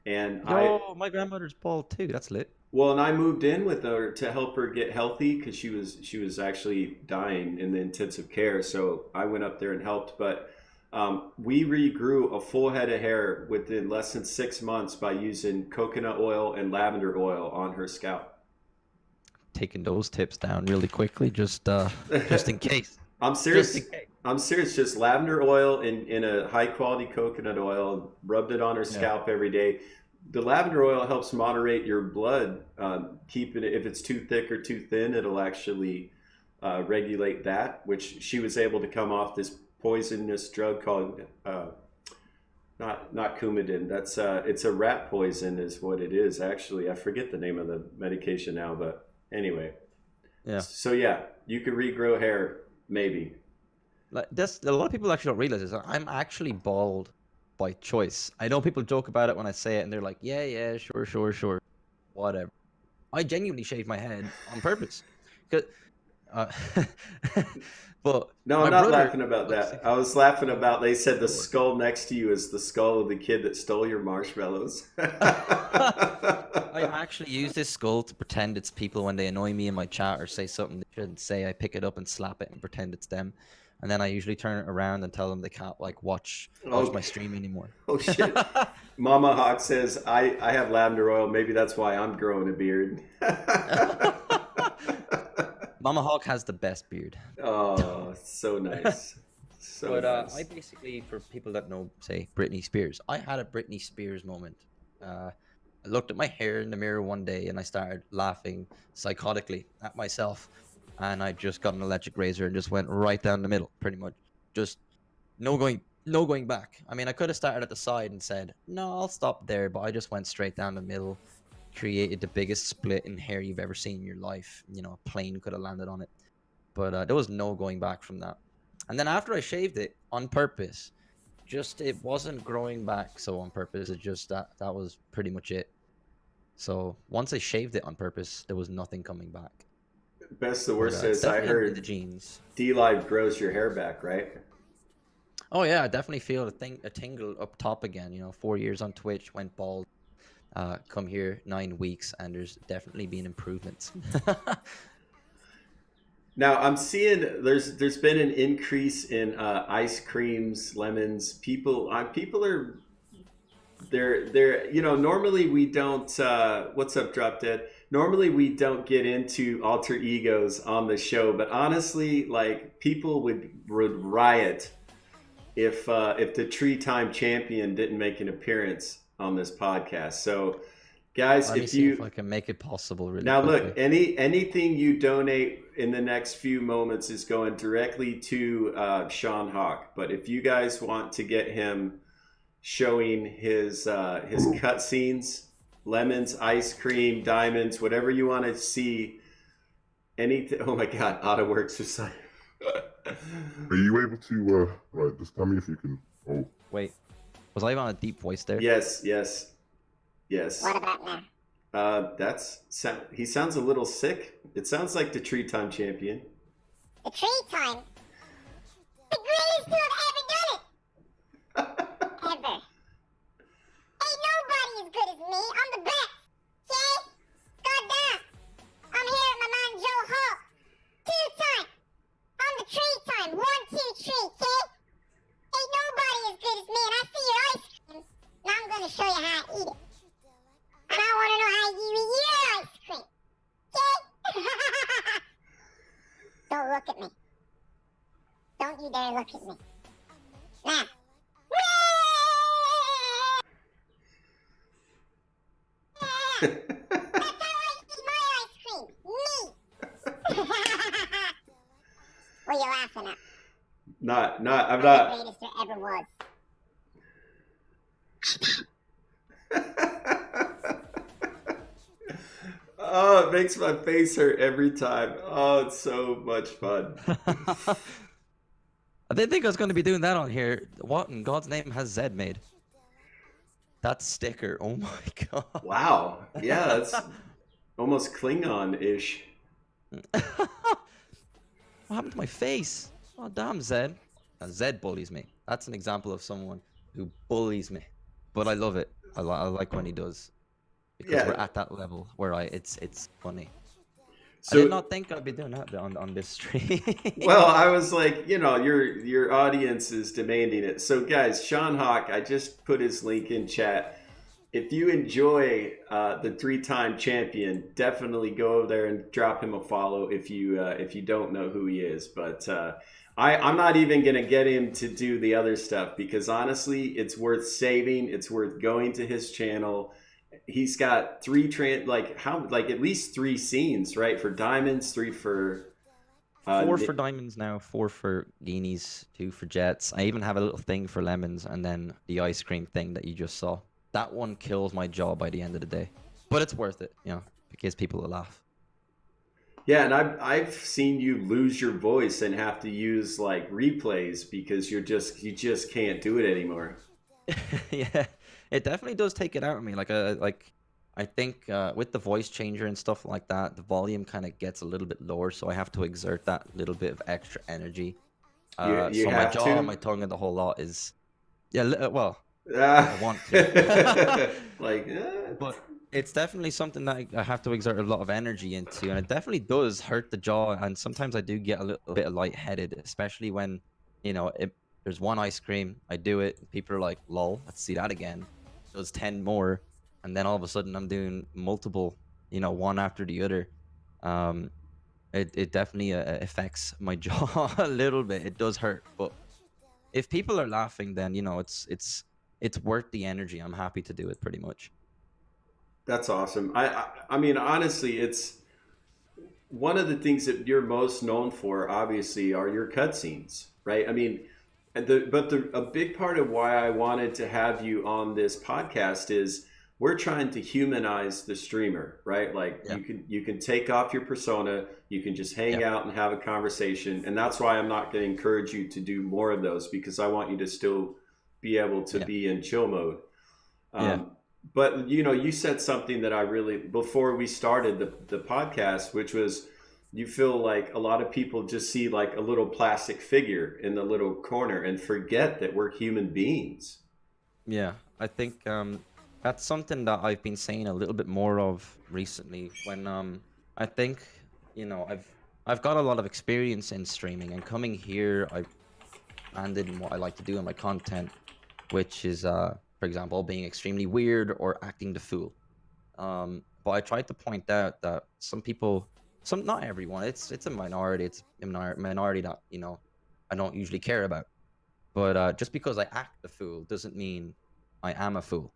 and Yo, my grandmother's bald too. That's lit. and I moved in with her to help her get healthy because she was actually dying in the intensive care. So I went up there and helped, but we regrew a full head of hair within less than 6 months by using coconut oil and lavender oil on her scalp. Taking those tips down really quickly, just in case. I'm Just in serious. case. I'm serious. Just lavender oil in a high quality coconut oil. Rubbed it on her Yeah. scalp every day. The lavender oil helps moderate your blood. Keep it if it's too thick or too thin, it'll actually regulate that. Which she was able to come off this poisonous drug called not Coumadin. That's it's a rat poison, is what it is. Actually, I forget the name of the medication now, but anyway. Yeah. So yeah, you could regrow hair, maybe. Like that's a lot of people actually don't realize this. I'm actually bald by choice. I know people joke about it when I say it, and they're like, "Yeah, yeah, sure, sure, sure, whatever." I genuinely shave my head on purpose. 'Cause, Uh, but No, I'm my not brother laughing about looks that. I was laughing about they said the sure. skull next to you is the skull of the kid that stole your marshmallows. I actually use this skull to pretend it's people when they annoy me in my chat or say something they shouldn't say. I pick it up and slap it and pretend it's them, and then I usually turn it around and tell them they can't like watch my Okay. stream anymore. Oh shit. Mama Hawk says I have lavender oil. Maybe that's why I'm growing a beard. Mama Hawk has the best beard. Oh, so nice. So But I nice. basically, for people that know, say Britney Spears, I had a Britney Spears moment. I looked at my hair in the mirror one day and I started laughing psychotically at myself. And I just got an electric razor and just went right down the middle, pretty much. Just no going back. I mean, I could have started at the side and said, no, I'll stop there, but I just went straight down the middle, created the biggest split in hair you've ever seen in your life. You know, a plane could have landed on it. But there was no going back from that. And then after I shaved it on purpose, just it wasn't growing back so on purpose. It just that was pretty much it. So once I shaved it on purpose, there was nothing coming back. Best the But worst it's is I definitely in the heard genes. DLive grows your hair back, right? Oh yeah, I definitely feel a tingle up top again. You know, 4 years on Twitch, went bald. Come here 9 weeks, and there's definitely been improvements. Now I'm seeing there's been an increase in ice creams, lemons. People are they're normally we don't what's up Drop Dead. Normally we don't get into alter egos on the show, but honestly, like people would riot if the Tree Time Champion didn't make an appearance on this podcast. So guys, Let me if see if you I can make it possible really now look, quickly. anything you donate in the next few moments is going directly to SeanHawk. But if you guys want to get him showing his cut scenes, lemons, ice cream, diamonds, whatever you want to see, anything. Oh my God, AutoWorks is like. Are you able to, right, just tell me if you can, oh, Wait, was I on a deep voice there? Yes, yes, yes. What about now? He sounds a little sick. It sounds like the Tree Time Champion. The tree time? The greatest to have ever done it! Ever. Ain't nobody as good as me. I'm the best. Okay? Goddamn. I'm here at my man Joe Holt. 2 time. On the tree time. 1, 2, 3. Okay? Ain't nobody as good as me. And I see your ice cream. Now I'm gonna show you how I eat it. And I wanna know how you eat your ice cream. Okay? Don't look at me. Don't you dare look at me. Now. That's how I eat my ice cream. Me. What are you laughing at? I'm I'm not. the greatest there ever was. Oh, it makes my face hurt every time. Oh, it's so much fun. I didn't think I was going to be doing that on here. What in God's name has Zed made? That sticker. Oh my God. Wow. Yeah, that's almost Klingon-ish. What happened to my face? Oh, damn, Zed. Zed bullies me. That's an example of someone who bullies me. But I love it. I like when he does. Because Yeah. we're at that level where it's funny. So, I did not think I'd be doing that on this stream. well, I was like, your audience is demanding it. So, guys, SeanHawk, I just put his link in chat. If you enjoy the 3-time champion, definitely go over there and drop him a follow if you don't know who he is. But I'm not even gonna get him to do the other stuff because honestly, it's worth saving. It's worth going to his channel. He's got at least 3 scenes, right? For diamonds, 3 for 4 for diamonds now, 4 for guineas, 2 for jets. I even have a little thing for lemons, and then the ice cream thing that you just saw. That one kills my jaw by the end of the day, but it's worth it, because people will laugh. Yeah, and I've seen you lose your voice and have to use like replays because you just can't do it anymore. Yeah, it definitely does take it out of me. I I think with the voice changer and stuff like that, the volume kind of gets a little bit lower, so I have to exert that little bit of extra energy. You So my have jaw, my to. tongue, and the whole lot is yeah. Well, I Ah. want to, Like, but it's definitely something that I have to exert a lot of energy into, and it definitely does hurt the jaw. And sometimes I do get a little bit lightheaded, especially when there's one ice cream, I do it, and people are like, "Lol, let's see that again." Does 10 more, and then all of a sudden I'm doing multiple, one after the other. Um, it definitely affects my jaw a little bit. It does hurt, but if people are laughing, then it's worth the energy. I'm happy to do it pretty much. that's awesome. I mean, honestly, it's one of the things that you're most known for, obviously, are your cutscenes, right? I mean, a big part of why I wanted to have you on this podcast is we're trying to humanize the streamer, right? Like Yeah, you can take off your persona, you can just hang yeah, out and have a conversation, and that's why I'm not going to encourage you to do more of those because I want you to still be able to yeah, be in chill mode. yeah. But you said something that I really before we started the podcast, which was you feel like a lot of people just see like a little plastic figure in the little corner and forget that we're human beings. Yeah, I think that's something that I've been saying a little bit more of recently when I think I've got a lot of experience in streaming, and coming here I've landed in what I like to do in my content, which is for example being extremely weird or acting the fool. But I tried to point out that some people, not everyone, it's a minority, it's a minority that I don't usually care about. But just because I act the fool doesn't mean I am a fool.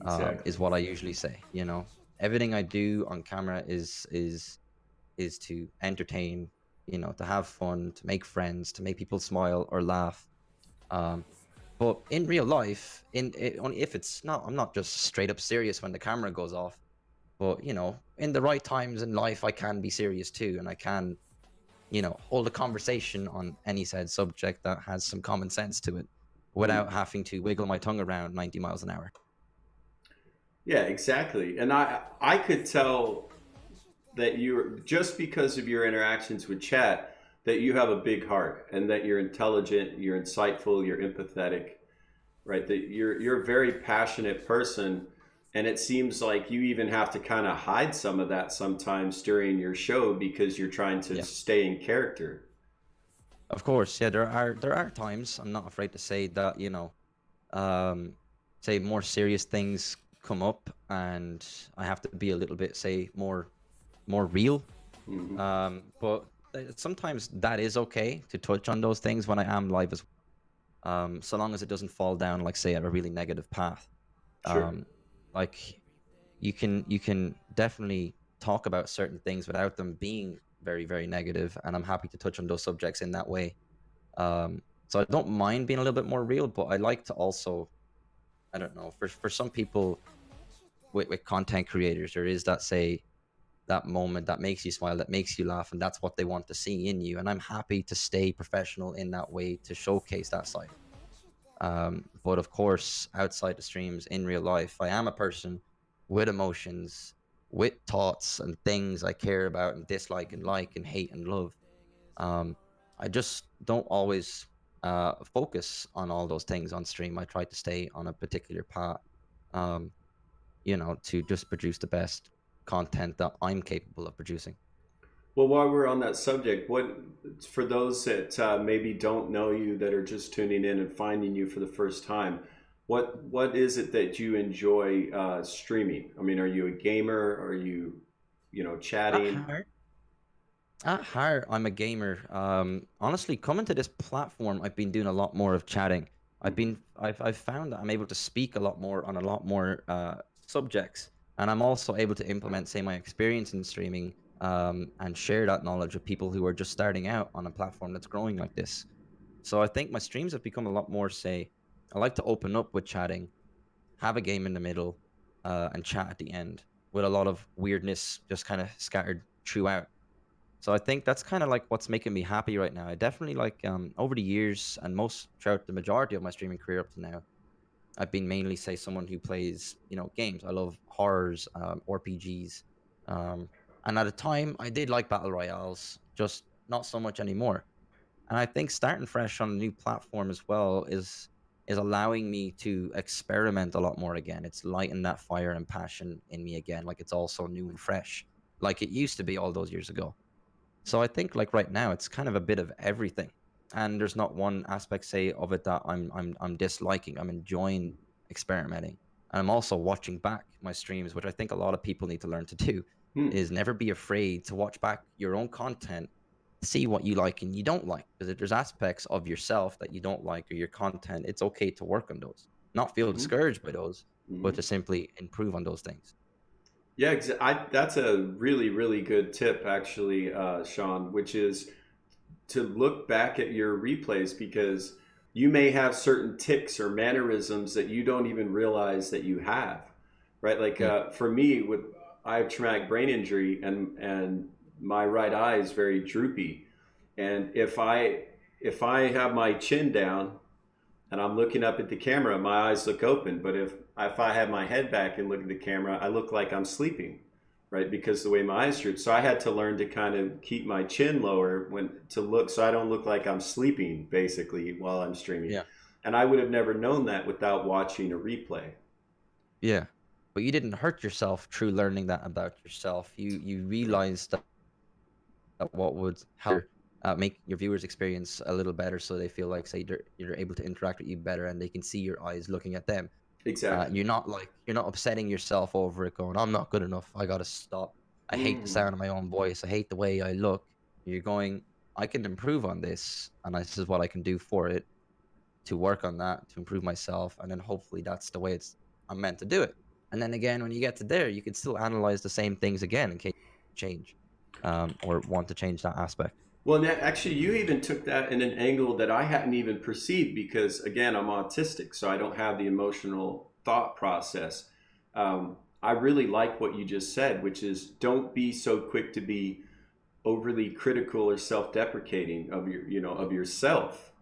Exactly. Is what I usually say. Everything I do on camera is to entertain. To have fun, to make friends, to make people smile or laugh. Um, but in real life, only if it's not, I'm not just straight up serious when the camera goes off. But in the right times in life, I can be serious too, and I can hold a conversation on any said subject that has some common sense to it Hmm. without having to wiggle my tongue around 90 miles an hour. Yeah, exactly. And I could tell that you're just because of your interactions with chat that you have a big heart and that you're intelligent, you're insightful, you're empathetic, right? That you're a very passionate person, and it seems like you even have to kind of hide some of that sometimes during your show because you're trying to Yeah, stay in character. of course. Yeah, there are times I'm not afraid to say that um, say more serious things come up, and I have to be a little bit say more real. Hmm. But sometimes that is okay to touch on those things when I am live as well. So long as it doesn't fall down like say at a really negative path. Sure. Um, like you can definitely talk about certain things without them being very very negative, and I'm happy to touch on those subjects in that way. So I don't mind being a little bit more real, but I like to also, I don't know, for some people with content creators, there is that say that moment that makes you smile, that makes you laugh, and that's what they want to see in you, and I'm happy to stay professional in that way to showcase that side. But of course, outside the streams in real life, I am a person with emotions, with thoughts and things I care about and dislike and like and hate and love. Um, I just don't always focus on all those things on stream. I try to stay on a particular path, um, to just produce the best content that I'm capable of producing. Well, while we're on that subject, what for those that maybe don't know you that are just tuning in and finding you for the first time, what is it that you enjoy streaming? I mean, are you a gamer? Are you, At chatting? heart, at heart, I'm a gamer. Honestly, coming to this platform, I've been doing a lot more of chatting. Hmm. I've found that I'm able to speak a lot more on a lot more subjects, and I'm also able to implement, say, my experience in streaming, and share that knowledge with people who are just starting out on a platform that's growing like this. So I think my streams have become a lot more, say, I like to open up with chatting, have a game in the middle, and chat at the end with a lot of weirdness just kind of scattered throughout. So I think that's kind of like what's making me happy right now. I definitely like over the years and most throughout the majority of my streaming career up to now, I've been mainly, say, someone who plays, games. I love horrors, RPGs. And at a time, I did like battle royales, just not so much anymore. And I think starting fresh on a new platform as well is allowing me to experiment a lot more again. It's lighting that fire and passion in me again, like it's also new and fresh, like it used to be all those years ago. So I think like right now it's kind of a bit of everything. And there's not one aspect, say, of it that I'm disliking. I'm enjoying experimenting. And I'm also watching back my streams, which I think a lot of people need to learn to do, Hmm. is never be afraid to watch back your own content, see what you like and you don't like. Because if there's aspects of yourself that you don't like or your content, it's okay to work on those. Not feel Mhm. discouraged by those, but Mhm. to simply improve on those things. Yeah, that's a really, really good tip, actually, Sean, which is to look back at your replays because you may have certain ticks or mannerisms that you don't even realize that you have, right? Like Mm, for me, I have traumatic brain injury and my right eye is very droopy, and if I have my chin down and I'm looking up at the camera, my eyes look open. But if I have my head back and look at the camera, I look like I'm sleeping, right? Because the way my eyes droop. So I had to learn to kind of keep my chin lower when to look, so I don't look like I'm sleeping basically while I'm streaming. yeah. And I would have never known that without watching a replay. Yeah. But you didn't hurt yourself through learning that about yourself. You realized that what would help make your viewers experience a little better, so they feel like, say, you're able to interact with you better and they can see your eyes looking at them. Exactly. You're not upsetting yourself over it, going, I'm not good enough, I gotta stop, I hate the Mm. sound of my own voice, I hate the way I look. You're going, I can improve on this, and this is what I can do for it, to work on that, to improve myself, and then hopefully that's the way I'm meant to do it. And then again, when you get to there, you can still analyze the same things again in case you change, or want to change that aspect. Well, actually, you even took that in an angle that I hadn't even perceived because, again, I'm autistic, so I don't have the emotional thought process. I really like what you just said, which is don't be so quick to be overly critical or self-deprecating of of yourself.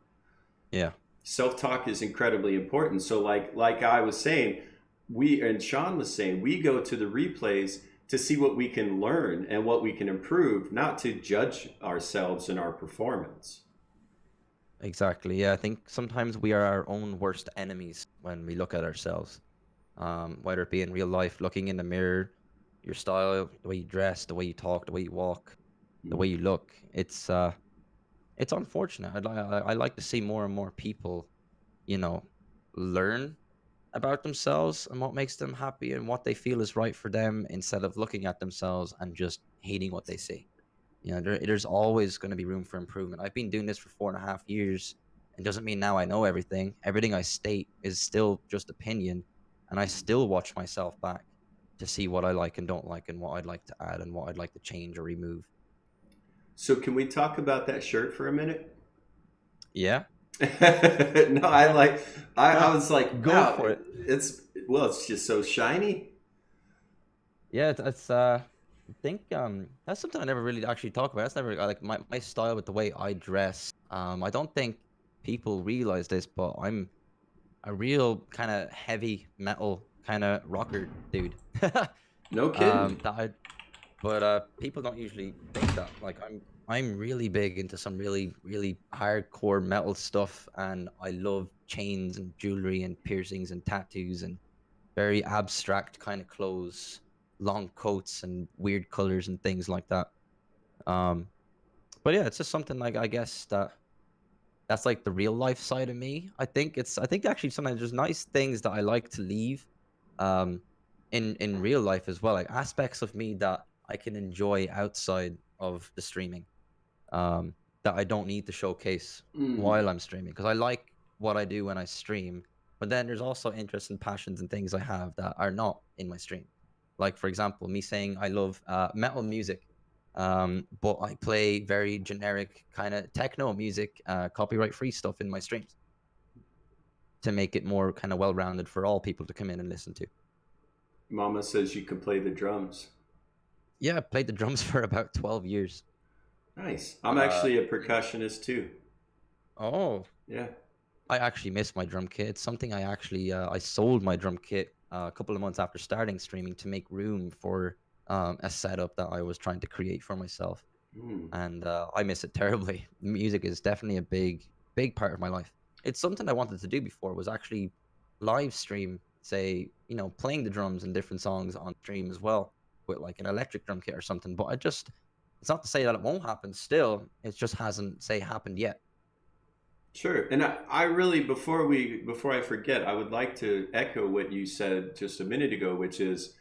Yeah. Self-talk is incredibly important. So, like I was saying, we and Sean was saying, we go to the replays to see what we can learn and what we can improve, not to judge ourselves and our performance. Exactly. Yeah, I think sometimes we are our own worst enemies when we look at ourselves. Whether it be in real life, looking in the mirror, your style, the way you dress, the way you talk, the way you walk, the way Mm. you look. It's unfortunate. I like to see more and more people, you know, learn about themselves and what makes them happy and what they feel is right for them, instead of looking at themselves and just hating what they see. There's always going to be room for improvement. I've been doing this for 4.5 years. It doesn't mean now I know everything. Everything I state is still just opinion, and I still watch myself back to see what I like and don't like, and what I'd like to add and what I'd like to change or remove. So, can we talk about that shirt for a minute? Yeah. No, I was like, Go wow, for it. it's just so shiny. Yeah, it's I think that's something I never really actually talk about. That's never like my style with the way I dress. I don't think people realize this, but I'm a real kind of heavy metal kind of rocker dude. No kidding. That I But people don't usually think that. Like I'm really big into some really really hardcore metal stuff, and I love chains and jewelry and piercings and tattoos and very abstract kind of clothes, long coats and weird colors and things like that. Um, but yeah, it's just something, like, I guess that's like the real life side of me. I think actually sometimes there's nice things that I like to leave um in real life as well, like aspects of me that I can enjoy outside of the streaming, that I don't need to showcase Mm. while I'm streaming, because I like what I do when I stream. But then there's also interests and passions and things I have that are not in my stream. Like, for example, me saying I love metal music, but I play very generic kind of techno music, copyright free stuff in my streams, to make it more kind of well rounded for all people to come in and listen to. Mama says you can play the drums. Yeah, I played the drums for about 12 years. Nice. I'm Uh, actually a percussionist too. oh, Yeah. I actually miss my drum kit. It's something I actually I sold my drum kit a couple of months after starting streaming to make room for a setup that I was trying to create for myself, Hmm. and I miss it terribly. Music is definitely a big part of my life. It's something I wanted to do before, was actually live stream, say, playing the drums and different songs on stream as well, with like an electric drum kit or something. But it's not to say that it won't happen. Still, it just hasn't, say, happened yet. Sure. And I really, before I forget, I would like to echo what you said just a minute ago, which is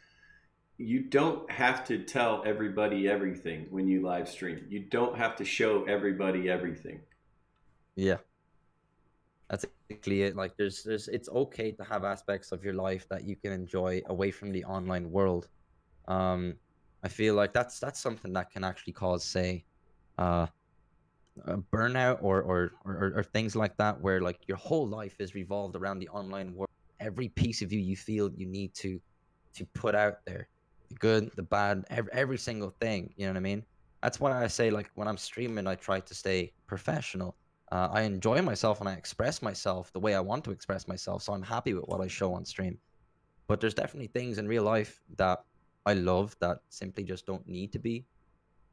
you don't have to tell everybody everything when you live stream. You don't have to show everybody everything. Yeah. That's exactly it. Like it's okay to have aspects of your life that you can enjoy away from the online world. Um, I feel like that's something that can actually cause, say, uh, a burnout or things like that, where like your whole life is revolved around the online world. Every piece of you feel you need to put out there, the good, the bad, every single thing. You know what I mean? That's why I say, like, when I'm streaming, I try to stay professional. I enjoy myself and I express myself the way I want to express myself, so I'm happy with what I show on stream. But there's definitely things in real life that I love that simply just don't need to be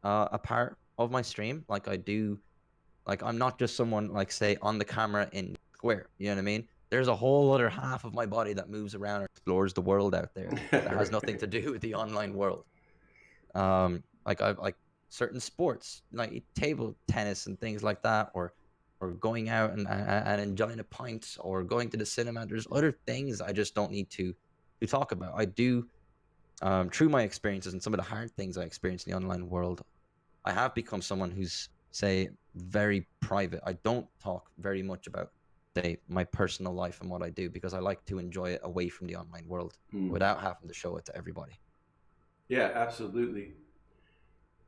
a part of my stream. Like I do, like I'm not just someone, like, say, on the camera in square. You know what I mean? There's a whole other half of my body that moves around and explores the world out there that has nothing to do with the online world. Like I like certain sports, like table tennis and things like that, or going out and enjoying a pint, or going to the cinema. There's other things I just don't need to talk about. I do, through my experiences and some of the hard things I experienced in the online world, I have become someone who's, say, very private. I don't talk very much about, say, my personal life and what I do, because I like to enjoy it away from the online world Hmm. without having to show it to everybody. Yeah, absolutely.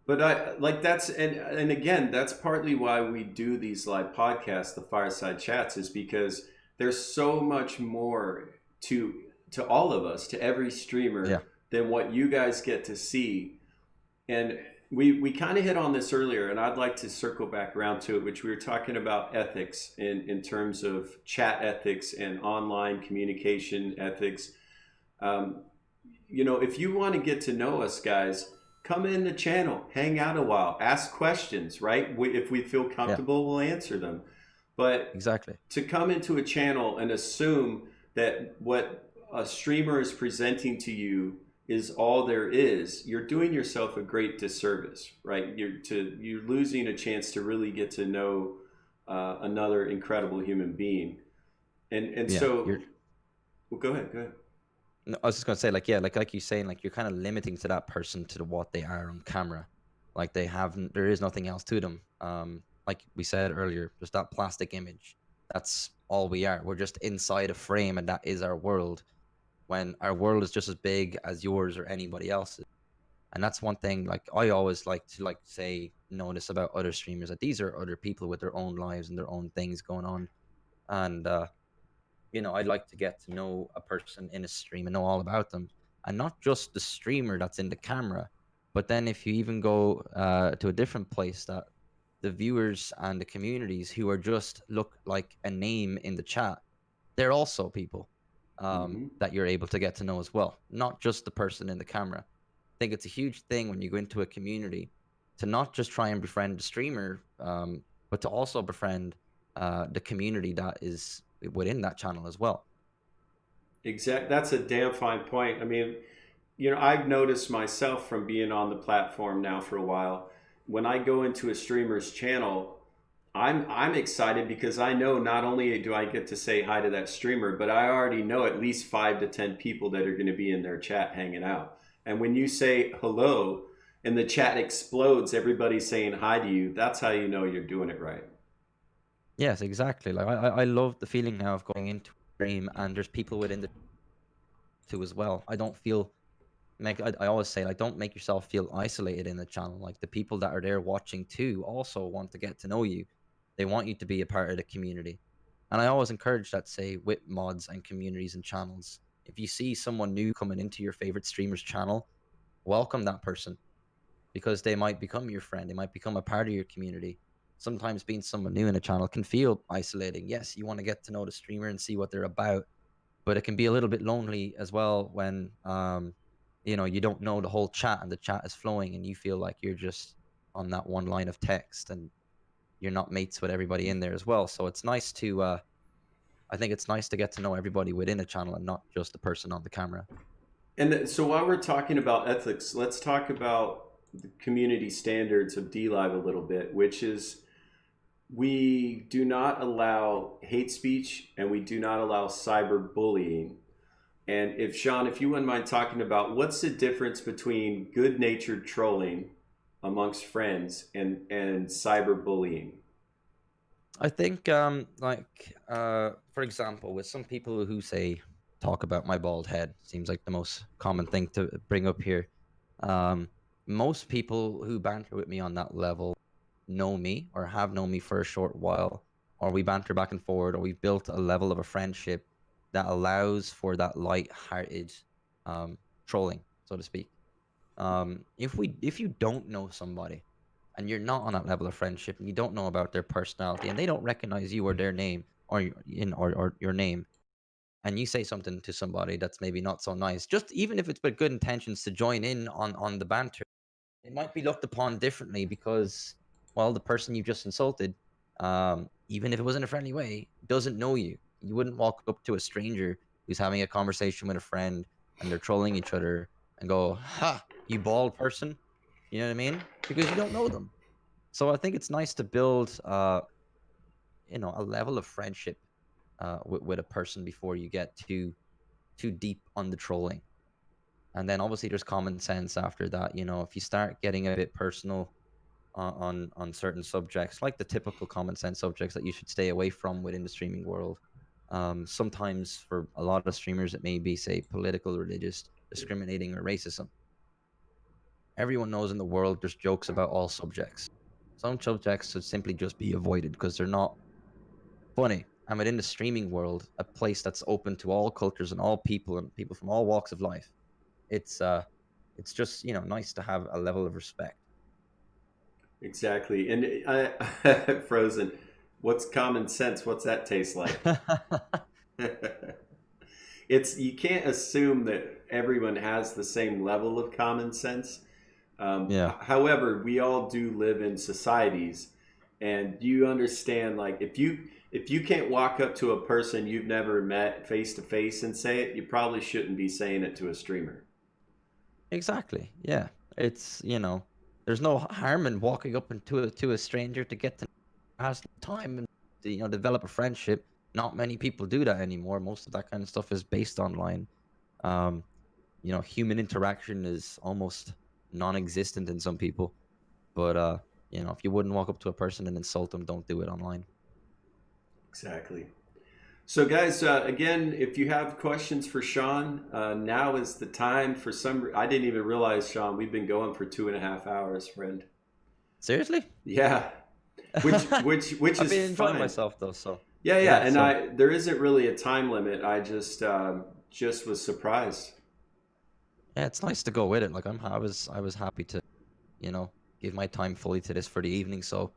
But I like that's and again, that's partly why we do these live podcasts, the fireside chats, is because there's so much more to all of us, to every Yeah. streamer, than what you guys get to see. And we kind of hit on this earlier, and I'd like to circle back around to it, which we were talking about ethics in terms of chat ethics and online communication ethics. Um, if you want to get to know us, guys, come in the channel, hang out a while, ask questions, right? If we feel Yeah, comfortable, we'll answer them. But exactly. to come into a channel and assume that what a streamer is presenting to you is all there is, you're doing yourself a great disservice, right? You're losing a chance to really get to know another incredible human being. And Yeah, so, well, go ahead, go ahead. no, I was just gonna say, like, yeah, like you saying, like, you're kind of limiting to that person to what they are on camera. Like there is nothing else to them. Like we said earlier, just that plastic image. That's all we are. We're just inside a frame, and that is our world. When our world is just as big as yours or anybody else's. And that's one thing, like, I always like to, like, say, notice about other streamers, that these are other people with their own lives and their own things going on. And I'd like to get to know a person in a stream and know all about them, and not just the streamer that's in the camera, but then if you even go to a different place, that the viewers and the communities who are just look like a name in the chat, they're also people, Hmm. that you're able to get to know as well, not just the person in the camera. I think it's a huge thing when you go into a community to not just try and befriend the streamer, but to also befriend the community that is within that channel as well. Exact. That's a damn fine point. I mean, I've noticed myself from being on the platform now for a while. When I go into a streamer's channel, I'm excited because I know not only do I get to say hi to that streamer, but I already know at least 5 to 10 people that are going to be in their chat hanging out. And when you say hello and the chat explodes, everybody's saying hi to you, that's how you know you're doing it right. Yes, exactly. Like I love the feeling now of going into a stream and there's people within the too as well. I don't feel make I always say, like, don't make yourself feel isolated in the channel. Like, the people that are there watching too also want to get to know you. They want you to be a part of the community. And I always encourage that, say, with mods and communities and channels. If you see someone new coming into your favorite streamer's channel, welcome that person, because they might become your friend. They might become a part of your community. sometimes being someone new in a channel can feel isolating. Yes, you want to get to know the streamer and see what they're about, but it can be a little bit lonely as well when you don't know the whole chat and the chat is flowing and you feel like you're just on that one line of text and you're not mates with everybody in there as well. So it's nice to I think it's nice to get to know everybody within a channel and not just the person on the camera. And so while we're talking about ethics, let's talk about the community standards of DLive a little bit, which is we do not allow hate speech and we do not allow cyberbullying. And if Sean, if you wouldn't mind talking about what's the difference between good-natured trolling amongst friends and cyberbullying? I think for example, with some people who say talk about my bald head, seems like the most common thing to bring up here. Most people who banter with me on that level know me or have known me for a short while, or we banter back and forward, or we've built a level of a friendship that allows for that light-hearted trolling, so to speak. If you don't know somebody and you're not on that level of friendship and you don't know about their personality and they don't recognize you or their name or your name, and you say something to somebody that's maybe not so nice, just even if it's with good intentions to join in on the banter, it might be looked upon differently because, well, the person you just insulted, even if it was in a friendly way, doesn't know you. You wouldn't walk up to a stranger who's having a conversation with a friend and they're trolling each other and go, "Ha, you bald person." You know what I mean? Because you don't know them. So I think it's nice to build, a level of friendship with a person before you get too deep on the trolling. And then obviously there's common sense after that. If you start getting a bit personal on certain subjects, like the typical common sense subjects that you should stay away from within the streaming world. Sometimes for a lot of streamers, it may be, say, political, religious, discriminating, or racism. Everyone knows in the world there's jokes about all subjects. Some subjects should simply just be avoided because they're not funny. And within the streaming world, a place that's open to all cultures and all people and people from all walks of life, it's just nice to have a level of respect. Exactly. And Frozen, what's common sense? What's that taste like? You can't assume that everyone has the same level of common sense. Yeah. However, we all do live in societies, and you understand, like, if you can't walk up to a person you've never met face to face and say it, you probably shouldn't be saying it to a streamer. Exactly. Yeah. It's, there's no harm in walking up to a stranger to get to pass time and develop a friendship. Not many people do that anymore. Most of that kind of stuff is based online. Human interaction is almost non-existent in some people. But if you wouldn't walk up to a person and insult them, don't do it online. Exactly. So, guys, again, if you have questions for Sean, now is the time. I didn't even realize, Sean, we've been going for 2.5 hours, friend. Seriously? Yeah. Which I've is been enjoying fine. myself though, so Yeah, and so there isn't really a time limit. I just was surprised. yeah, it's nice to go with it. Like I was happy to, give my time fully to this for the evening. So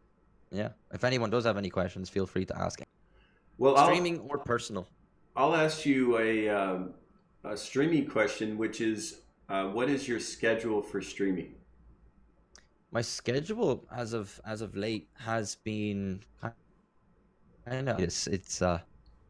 yeah, if anyone does have any questions, feel free to ask. Well, Streaming or personal. I'll ask you a streaming question, which is, what is your schedule for streaming? My schedule as of late has been kind of it's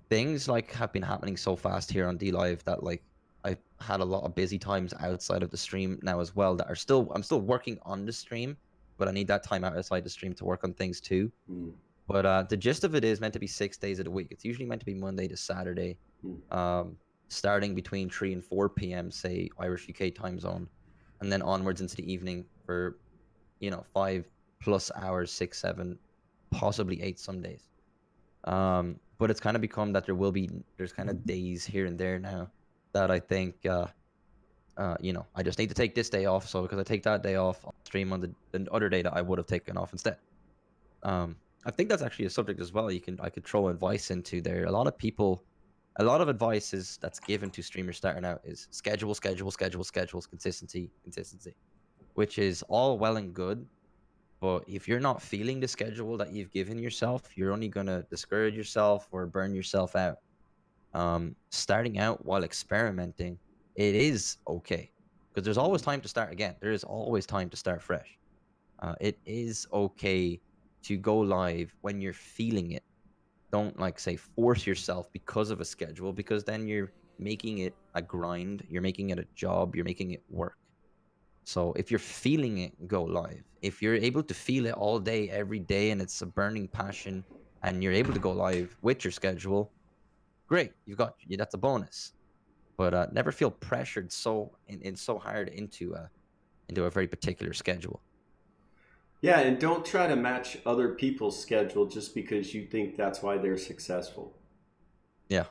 things like have been happening so fast here on DLive that like I've had a lot of busy times outside of the stream now as well that I'm still working on the stream, but I need that time outside the stream to work on things too. Mm. But the gist of it is meant to be 6 days of the week. It's usually meant to be Monday to Saturday, starting between 3 and 4 p.m., say Irish UK time zone, and then onwards into the evening for 5+ hours, 6, 7, possibly 8 some days. But it's kind of become that there's kind of days here and there now that I think I just need to take this day off. So because I take that day off, I'll stream on the other day that I would have taken off instead. I think that's actually a subject as well. I could throw advice into there. A lot of advice that's given to streamers starting out is schedules, consistency, which is all well and good. But if you're not feeling the schedule that you've given yourself, you're only going to discourage yourself or burn yourself out. Starting out while experimenting, it is okay because there's always time to start again. There is always time to start fresh. It is okay to go live when you're feeling it. Don't like say force yourself because of a schedule, because then you're making it a grind, you're making it a job, you're making it work. So if you're feeling it, go live. If you're able to feel it all day, every day, and it's a burning passion, and you're able to go live with your schedule, great. That's a bonus. But never feel pressured in so hard into a very particular schedule. Yeah, and don't try to match other people's schedule just because you think that's why they're successful. Yeah.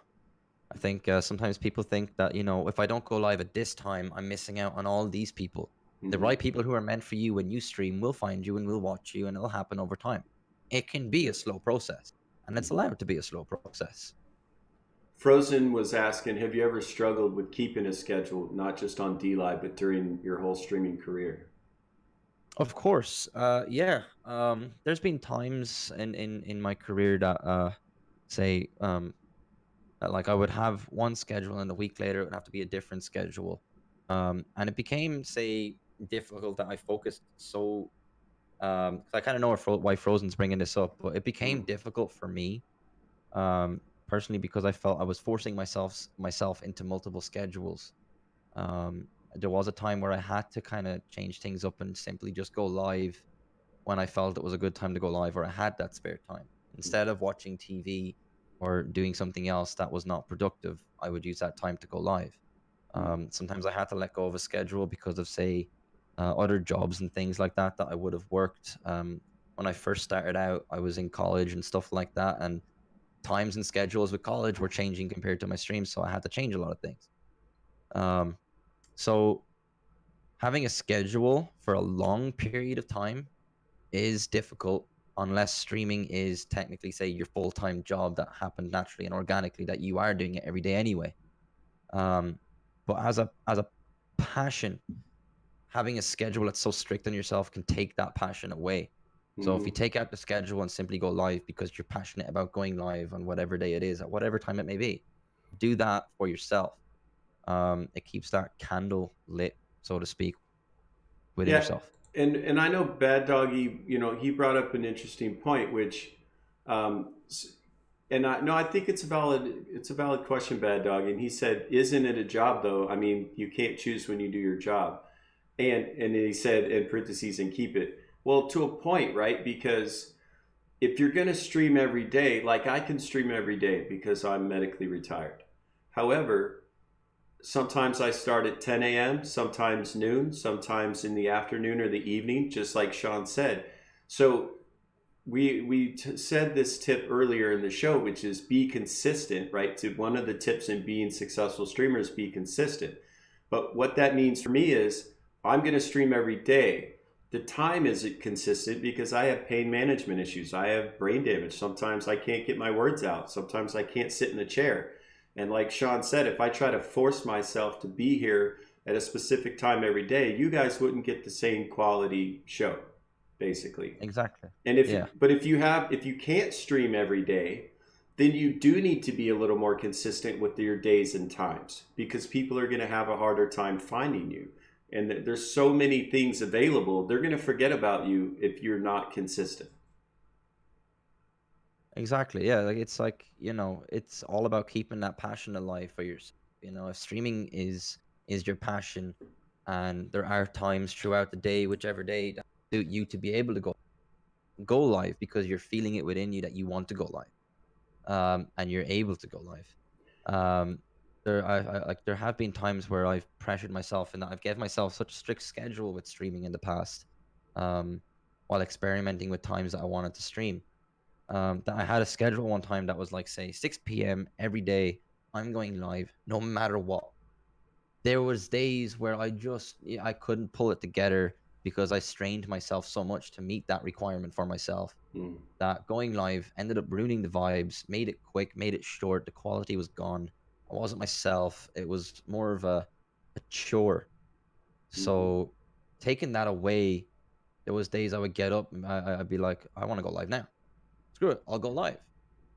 I think sometimes people think that, if I don't go live at this time, I'm missing out on all these people. The Mhm. right people who are meant for you when you stream will find you and will watch you, and it'll happen over time. It can be a slow process, and it's allowed to be a slow process. Frozen was asking, have you ever struggled with keeping a schedule, not just on DLive, but during your whole streaming career? Of course. Yeah. There's been times in my career that say like I would have one schedule and a week later it would have to be a different schedule. And it became, say, difficult that I focused so 'cause I kind of know why Frozen's bringing this up, but it became Mm. difficult for me personally because I felt I was forcing myself into multiple schedules. There was a time where I had to kind of change things up and simply just go live when I felt it was a good time to go live or I had that spare time. Instead of watching TV or doing something else that was not productive, I would use that time to go live. Sometimes I had to let go of a schedule because of, say, other jobs and things like that that I would have worked. When I first started out, I was in college and stuff like that, and times and schedules with college were changing compared to my streams, so I had to change a lot of things. Um, so having a schedule for a long period of time is difficult unless streaming is technically, say, your full-time job that happened naturally and organically, that you are doing it every day anyway. Um, but as a passion, having a schedule that's so strict on yourself can take that passion away. So if you Mhm. take out the schedule and simply go live because you're passionate about going live on whatever day it is, at whatever time it may be, do that for yourself. It keeps that candle lit, so to speak, within Yeah, yourself. and I know Bad Doggy, he brought up an interesting point, which, um, and I no, I think it's a valid question, Bad Doggy. And he said, "Isn't it a job though? I mean, you can't choose when you do your job." And he said in parentheses, and keep it. Well, to a point, right? Because if you're gonna stream every day, like I can stream every day because I'm medically retired. However, sometimes I start at 10 a.m., sometimes noon, sometimes in the afternoon or the evening, just like Sean said. So we said this tip earlier in the show, which is be consistent, right? To one of the tips in being successful streamers, be consistent. But what that means for me is I'm going to stream every day. The time isn't consistent because I have pain management issues. I have brain damage. Sometimes I can't get my words out. Sometimes I can't sit in the chair. And like Sean said, if I try to force myself to be here at a specific time every day, you guys wouldn't get the same quality show, basically. Exactly. And Yeah. if you can't stream every day, then you do need to be a little more consistent with your days and times because people are going to have a harder time finding you. And there's so many things available, they're going to forget about you if you're not consistent. Exactly. Yeah. Like, it's all about keeping that passion alive for yourself. If streaming is your passion and there are times throughout the day, whichever day that suit you to be able to go live because you're feeling it within you that you want to go live. And you're able to go live. Um, there have been times where I've pressured myself and that I've given myself such a strict schedule with streaming in the past, um, while experimenting with times that I wanted to stream. That I had a schedule one time that was like, say, 6 p.m. every day. I'm going live no matter what. There was days where I couldn't pull it together because I strained myself so much to meet that requirement for myself Mm. that going live ended up ruining the vibes, made it quick, made it short. The quality was gone. I wasn't myself. It was more of a chore. Mhm. So taking that away There was days I would get up and I'd be like, I want to go live now. Screw it, I'll go live.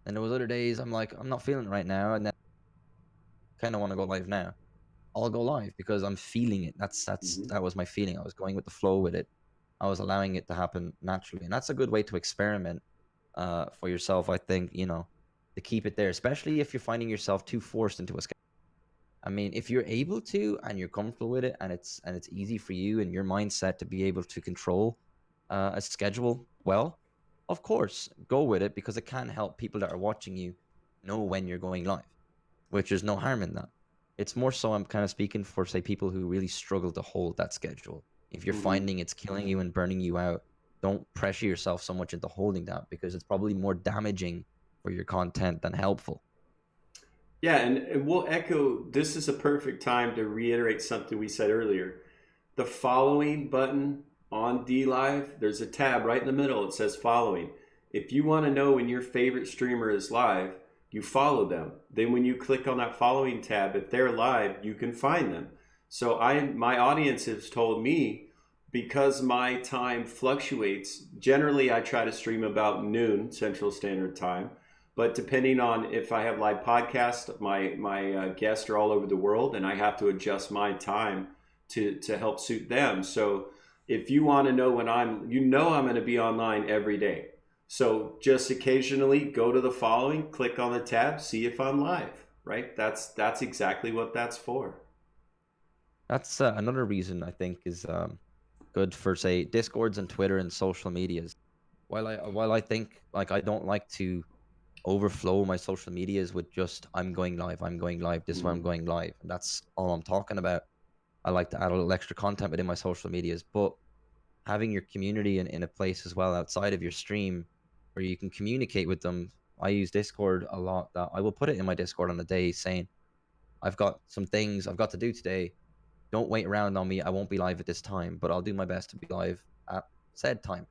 And there was other days I'm like, I'm not feeling it right now, and then kind of want to go live now. I'll go live because I'm feeling it. That was my feeling. I was going with the flow with it. I was allowing it to happen naturally, and that's a good way to experiment for yourself. I think, you know, to keep it there, especially if you're finding yourself too forced into a schedule. I mean, if you're able to and you're comfortable with it, and it's easy for you and your mindset to be able to control a schedule well, of course, go with it, because it can help people that are watching you know when you're going live, which there's no harm in that. It's more so I'm kind of speaking for, say, people who really struggle to hold that schedule. If you're finding it's killing you and burning you out, don't pressure yourself so much into holding that, because it's probably more damaging for your content than helpful. Yeah, and we'll echo, this is a perfect time to reiterate something we said earlier. The following button on DLive, there's a tab right in the middle. It says following. If you want to know when your favorite streamer is live, you follow them. Then when you click on that following tab, if they're live, you can find them. So my audience has told me, because my time fluctuates, generally I try to stream about noon Central Standard Time. But depending on if I have live podcast, my guests are all over the world, and I have to adjust my time to help suit them. So if you want to know when I'm going to be online every day. So just occasionally go to the following, click on the tab, see if I'm live, right? That's exactly what that's for. That's another reason I think is good for, say, Discords and Twitter and social medias. While I think, like, I don't like to overflow my social medias with just I'm going live, this is why I'm going live, and that's all I'm talking about. I like to add a little extra content within my social medias, but having your community in a place as well outside of your stream where you can communicate with them. I use Discord a lot. That I will put it in my Discord on the day saying, I've got some things I've got to do today. Don't wait around on me. I won't be live at this time, but I'll do my best to be live at said time.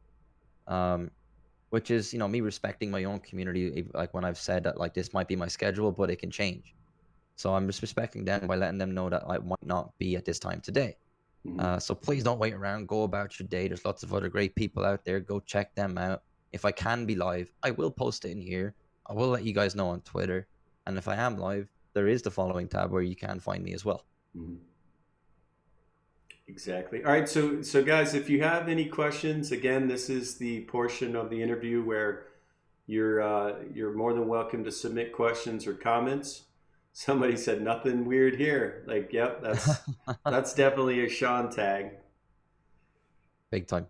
Which is, you know, me respecting my own community. Like when I've said that, like, this might be my schedule, but it can change. So I'm just respecting them by letting them know that I might not be at this time today. So please don't wait around. Go about your day. There's lots of other great people out there. Go check them out. If I can be live, I will post it in here. I will let you guys know on Twitter. And if I am live, there is the following tab where you can find me as well. Exactly. All right. So guys, if you have any questions, again, this is the portion of the interview where you're more than welcome to submit questions or comments. Somebody said nothing weird here. Like, yep, that's definitely a Sean tag. Big time.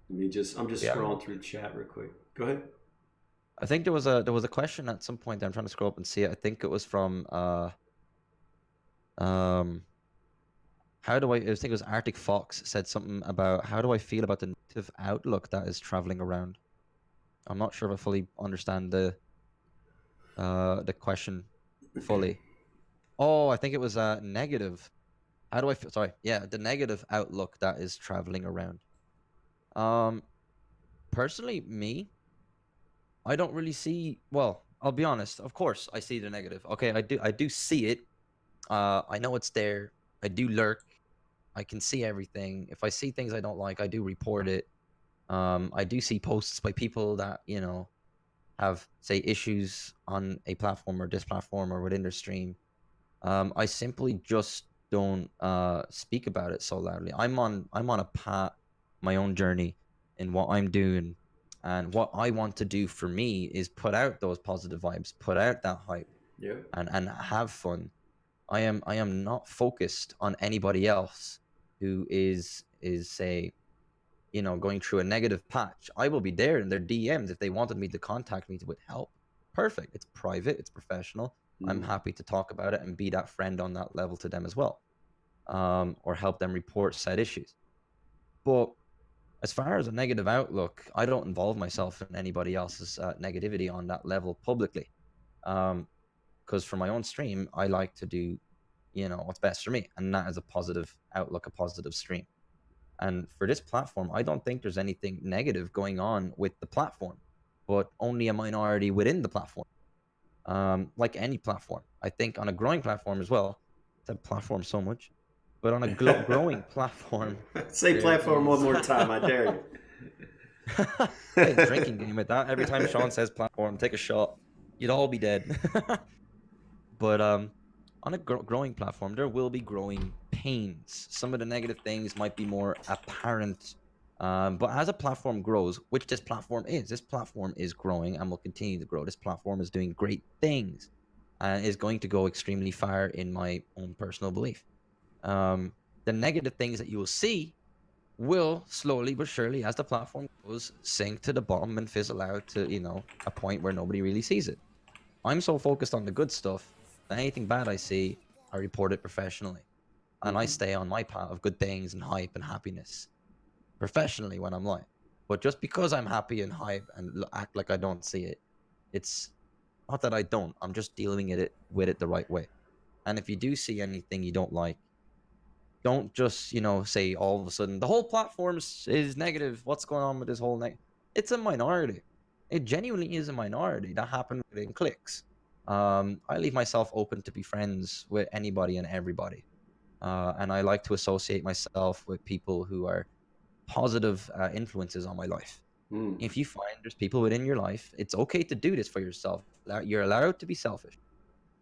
I'm just scrolling through chat real quick. Go ahead. I think there was a question at some point. I'm trying to scroll up and see it. I think it was from I think it was Arctic Fox said something about, how do I feel about the negative outlook that is traveling around? I'm not sure if I fully understand the question fully. Oh, I think it was negative. How do I feel? Sorry, yeah, the negative outlook that is traveling around. Personally, me, I don't really see. Well, I'll be honest. Of course, I see the negative. Okay, I do see it. I know it's there. I do lurk. I can see everything. If I see things I don't like, I do report it. I do see posts by people that, you know, have, say, issues on a platform or this platform or within their stream. I simply just don't speak about it so loudly. I'm on a path, my own journey in what I'm doing, and what I want to do for me is put out those positive vibes, put out that hype, and have fun. I am not focused on anybody else who is say, you know, going through a negative patch. I will be there in their DMs if they wanted me to contact me with help. Perfect. It's private. It's professional. I'm happy to talk about it and be that friend on that level to them as well, or help them report said issues. But as far as a negative outlook, I don't involve myself in anybody else's negativity on that level publicly. Because for my own stream, I like to do, you know, what's best for me, and that is a positive outlook, a positive stream. And for this platform, I don't think there's anything negative going on with the platform, but only a minority within the platform. Like any platform, I think on a growing platform as well, it's a platform so much. But on a growing platform, Say platform one more time, I dare you. play a drinking game with that. Every time Sean says platform, take a shot. You'd all be dead. But on a growing platform, there will be growing pains. Some of the negative things might be more apparent. But as a platform grows, which this platform is growing and will continue to grow. This platform is doing great things and is going to go extremely far in my own personal belief. The negative things that you will see will slowly but surely, as the platform goes, sink to the bottom and fizzle out to, a point where nobody really sees it. I'm so focused on the good stuff that anything bad I see, I report it professionally. And I stay on my path of good things and hype and happiness professionally when I'm live. But just because I'm happy and hype and act like I don't see it, it's not that I don't. I'm just dealing with it the right way. And if you do see anything you don't like, don't just, say all of a sudden the whole platform is negative. What's going on with this whole It's a minority. It genuinely is a minority. That happened within clicks. I leave myself open to be friends with anybody and everybody. And I like to associate myself with people who are positive influences on my life. If you find there's people within your life, it's okay to do this for yourself. You're allowed to be selfish.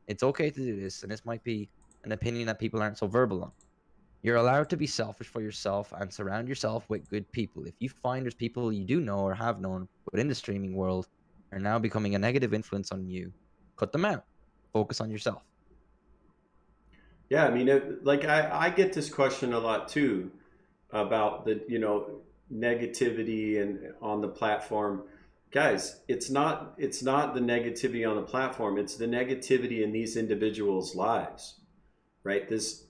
It's okay to do this. And this might be an opinion that people aren't so verbal on. You're allowed to be selfish for yourself and surround yourself with good people. If you find there's people you do know or have known within the streaming world are now becoming a negative influence on you, cut them out. Focus on yourself. Yeah, I mean, I get this question a lot too about the negativity and on the platform. Guys, it's not the negativity on the platform. It's the negativity in these individuals' lives, right? This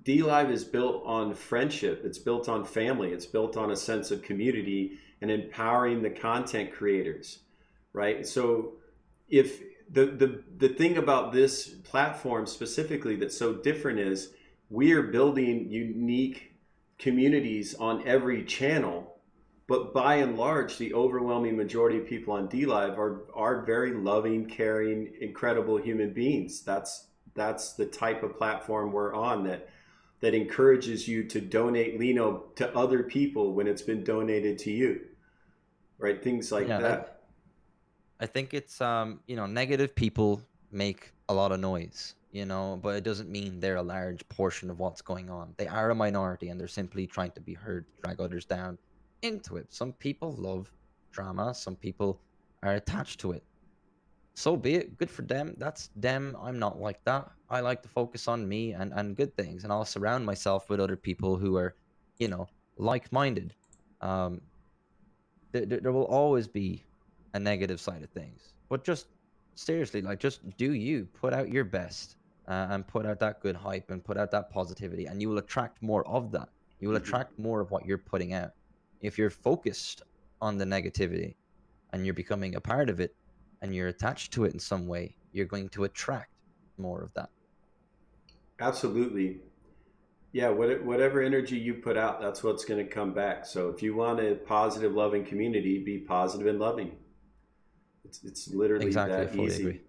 DLive is built on friendship. It's built on family. It's built on a sense of community and empowering the content creators, right? So if the thing about this platform specifically that's so different is we are building unique communities on every channel, but by and large, the overwhelming majority of people on DLive are very loving, caring, incredible human beings. That's the type of platform we're on that encourages you to donate Lino to other people when it's been donated to you, right? Things like that. I think it's negative people make a lot of noise, but it doesn't mean they're a large portion of what's going on. They are a minority and they're simply trying to be heard, drag others down into it. Some people love drama, some people are attached to it. So be it. Good for them. That's them. I'm not like that. I like to focus on me and good things, and I'll surround myself with other people who are, like-minded. Um, there will always be a negative side of things, but just seriously, just do you put out your best and put out that good hype and put out that positivity, and you will attract more of that. You will attract more of what you're putting out. If you're focused on the negativity and you're becoming a part of it and you're attached to it in some way, you're going to attract more of that. Absolutely. Yeah, whatever energy you put out, that's what's going to come back. So if you want a positive, loving community, be positive and loving. It's literally Exactly, I that fully easy. agree.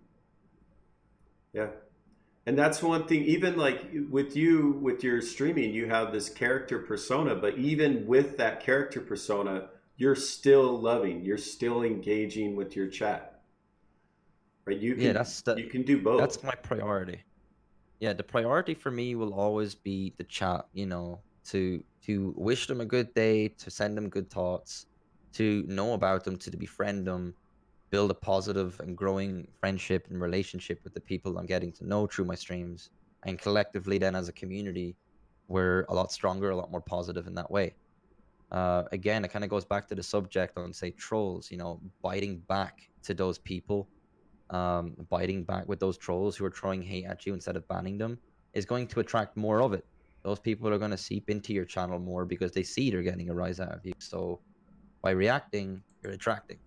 Yeah. And that's one thing, even like with you, with your streaming, you have this character persona, but even with that character persona, you're still loving, you're still engaging with your chat, right? You can do both. That's my priority. Yeah, the priority for me will always be the chat, to wish them a good day, to send them good thoughts, to know about them, to befriend them, build a positive and growing friendship and relationship with the people I'm getting to know through my streams. And collectively then as a community, we're a lot stronger, a lot more positive in that way. Again, it kind of goes back to the subject on, say, trolls, biting back to those people, biting back with those trolls who are throwing hate at you instead of banning them is going to attract more of it. Those people are going to seep into your channel more because they see they're getting a rise out of you. So by reacting, you're attracting.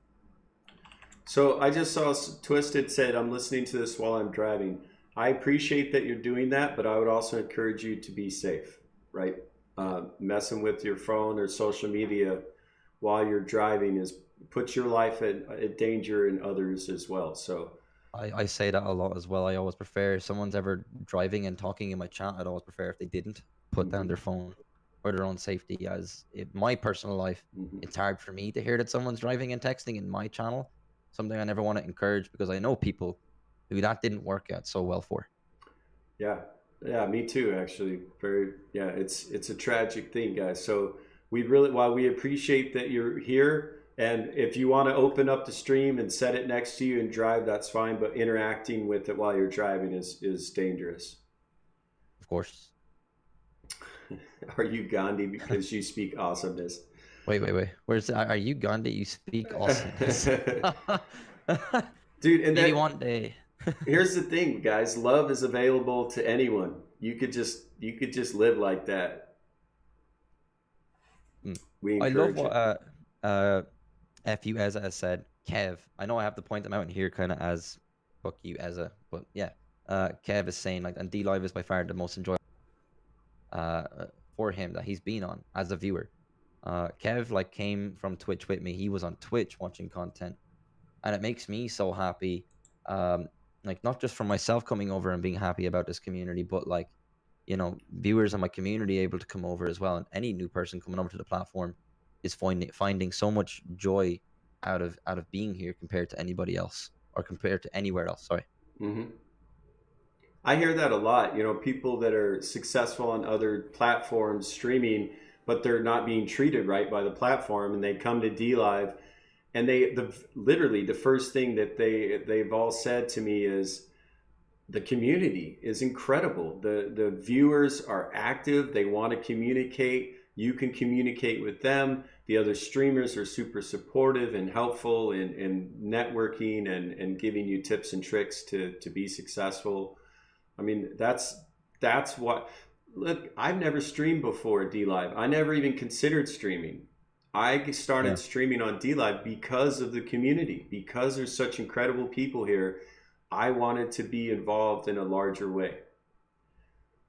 So I just saw Twisted said, I'm listening to this while I'm driving. I appreciate that you're doing that, but I would also encourage you to be safe, right? Messing with your phone or social media while you're driving puts your life at danger and others as well. So I say that a lot as well. I always prefer if someone's ever driving and talking in my chat, I'd always prefer if they didn't put down their phone for their own safety. As in my personal life, it's hard for me to hear that someone's driving and texting in my channel. Something I never want to encourage because I know people who that didn't work out so well for. Yeah, yeah, me too. Actually, very. Yeah, it's a tragic thing, guys. So we really, while we appreciate that you're here, and if you want to open up the stream and set it next to you and drive, that's fine. But interacting with it while you're driving is dangerous. Of course. Are you Gandhi because you speak awesomeness? Wait. Where's are you Gandhi? You speak awesomeness. Dude, and Maybe that, one day. here's the thing, guys. Love is available to anyone. You could just live like that. We I love encourage what FU Eza has said. Kev, I know I have to point them out in here kind of as fuck you Eza, but yeah. Kev is saying like, and DLive is by far the most enjoyable for him that he's been on as a viewer. Kev like came from Twitch with me. He was on Twitch watching content, and it makes me so happy. Like not just for myself coming over and being happy about this community, but like, you know, viewers in my community able to come over as well, and any new person coming over to the platform is finding so much joy out of being here compared to anybody else or compared to anywhere else. Sorry. it. I hear that a lot. You know, people that are successful on other platforms streaming, but they're not being treated right by the platform, and they come to DLive, and literally the first thing that they've all said to me is, the community is incredible. The viewers are active. They want to communicate. You can communicate with them. The other streamers are super supportive and helpful in networking and giving you tips and tricks to be successful. I mean, that's what. Look, I've never streamed before DLive. I never even considered streaming. I started streaming on DLive because of the community, because there's such incredible people here. I wanted to be involved in a larger way.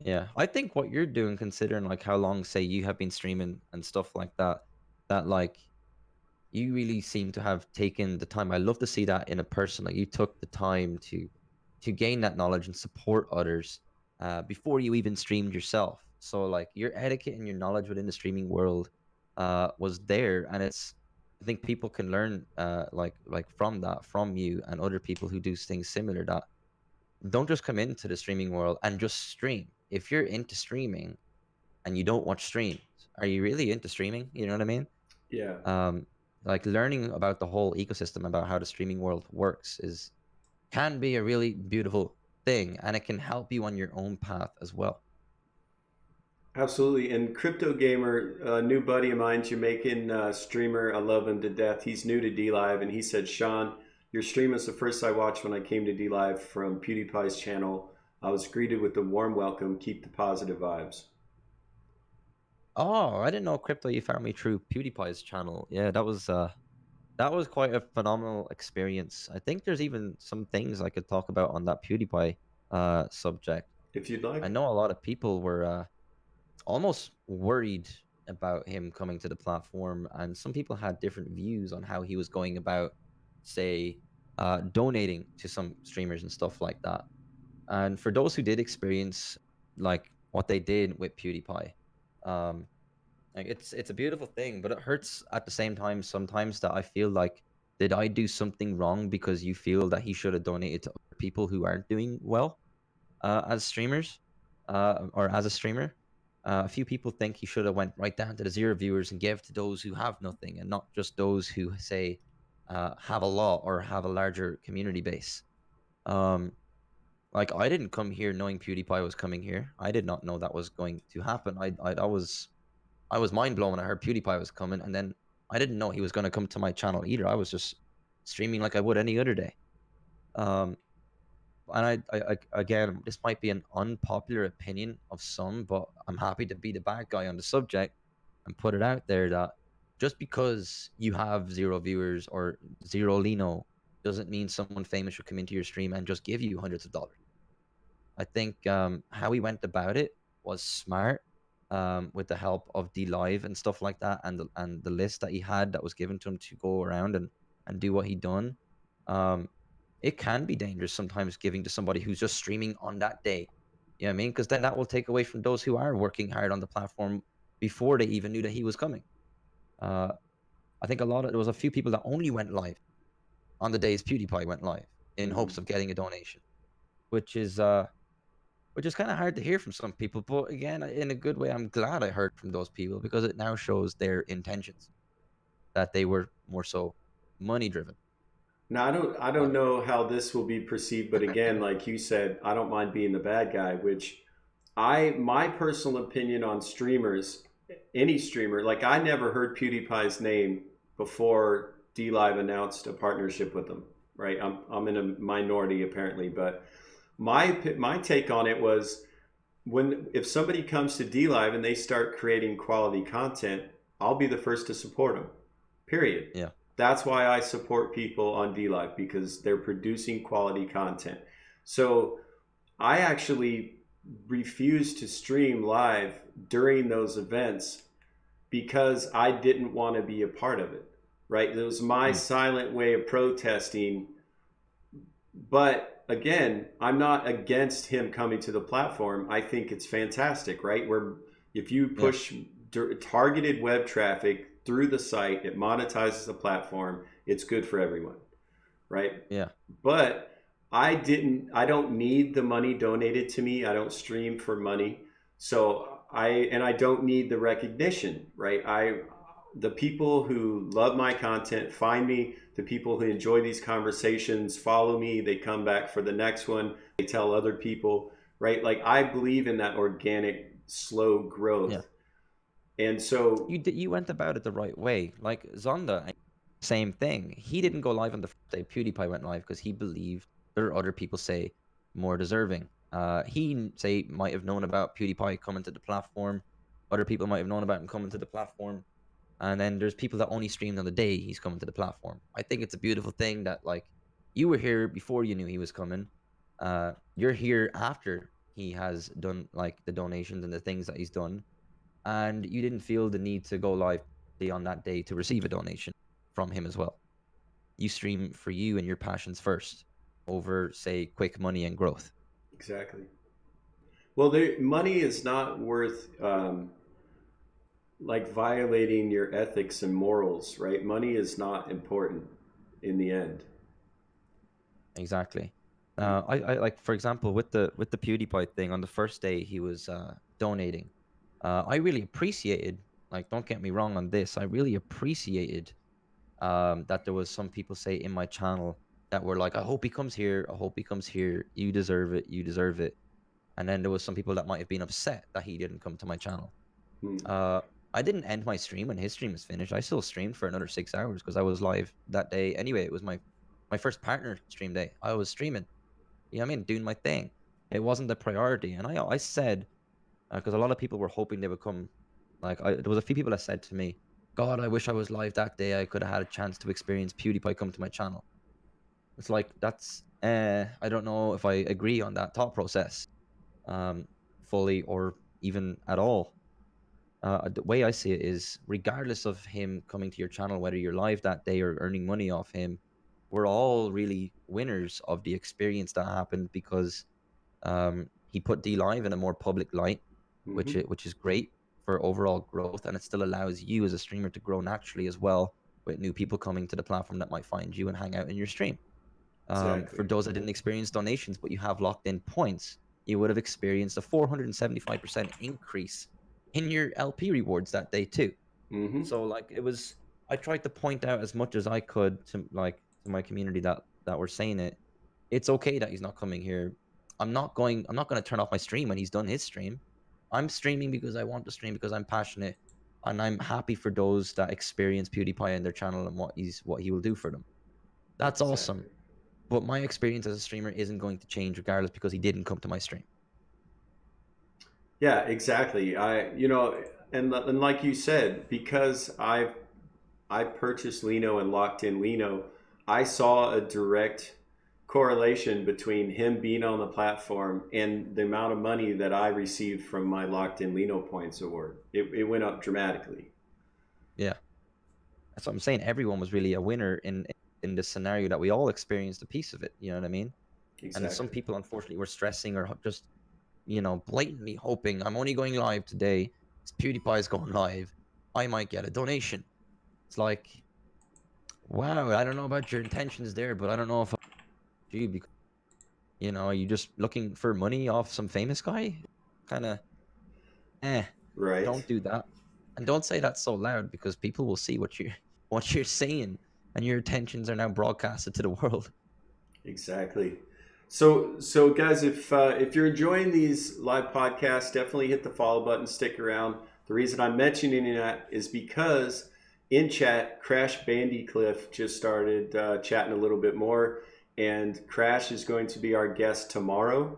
Yeah, I think what you're doing, considering like how long, say, you have been streaming and stuff like that, that like you really seem to have taken the time. I love to see that in a person. Like you took the time to gain that knowledge and support others before you even streamed yourself. So like your etiquette and your knowledge within the streaming world was there, and it's, I think people can learn like from that, from you and other people who do things similar, that don't just come into the streaming world and just stream. If you're into streaming and you don't watch streams, are you really into streaming? You know what I mean? Yeah. Like learning about the whole ecosystem, about how the streaming world works, can be a really beautiful thing, and it can help you on your own path as well. Absolutely. And Crypto Gamer, a new buddy of mine, Jamaican streamer, I love him to death. He's new to DLive, and he said, Sean, your stream is the first I watched when I came to DLive from PewDiePie's channel. I was greeted with a warm welcome. Keep the positive vibes. Oh, I didn't know Crypto you found me through PewDiePie's channel. Yeah, that was quite a phenomenal experience. I think there's even some things I could talk about on that PewDiePie subject. If you'd like. I know a lot of people were almost worried about him coming to the platform, and some people had different views on how he was going about, say, donating to some streamers and stuff like that. And for those who did experience like what they did with PewDiePie, like it's a beautiful thing, but it hurts at the same time sometimes that I feel like, did I do something wrong because you feel that he should have donated to other people who aren't doing well as streamers or as a streamer? A few people think he should have went right down to the 0 viewers and gave to those who have nothing, and not just those who say have a lot or have a larger community base. Like I didn't come here knowing PewDiePie was coming here. I did not know that was going to happen. I was mind blown when I heard PewDiePie was coming, and then I didn't know he was going to come to my channel either. I was just streaming like I would any other day. And I again, this might be an unpopular opinion of some, but I'm happy to be the bad guy on the subject and put it out there that just because you have 0 viewers or 0 Lino doesn't mean someone famous should come into your stream and just give you hundreds of dollars. I think how he went about it was smart, with the help of DLive and stuff like that, and the list that he had that was given to him to go around and do what he done. it can be dangerous sometimes giving to somebody who's just streaming on that day. You know what I mean? Because then that will take away from those who are working hard on the platform before they even knew that he was coming. Uh, I think there was a few people that only went live on the days PewDiePie went live in hopes Mhm. of getting a donation, which is kind of hard to hear from some people. But again, in a good way, I'm glad I heard from those people because it now shows their intentions, that they were more so money driven. Now I don't Like, know how this will be perceived, but again, like you said, I don't mind being the bad guy, which my personal opinion on streamers, any streamer, like I never heard PewDiePie's name before DLive announced a partnership with them, right? I'm in a minority apparently, but my take on it was if somebody comes to DLive and they start creating quality content, I'll be the first to support them. Period. yeah, That's why I support people on DLive, because they're producing quality content. So I actually refused to stream live during those events because I didn't want to be a part of it. Right? It was my mm, silent way of protesting. But again, I'm not against him coming to the platform. I think it's fantastic, right? Where if you yeah, push targeted web traffic through the site, it monetizes the platform. It's good for everyone, right? yeah, But I don't need the money donated to me. I don't stream for money. So I don't need the recognition, right? The people who love my content find me, the people who enjoy these conversations follow me, they come back for the next one, they tell other people, right? Like I believe in that organic, slow yeah. growth. And so, You went about it the right way. Like Zonda, same thing. He didn't go live on the first day PewDiePie went live because he believed there are other people, say, more deserving. He say might have known about PewDiePie coming to the platform. Other people might have known about him coming to the platform. And then there's people that only streamed on the day he's coming to the platform. I think it's a beautiful thing that like you were here before you knew he was coming. You're here after he has done like the donations and the things that he's done, and you didn't feel the need to go live on that day to receive a donation from him as well. You stream for you and your passions first over, say, quick money and growth. exactly. Well, money is not worth like violating your ethics and morals, right? Money is not important in the end. Exactly. I like, for example, with the PewDiePie thing on the first day he was donating. I really appreciated, like, don't get me wrong on this, I really appreciated that there was some people, say, in my channel that were like, I hope he comes here, I hope he comes here, you deserve it, you deserve it. And then there was some people that might have been upset that he didn't come to my channel. Hmm. Uh, I didn't end my stream when his stream was finished. I still streamed for another 6 hours because I was live that day anyway. It was my first partner stream day. I was streaming, you know what I mean, doing my thing. It wasn't the priority, and I said, because a lot of people were hoping they would come. Like, there was a few people that said to me, "God, I wish I was live that day. I could have had a chance to experience PewDiePie come to my channel." It's like that's I don't know if I agree on that thought process, um, fully or even at all. The way I see it is, regardless of him coming to your channel, whether you're live that day or earning money off him, we're all really winners of the experience that happened because he put DLive in a more public light, Mm-hmm. which is great for overall growth, and it still allows you as a streamer to grow naturally as well, with new people coming to the platform that might find you and hang out in your stream. For Exactly. those that didn't experience donations, but you have locked in points, you would have experienced a 475% increase in your LP rewards that day too. Mm-hmm. So like it was, I tried to point out as much as I could to to my community that were saying it. It's okay that he's not coming here. I'm not going to turn off my stream when he's done his stream. I'm streaming because I want to stream because I'm passionate, and I'm happy for those that experience PewDiePie in their channel and what he will do for them. That's awesome. Exactly. But my experience as a streamer isn't going to change regardless because he didn't come to my stream. Yeah, exactly. And like you said, because I purchased Lino and locked in Lino, I saw a direct correlation between him being on the platform and the amount of money that I received from my locked in Lino points award. It went up dramatically. Yeah. That's what I'm saying. Everyone was really a winner in in the scenario that we all experienced a piece of it. You know what I mean? Exactly. And some people, unfortunately, were stressing or just, blatantly hoping, I'm only going live today. PewDiePie's going live. I might get a donation. It's like, wow, I don't know about your intentions there, but I don't know if you, because, are you just looking for money off some famous guy? Kind of, Right. don't do that. And don't say that so loud, because people will see what you're saying, and your intentions are now broadcasted to the world. Exactly. So guys, if you're enjoying these live podcasts, definitely hit the follow button. Stick around. The reason I'm mentioning that is because in chat, Crash Bandycliff just started chatting a little bit more, and Crash is going to be our guest tomorrow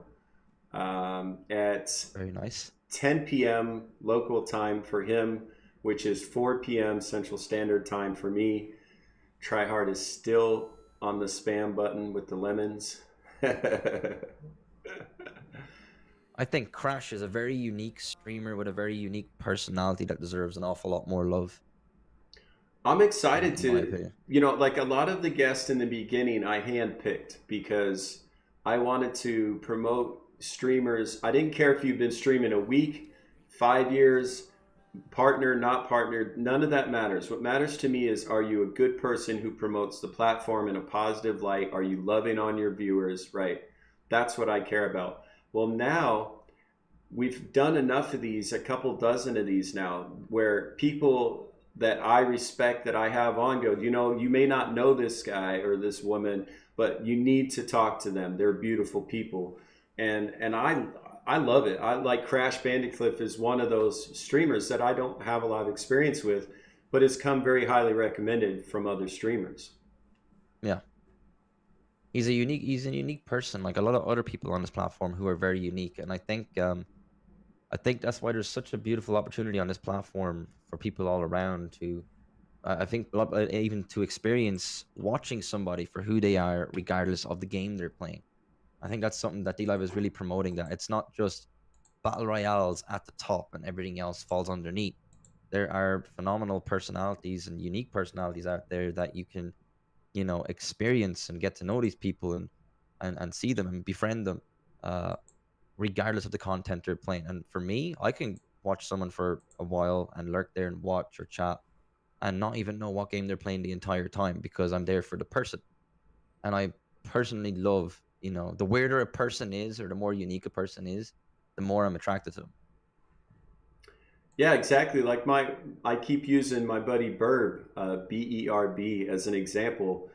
at Very nice. 10 p.m. local time for him, which is 4 p.m. Central Standard Time for me. Tryhard is still on the spam button with the lemons. I think Crash is a very unique streamer with a very unique personality that deserves an awful lot more love. I'm excited in my to, opinion. like a lot of the guests in the beginning, I handpicked because I wanted to promote streamers. I didn't care if you've been streaming a week, 5 years, partner, not partnered, none of that matters. What matters to me is, are you a good person who promotes the platform in a positive light? Are you loving on your viewers? Right. That's what I care about. Well, now we've done enough of these, a couple dozen of these now, where people that I respect, that I have on, go, you may not know this guy or this woman, but you need to talk to them. They're beautiful people. And I love it. I like Crash Bandycliff is one of those streamers that I don't have a lot of experience with, but has come very highly recommended from other streamers. Yeah. He's a unique person, like a lot of other people on this platform who are very unique. And I think that's why there's such a beautiful opportunity on this platform for people all around to, I think, even to experience watching somebody for who they are, regardless of the game they're playing. I think that's something that DLive is really promoting, that it's not just battle royales at the top and everything else falls underneath. There are phenomenal personalities and unique personalities out there that you can, experience and get to know these people and see them and befriend them, regardless of the content they're playing. And for me, I can watch someone for a while and lurk there and watch or chat and not even know what game they're playing the entire time, because I'm there for the person. And I personally love, the weirder a person is or the more unique a person is, the more I'm attracted to them. Yeah, exactly. Like I keep using my buddy Berb, Berb, as an example.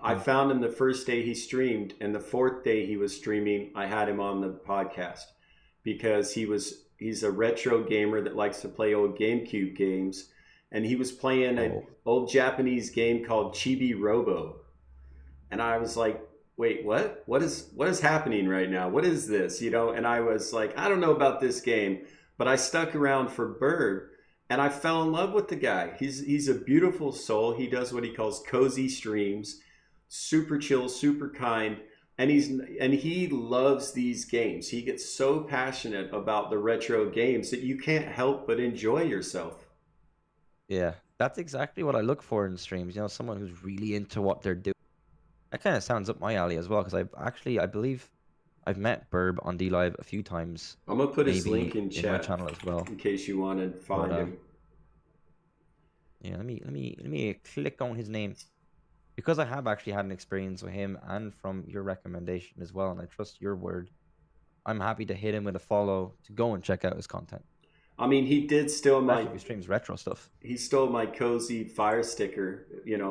I found him the first day he streamed, and the fourth day he was streaming, I had him on the podcast because he's a retro gamer that likes to play old GameCube games, and he was playing an old Japanese game called Chibi Robo, and I was like, wait, what? What is happening right now? What is this? And I was like, I don't know about this game. But I stuck around for Bird, and I fell in love with the guy. He's a beautiful soul. He does what he calls cozy streams, super chill, super kind, and he loves these games. He gets so passionate about the retro games that you can't help but enjoy yourself. Yeah, that's exactly what I look for in streams. Someone who's really into what they're doing. That kind of sounds up my alley as well, because I believe I've met Burb on DLive a few times. I'm gonna put his maybe link in chat my channel as well, in case you want to find him. Yeah, let me click on his name, because I have actually had an experience with him and from your recommendation as well, and I trust your word. I'm happy to hit him with a follow to go and check out his content. I mean, he did steal Especially if he streams retro stuff. He stole my cozy fire sticker,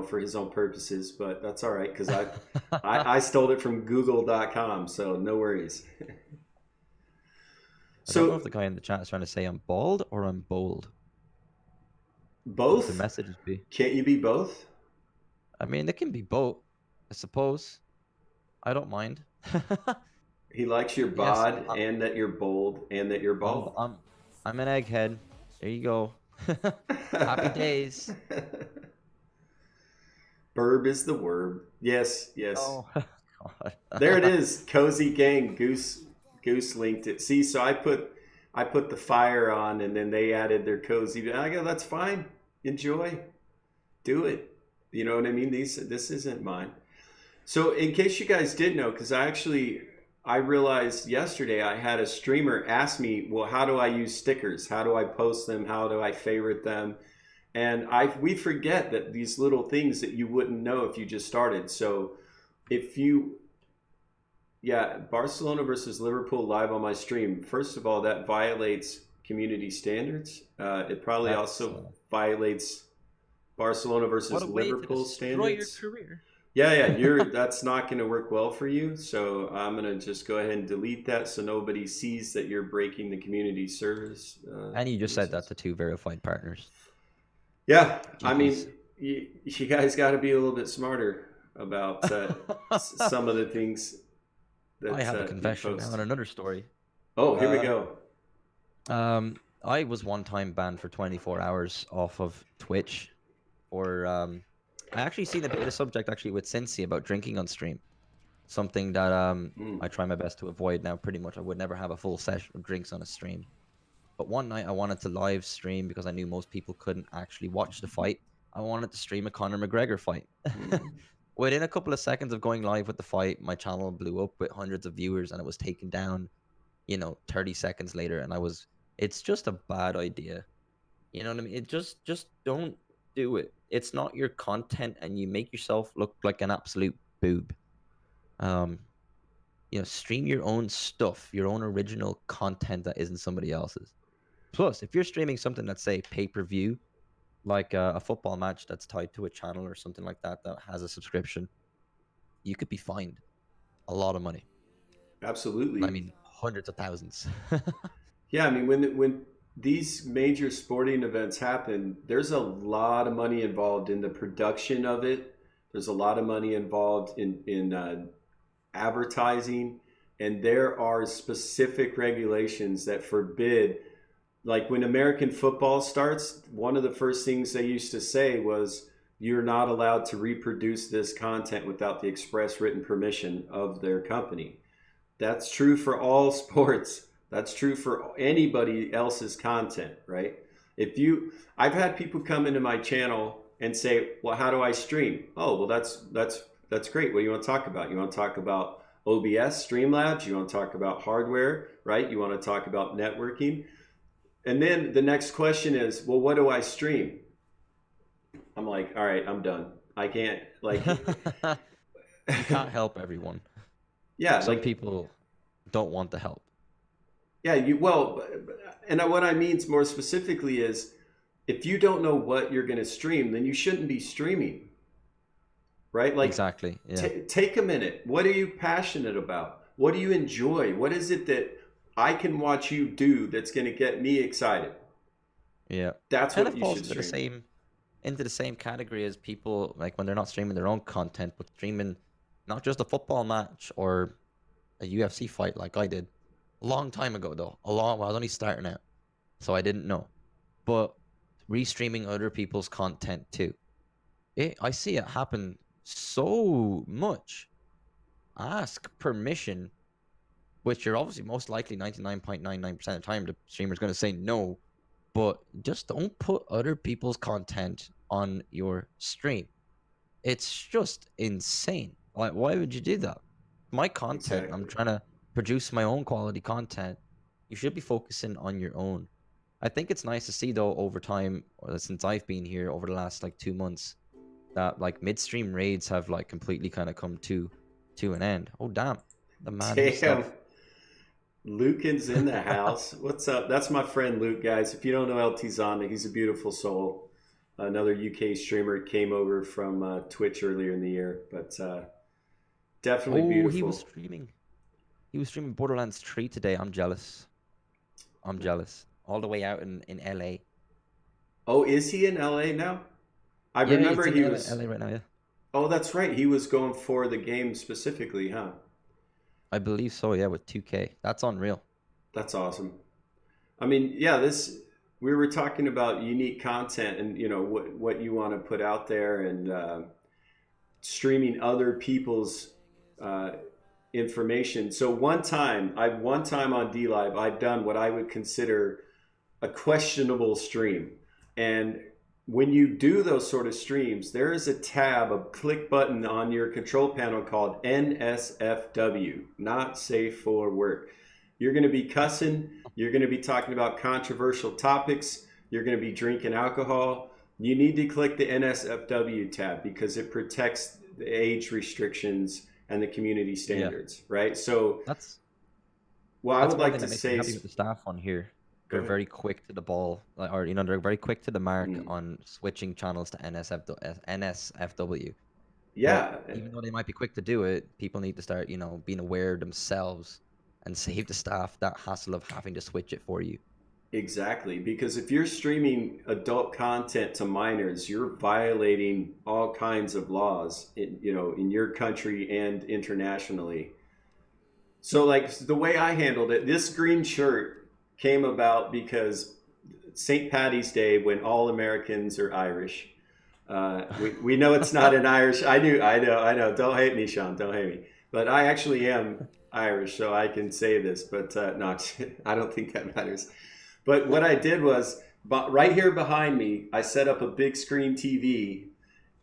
for his own purposes, but that's all right because I stole it from Google.com, so no worries. I don't know if the guy in the chat is trying to say I'm bald or I'm bold. Both? The messages be. Can't you be both? I mean, it can be both, I suppose. I don't mind. He likes your bod, and that you're bold, and that you're bald. I'm an egghead. There you go. Happy days. Burb is the word. Yes. Oh, God. There it is. Cozy Gang. Goose linked it. See, so I put the fire on, and then they added their cozy. I go, that's fine. Enjoy. Do it. You know what I mean? This isn't mine. So in case you guys did know, because I realized yesterday I had a streamer ask me, well, how do I use stickers? How do I post them? How do I favorite them? And we forget that these little things that you wouldn't know if you just started. So if you, yeah, Barcelona versus Liverpool live on my stream. First of all, that violates community standards. It probably also violates Barcelona versus What a way to Liverpool destroy your standards. career. Yeah, that's not going to work well for you. So I'm going to just go ahead and delete that so nobody sees that you're breaking the community service. And you just said that to 2 verified partners. Yeah, I mean, GGs. you guys got to be a little bit smarter about some of the things that I have a you confession post. now on another story. Oh, here we go. I was one time banned for 24 hours off of Twitch for I actually seen a bit of the subject actually with Cincy about drinking on stream. Something that I try my best to avoid now. Pretty much I would never have a full session of drinks on a stream. But one night I wanted to live stream because I knew most people couldn't actually watch the fight. I wanted to stream a Conor McGregor fight. Within a couple of seconds of going live with the fight, my channel blew up with hundreds of viewers and it was taken down, 30 seconds later. And it's just a bad idea. You know what I mean? It just don't do it. It's not your content and you make yourself look like an absolute boob. Stream your own stuff, your own original content that isn't somebody else's. Plus, if you're streaming something that's, say, pay-per-view, like a football match that's tied to a channel or something like that that has a subscription, you could be fined a lot of money. Absolutely. I mean, hundreds of thousands. Yeah, I mean, when these major sporting events happen, there's a lot of money involved in the production of it. There's a lot of money involved in advertising, and there are specific regulations that forbid. Like when American football starts, one of the first things they used to say was, you're not allowed to reproduce this content without the express written permission of their company. That's true for all sports. That's true for anybody else's content, right? I've had people come into my channel and say, well, how do I stream? Oh, well, that's great. What do you want to talk about? You want to talk about OBS, Streamlabs? You want to talk about hardware, right? You want to talk about networking? And then the next question is, well, what do I stream? I'm like, all right, I'm done. I can't, like... You can't help everyone. Yeah. Some people don't want the help. Yeah, and what I mean more specifically is, if you don't know what you're going to stream, then you shouldn't be streaming, right? Like, exactly. Yeah. Take a minute. What are you passionate about? What do you enjoy? What is it that I can watch you do that's going to get me excited? Yeah, that's kind what of you falls should into stream. Into the same category as people like when they're not streaming their own content, but streaming not just a football match or a UFC fight like I did a long time ago though. I was only starting out, so I didn't know. But restreaming other people's content too. I see it happen so much. Ask permission, which you're obviously most likely 99.99% of the time the streamer's going to say no, but just don't put other people's content on your stream. It's just insane. Like, why would you do that? My content, Exactly. I'm trying to produce my own quality content. You should be focusing on your own. I think it's nice to see though over time, since I've been here over the last like 2 months, that like midstream raids have like completely kind of come to an end. Oh damn, the man himself. Lucan's in the house. What's up? That's my friend Luke, guys. If you don't know LT Zonda, he's a beautiful soul. Another UK streamer came over from Twitch earlier in the year, but definitely beautiful. He was streaming Borderlands 3 today. I'm jealous. All the way out in LA. Oh, is he in LA now? I remember he was LA right now, yeah. Oh, that's right. He was going for the game specifically, huh? I believe so, yeah, with 2K. That's unreal. That's awesome. I mean, yeah, we were talking about unique content and, what you want to put out there and streaming other people's information. So one time on DLive, I've done what I would consider a questionable stream. And when you do those sort of streams, there is a tab, a click button on your control panel called NSFW, not safe for work. You're going to be cussing. You're going to be talking about controversial topics. You're going to be drinking alcohol. You need to click the NSFW tab because it protects the age restrictions and the community standards, right? So That's I that's would one like thing to that makes me say, happy with the staff on here. go They're ahead. very quick to the ball, or they're very quick to the mark Mm. on switching channels to NSFW. Yeah, But even though they might be quick to do it, people need to start, being aware themselves and save the staff that hassle of having to switch it for you. exactly. Because if you're streaming adult content to minors, you're violating all kinds of laws in your country and internationally. So like the way I handled it, this green shirt came about because St. Patty's Day, when all Americans are Irish. We know it's not an Irish. I know. Don't hate me, Sean. Don't hate me. But I actually am Irish, so I can say this. But no, I don't think that matters. But what I did was, right here behind me, I set up a big screen TV,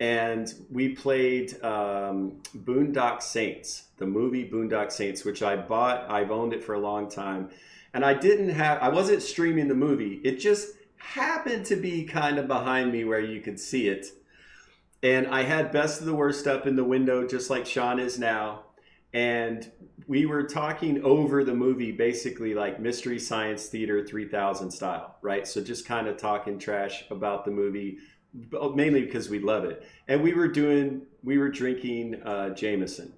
and we played Boondock Saints, the movie Boondock Saints, which I bought. I've owned it for a long time, and I wasn't streaming the movie. It just happened to be kind of behind me where you could see it. And I had Best of the Worst up in the window, just like Sean is now. And we were talking over the movie, basically like Mystery Science Theater 3000 style, right? So just kind of talking trash about the movie, mainly because we love it. And we were drinking Jameson.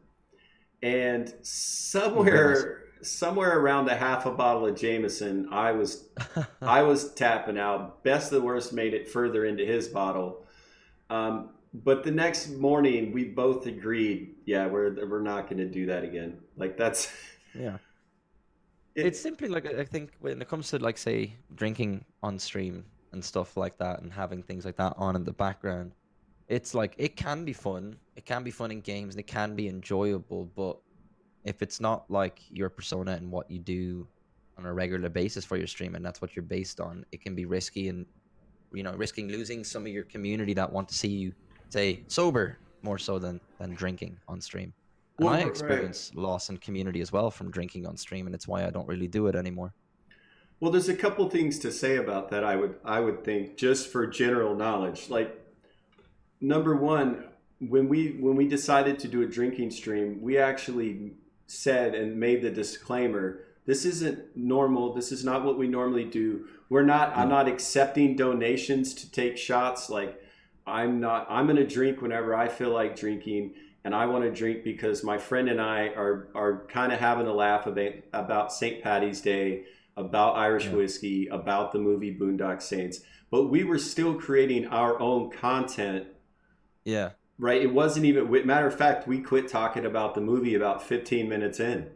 And somewhere around a half a bottle of Jameson, I was tapping out. Best of the Worst made it further into his bottle. But the next morning, we both agreed, yeah, we're not going to do that again. Like that's Yeah. It's simply like, I think when it comes to, like, say, drinking on stream and stuff like that and having things like that on in the background, it's like it can be fun. It can be fun in games and it can be enjoyable, but if it's not like your persona and what you do on a regular basis for your stream and that's what you're based on, it can be risky, and risking losing some of your community that want to see you, say, sober more so than drinking on stream. And I right. experience loss in community as well from drinking on stream, and it's why I don't really do it anymore. Well, there's a couple things to say about that. I would think, just for general knowledge. Like, number one, when we decided to do a drinking stream, we actually said and made the disclaimer: this isn't normal. This is not what we normally do. I'm not accepting donations to take shots. Like, I'm going to drink whenever I feel like drinking, and I want to drink because my friend and I are kind of having a laugh about St. Patty's Day, about Irish whiskey, about the movie Boondock Saints. But we were still creating our own content. Yeah. Right. It wasn't even, matter of fact, we quit talking about the movie about 15 minutes in.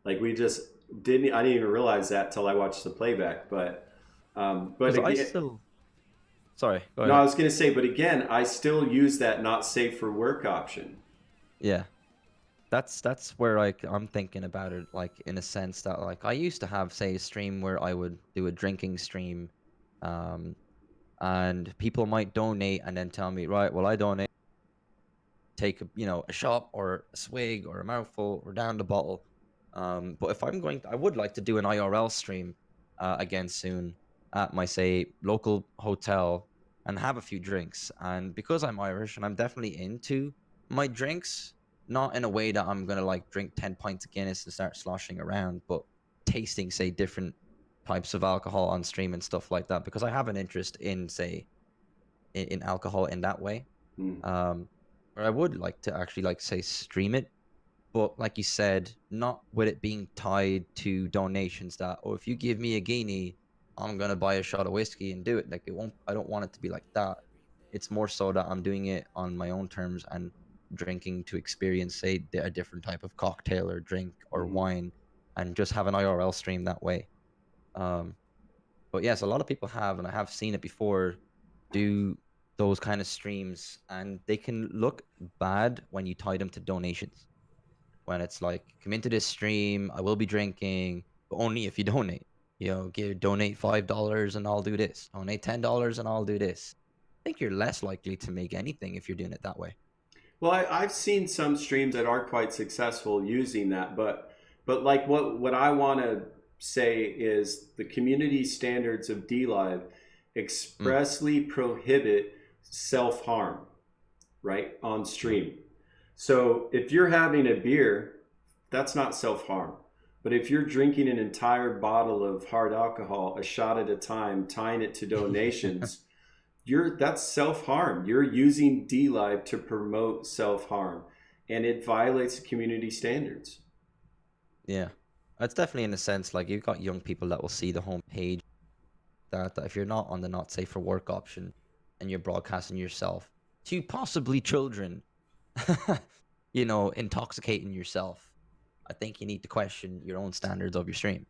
Like, we just I didn't even realize that till I watched the playback. But again, Sorry, go ahead. no, I was going to say, but again, I still use that not safe for work option. Yeah. That's where, like, I'm thinking about it, like, in a sense that, like, I used to have, say, a stream where I would do a drinking stream, and people might donate and then tell me, right, well, I donate, take a shot or a swig or a mouthful or down the bottle. But if I would like to do an IRL stream again soon at my, say, local hotel and have a few drinks. And because I'm Irish and I'm definitely into my drinks, not in a way that I'm gonna like drink 10 pints of Guinness and start sloshing around, but tasting, say, different types of alcohol on stream and stuff like that, because I have an interest in, say, in alcohol in that way. Or I would like to actually, like, say, stream it, but like you said, not with it being tied to donations that, oh, if you give me a guinea, I'm gonna buy a shot of whiskey and do it. Like, I don't want it to be like that. It's more so that I'm doing it on my own terms and drinking to experience, say, a different type of cocktail or drink or wine, and just have an IRL stream that way. But yes, a lot of people have, and I have seen it before, do those kind of streams, and they can look bad when you tie them to donations. When it's like, come into this stream, I will be drinking, but only if you donate. Donate $5 and I'll do this. Donate $10 and I'll do this. think you're less likely to make anything if you're doing it that way. Well, I've seen some streams that are quite successful using that, but like what I want to say is the community standards of DLive expressly prohibit self-harm, right, on stream. So if you're having a beer, that's not self-harm. But if you're drinking an entire bottle of hard alcohol, a shot at a time, tying it to donations, that's self-harm. You're using DLive to promote self-harm, and it violates the community standards. Yeah, it's definitely in a sense like you've got young people that will see the homepage that if you're not on the not safe for work option and you're broadcasting yourself to possibly children, you know, intoxicating yourself, I think you need to question your own standards of your stream.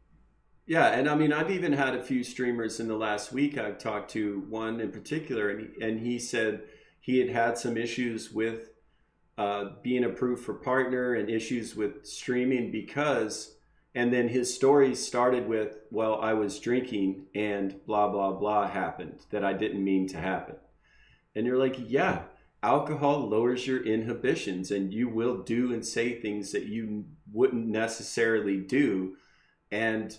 Yeah, and I mean, I've even had a few streamers in the last week. I've talked to one in particular, and he said he had some issues with being approved for partner and issues with streaming because, and then his story started with, well, I was drinking and blah, blah, blah happened that I didn't mean to happen. And you're like, yeah, alcohol lowers your inhibitions and you will do and say things that you wouldn't necessarily do. And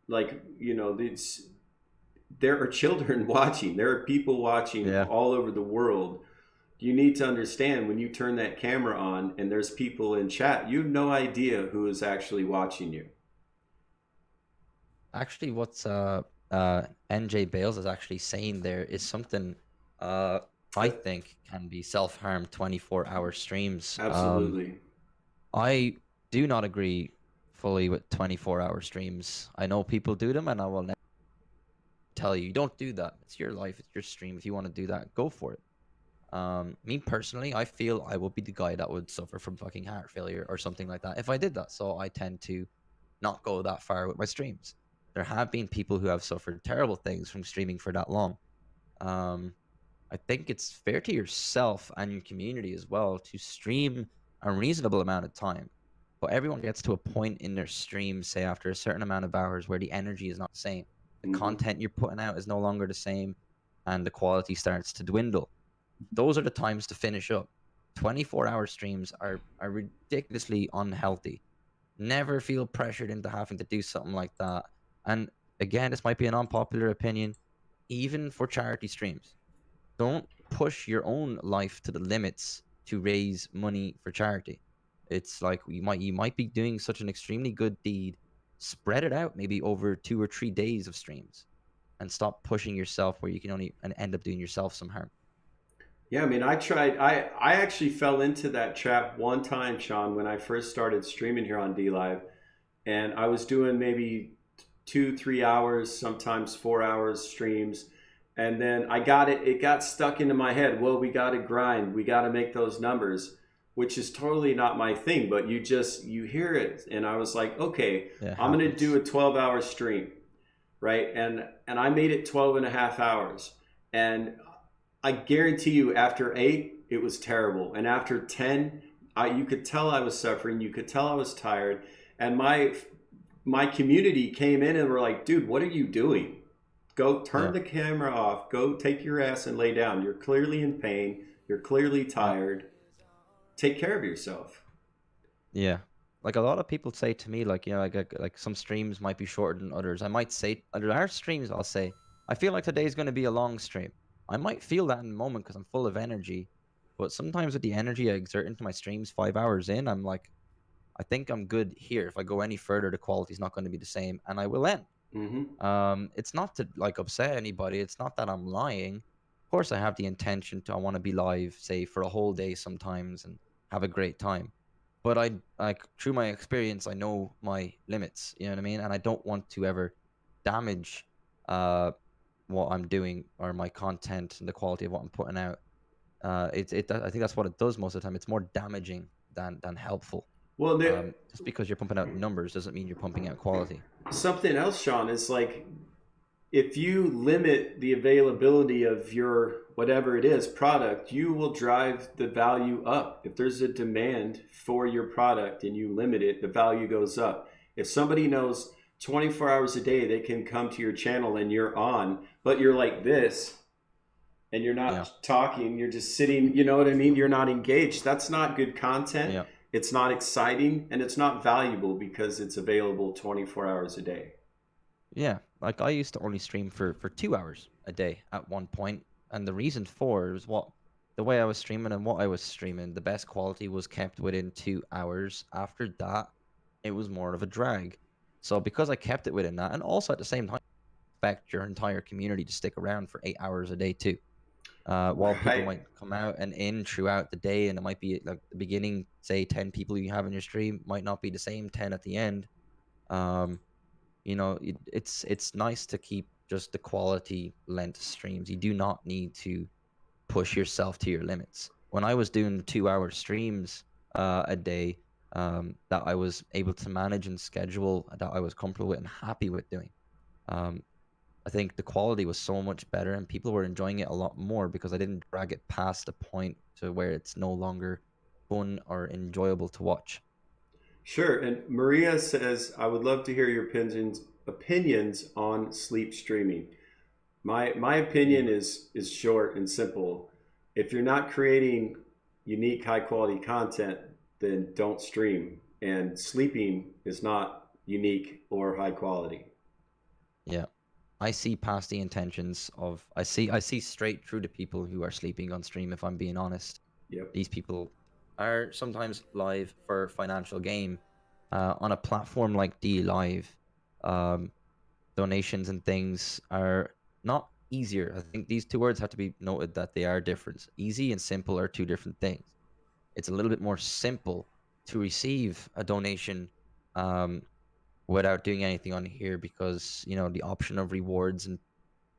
like, you know, there are children watching, there are people watching all over the world. You need to understand when you turn that camera on and there's people in chat, you have no idea who is actually watching you. Actually, what's NJ Bales is actually saying there is something I think can be self-harm 24-hour streams. Absolutely. I do not agree fully with 24-hour streams. I know people do them, and I will never tell you don't do that. It's your life, it's your stream. If you want to do that, go for it. Me personally, I feel I would be the guy that would suffer from fucking heart failure or something like that if I did that. So I tend to not go that far with my streams. There have been people who have suffered terrible things from streaming for that long. I think it's fair to yourself and your community as well to stream a reasonable amount of time. But everyone gets to a point in their stream, say after a certain amount of hours, where the energy is not the same. The content you're putting out is no longer the same, and the quality starts to dwindle. Those are the times to finish up. 24-hour streams are ridiculously unhealthy. Never feel pressured into having to do something like that. And again, this might be an unpopular opinion, even for charity streams. Don't push your own life to the limits to raise money for charity. It's like you might be doing such an extremely good deed. Spread it out maybe over 2 or 3 days of streams, and stop pushing yourself where you can only end up doing yourself some harm. Yeah, I mean, I actually fell into that trap one time, Sean, when I first started streaming here on DLive, and I was doing maybe 2-3 hours, sometimes 4 hours streams. And then it got stuck into my head. Well, we got to grind. We got to make those numbers, which is totally not my thing, but you hear it. And I was like, okay, I'm going to do a 12-hour stream, right? And I made it 12 and a half hours. And I guarantee you after 8, it was terrible. And after 10, you could tell I was suffering. You could tell I was tired. And my community came in and were like, dude, what are you doing? Go turn the camera off. Go take your ass and lay down. You're clearly in pain. You're clearly tired. Take care of yourself. Yeah. Like a lot of people say to me, like, you know, like some streams might be shorter than others. I might say, there are streams I'll say, I feel like today's going to be a long stream. I might feel that in the moment because I'm full of energy. But sometimes with the energy I exert into my streams 5 hours in, I'm like, I think I'm good here. If I go any further, the quality's not going to be the same, and I will end. It's not to like upset anybody. It's not that I'm lying. Of course, I have the intention I want to be live, say for a whole day sometimes, and have a great time. But I like through my experience, I know my limits. You know what I mean? And I don't want to ever damage what I'm doing or my content and the quality of what I'm putting out. I think that's what it does most of the time. It's more damaging than helpful. Well, just because you're pumping out numbers doesn't mean you're pumping out quality. Something else, Sean, is like if you limit the availability of your whatever it is product, you will drive the value up. If there's a demand for your product and you limit it, the value goes up. If somebody knows 24 hours a day they can come to your channel and you're on, but you're like this, and you're not Yeah. talking, you're just sitting, you know what I mean? You're not engaged. That's not good content. Yeah. It's not exciting, and it's not valuable because it's available 24 hours a day. Yeah, like I used to only stream for 2 hours a day at one point, and the reason for it was the way I was streaming and what I was streaming. The best quality was kept within 2 hours. After that, it was more of a drag. So because I kept it within that, and also at the same time, expect your entire community to stick around for 8 hours a day too. While people Right. might come out and in throughout the day, and it might be like the beginning, say 10 people you have in your stream might not be the same 10 at the end. Um, it's nice to keep just the quality length streams. You do not need to push yourself to your limits. When I was doing 2 hour streams a day, that I was able to manage and schedule, that I was comfortable with and happy with doing. Um, I think the quality was so much better and people were enjoying it a lot more because I didn't drag it past the point to where it's no longer fun or enjoyable to watch. Sure. And Maria says, I would love to hear your opinions on sleep streaming. My opinion is short and simple. If you're not creating unique, high quality content, then don't stream. And sleeping is not unique or high quality. Yeah. I see past the intentions of I see straight through the people who are sleeping on stream, if I'm being honest. Yep. These people are sometimes live for financial gain. On a platform like DLive, um, donations and things are not easier. I think these two words have to be noted that they are different. Easy and simple are two different things. It's a little bit more simple to receive a donation um, without doing anything on here because the option of rewards and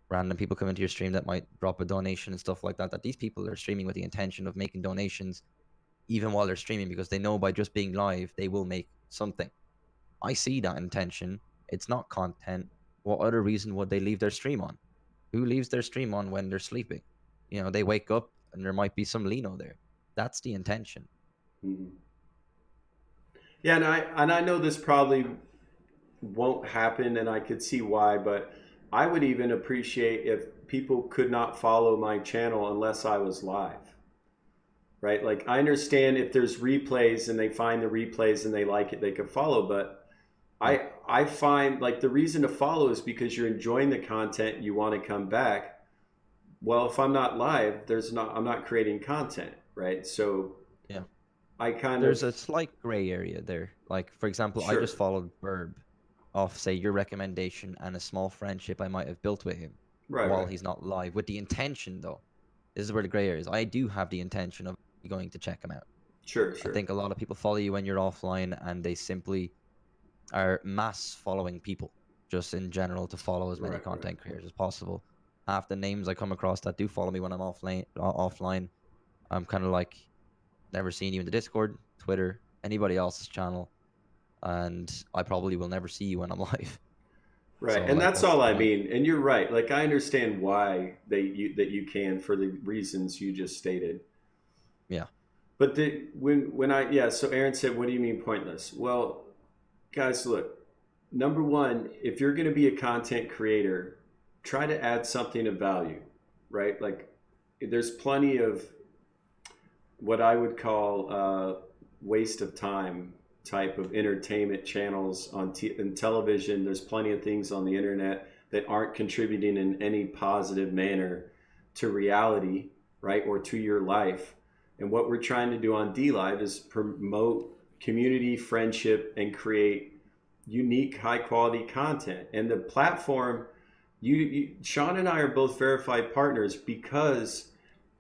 random people come into your stream that might drop a donation and stuff like that. That these people are streaming with the intention of making donations even while they're streaming because they know by just being live they will make something. I see that intention. It's not content. What other reason would they leave their stream on? Who leaves their stream on when they're sleeping? They wake up and there might be some Lino there. That's the intention. Mhm. Yeah, and I know this probably won't happen, and I could see why, but I would even appreciate if people could not follow my channel unless I was live. Right? Like I understand if there's replays and they find the replays and they like it, they can follow, but Yeah. I find like the reason to follow is because you're enjoying the content, you want to come back. Well, if I'm not live, I'm not creating content, right? So Yeah. I kind There's of a slight gray area there. Like, for example, I just sure. followed Burb off, say, your recommendation and a small friendship I might have built with him Right, while right. he's not live. With the intention, though, this is where the gray area is. I do have the intention of going to check him out. Sure, I sure. think a lot of people follow you when you're offline and they simply are mass following people just in general to follow as many Right, right. content creators as possible. Half the names I come across that do follow me when I'm offline, I'm kind of like, never seen you in the Discord, Twitter, anybody else's channel, and I probably will never see you when I'm live. Right. So And like, that's what's all the I point? mean. And you're right. Like I understand why that you can for the reasons you just stated. Yeah, But when I yeah, so Aaron said, "What do you mean pointless?" Well, guys, look. Number one, if you're going to be a content creator, try to add something of value, right? Like, there's plenty of what I would call waste of time type of entertainment channels in television. There's plenty of things on the internet that aren't contributing in any positive manner to reality, right, or to your life. And what we're trying to do on DLive is promote community, friendship, and create unique, high quality content. And the platform, Sean and I are both verified partners because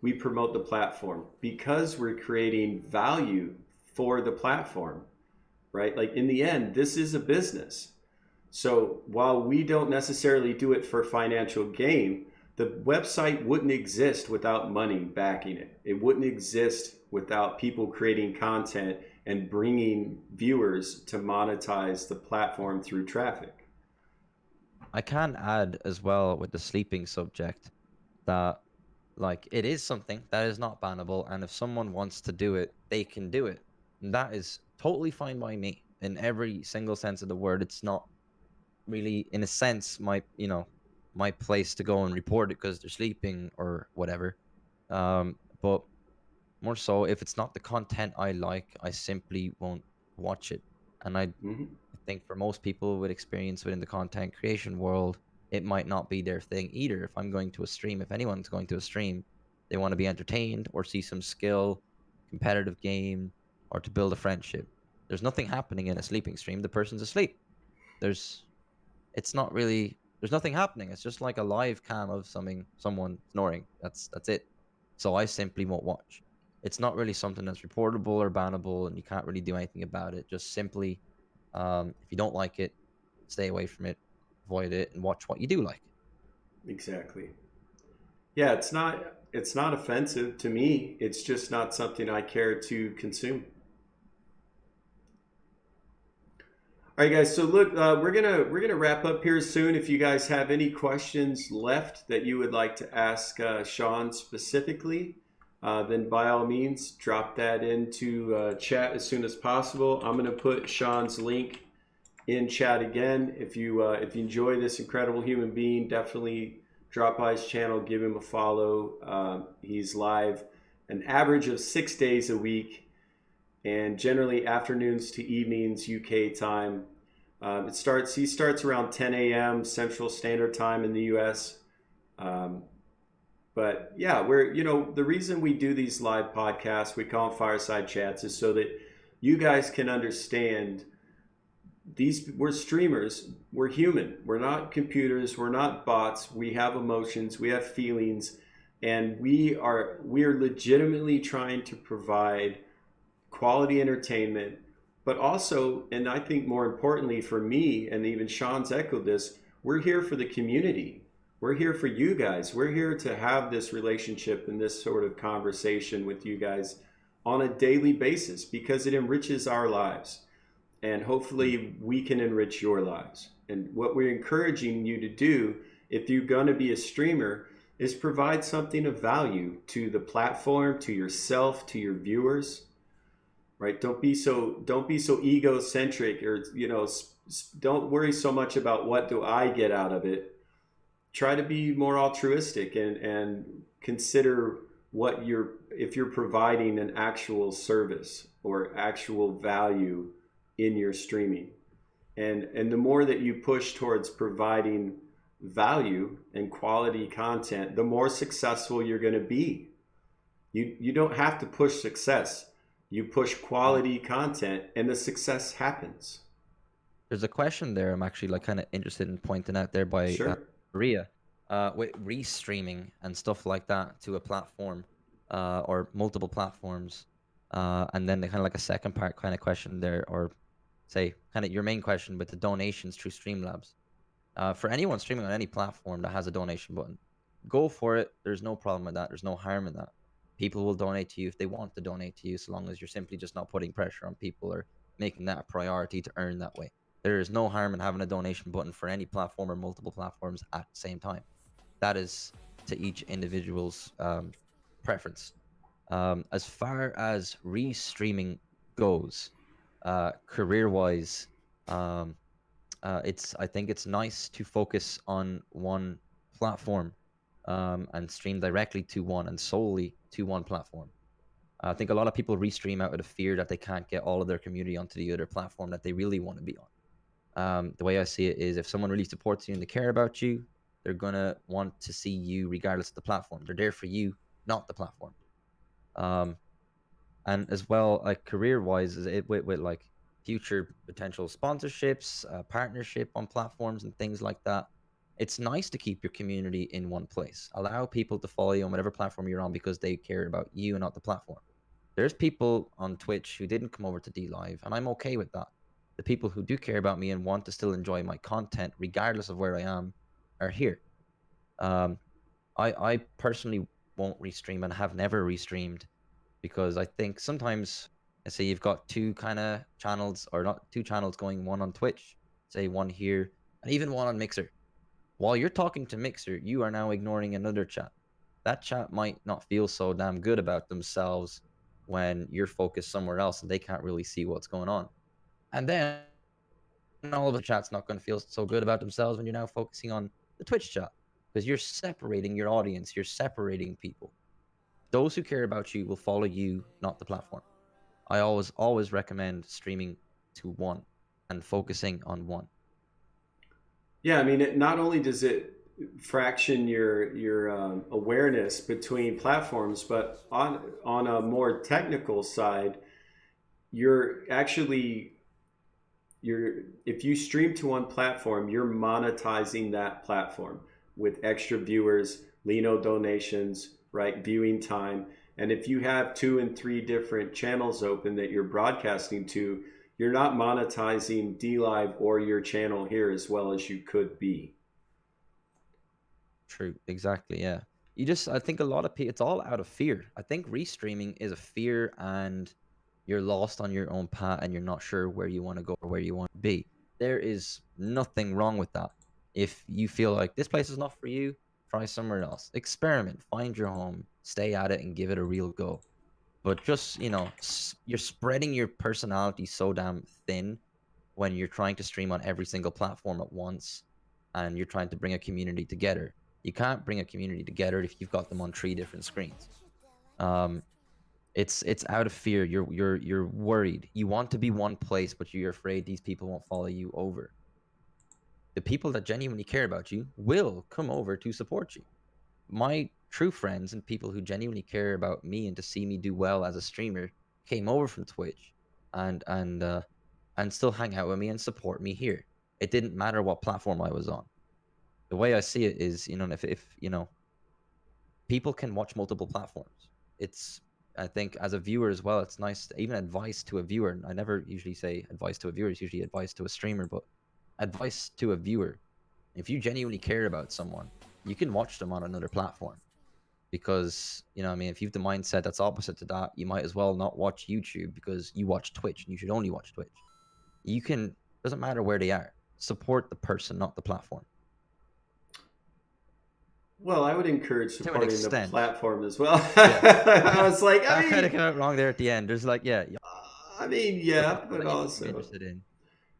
we promote the platform, because we're creating value for the platform, right? Like in the end, this is a business. So while we don't necessarily do it for financial gain, the website wouldn't exist without money backing it. It wouldn't exist without people creating content and bringing viewers to monetize the platform through traffic. I can add as well with the sleeping subject that like it is something that is not bannable, and if someone wants to do it, they can do it. And that is totally fine by me in every single sense of the word. It's not really, in a sense, my my place to go and report it because they're sleeping or whatever. But more so, if it's not the content I like, I simply won't watch it. And Hmm. I think for most people with experience within the content creation world, it might not be their thing either. If I'm going to a stream, if anyone's going to a stream, they want to be entertained or see some skill, competitive game, or to build a friendship. There's nothing happening in a sleeping stream. The person's asleep. There's it's not really there's nothing happening. It's just like a live cam of someone snoring. That's it. So I simply won't watch. It's not really something that's reportable or bannable, and you can't really do anything about it. Just simply, if you don't like it, stay away from it, avoid it, and watch what you do like. Exactly. Yeah, it's not offensive to me. It's just not something I care to consume. All right, guys. So look, we're gonna wrap up here soon. If you guys have any questions left that you would like to ask Sean specifically, then by all means drop that into chat as soon as possible. I'm gonna put Sean's link in chat again. If you enjoy this incredible human being, definitely drop by his channel, give him a follow. He's live an average of 6 days a week, and generally afternoons to evenings UK time. He starts around 10 a.m. Central Standard Time in the US. Um, but yeah, the reason we do these live podcasts, we call them fireside chats, is so that you guys can understand we're streamers, we're human, we're not computers, we're not bots, we have emotions, we have feelings, and we are legitimately trying to provide quality entertainment, but also, and I think more importantly for me, and even Sean's echoed this, we're here for the community. We're here for you guys. We're here to have this relationship and this sort of conversation with you guys on a daily basis because it enriches our lives. And hopefully we can enrich your lives. And what we're encouraging you to do, if you're going to be a streamer, is provide something of value to the platform, to yourself, to your viewers. Right? Don't be so egocentric, or don't worry so much about what do I get out of it. Try to be more altruistic and consider if you're providing an actual service or actual value in your streaming. And the more that you push towards providing value and quality content, the more successful you're going to be. You don't have to push success. You push quality content and the success happens. There's a question there I'm actually like kind of interested in pointing out there by Sure. Maria, with restreaming and stuff like that to a platform, or multiple platforms, and then the kind of like a second part kind of question there, or say kind of your main question with the donations through Streamlabs. For anyone streaming on any platform that has a donation button, go for it. There's no problem with that. There's no harm in that. People will donate to you if they want to donate to you, so long as you're simply just not putting pressure on people or making that a priority to earn that way. There is no harm in having a donation button for any platform or multiple platforms at the same time. That is to each individual's preference. As far as restreaming goes, career-wise, um, I think it's nice to focus on one platform, and stream directly to one and solely to one platform. I think a lot of people restream out of the fear that they can't get all of their community onto the other platform that they really want to be on. The way I see it is, if someone really supports you and they care about you, they're gonna want to see you regardless of the platform. They're there for you, not the platform. Um, and as well, like career wise, is it with like future potential sponsorships, partnership on platforms and things like that. It's nice to keep your community in one place. Allow people to follow you on whatever platform you're on because they care about you and not the platform. There's people on Twitch who didn't come over to DLive, and I'm okay with that. The people who do care about me and want to still enjoy my content, regardless of where I am, are here. Um, I personally won't restream and have never restreamed because I think sometimes, let's say you've got two kind of channels, or not two channels going, one on Twitch, say one here, and even one on Mixer. While you're talking to Mixer, you are now ignoring another chat. That chat might not feel so damn good about themselves when you're focused somewhere else and they can't really see what's going on. And then all of the chat's not going to feel so good about themselves when you're now focusing on the Twitch chat. because you're separating your audience, you're separating people. Those who care about you will follow you, not the platform. I always recommend streaming to one and focusing on one. Yeah, I mean, not only does it fraction your awareness between platforms, but on a more technical side, you're actually if you stream to one platform, you're monetizing that platform with extra viewers, Lino donations, right, viewing time. And if you have 2 and 3 different channels open that you're broadcasting to, you're not monetizing DLive or your channel here as well as you could be. True, exactly, yeah. I think a lot of people, it's all out of fear. I think restreaming is a fear, and you're lost on your own path and you're not sure where you want to go or where you want to be. There is nothing wrong with that. If you feel like this place is not for you, try somewhere else. Experiment, find your home, stay at it and give it a real go. But just, you're spreading your personality so damn thin when you're trying to stream on every single platform at once and you're trying to bring a community together. You can't bring a community together if you've got them on 3 different screens. It's out of fear. You're worried. You want to be one place, but you're afraid these people won't follow you over. The people that genuinely care about you will come over to support you. My true friends and people who genuinely care about me and to see me do well as a streamer came over from Twitch and still hang out with me and support me here. It didn't matter what platform I was on. The way I see it is, if people can watch multiple platforms. I think as a viewer as well, it's nice to, even advice to a viewer. I never usually say advice to a viewer, it's usually advice to a streamer, but advice to a viewer. If you genuinely care about someone, you can watch them on another platform. Because, if you've the mindset that's opposite to that, you might as well not watch YouTube because you watch Twitch and you should only watch Twitch. Doesn't matter where they are. Support the person, not the platform. Well, I would encourage supporting the platform as well. Yeah. I was like, I kind of came out wrong there at the end. There's like, yeah. But also interested in.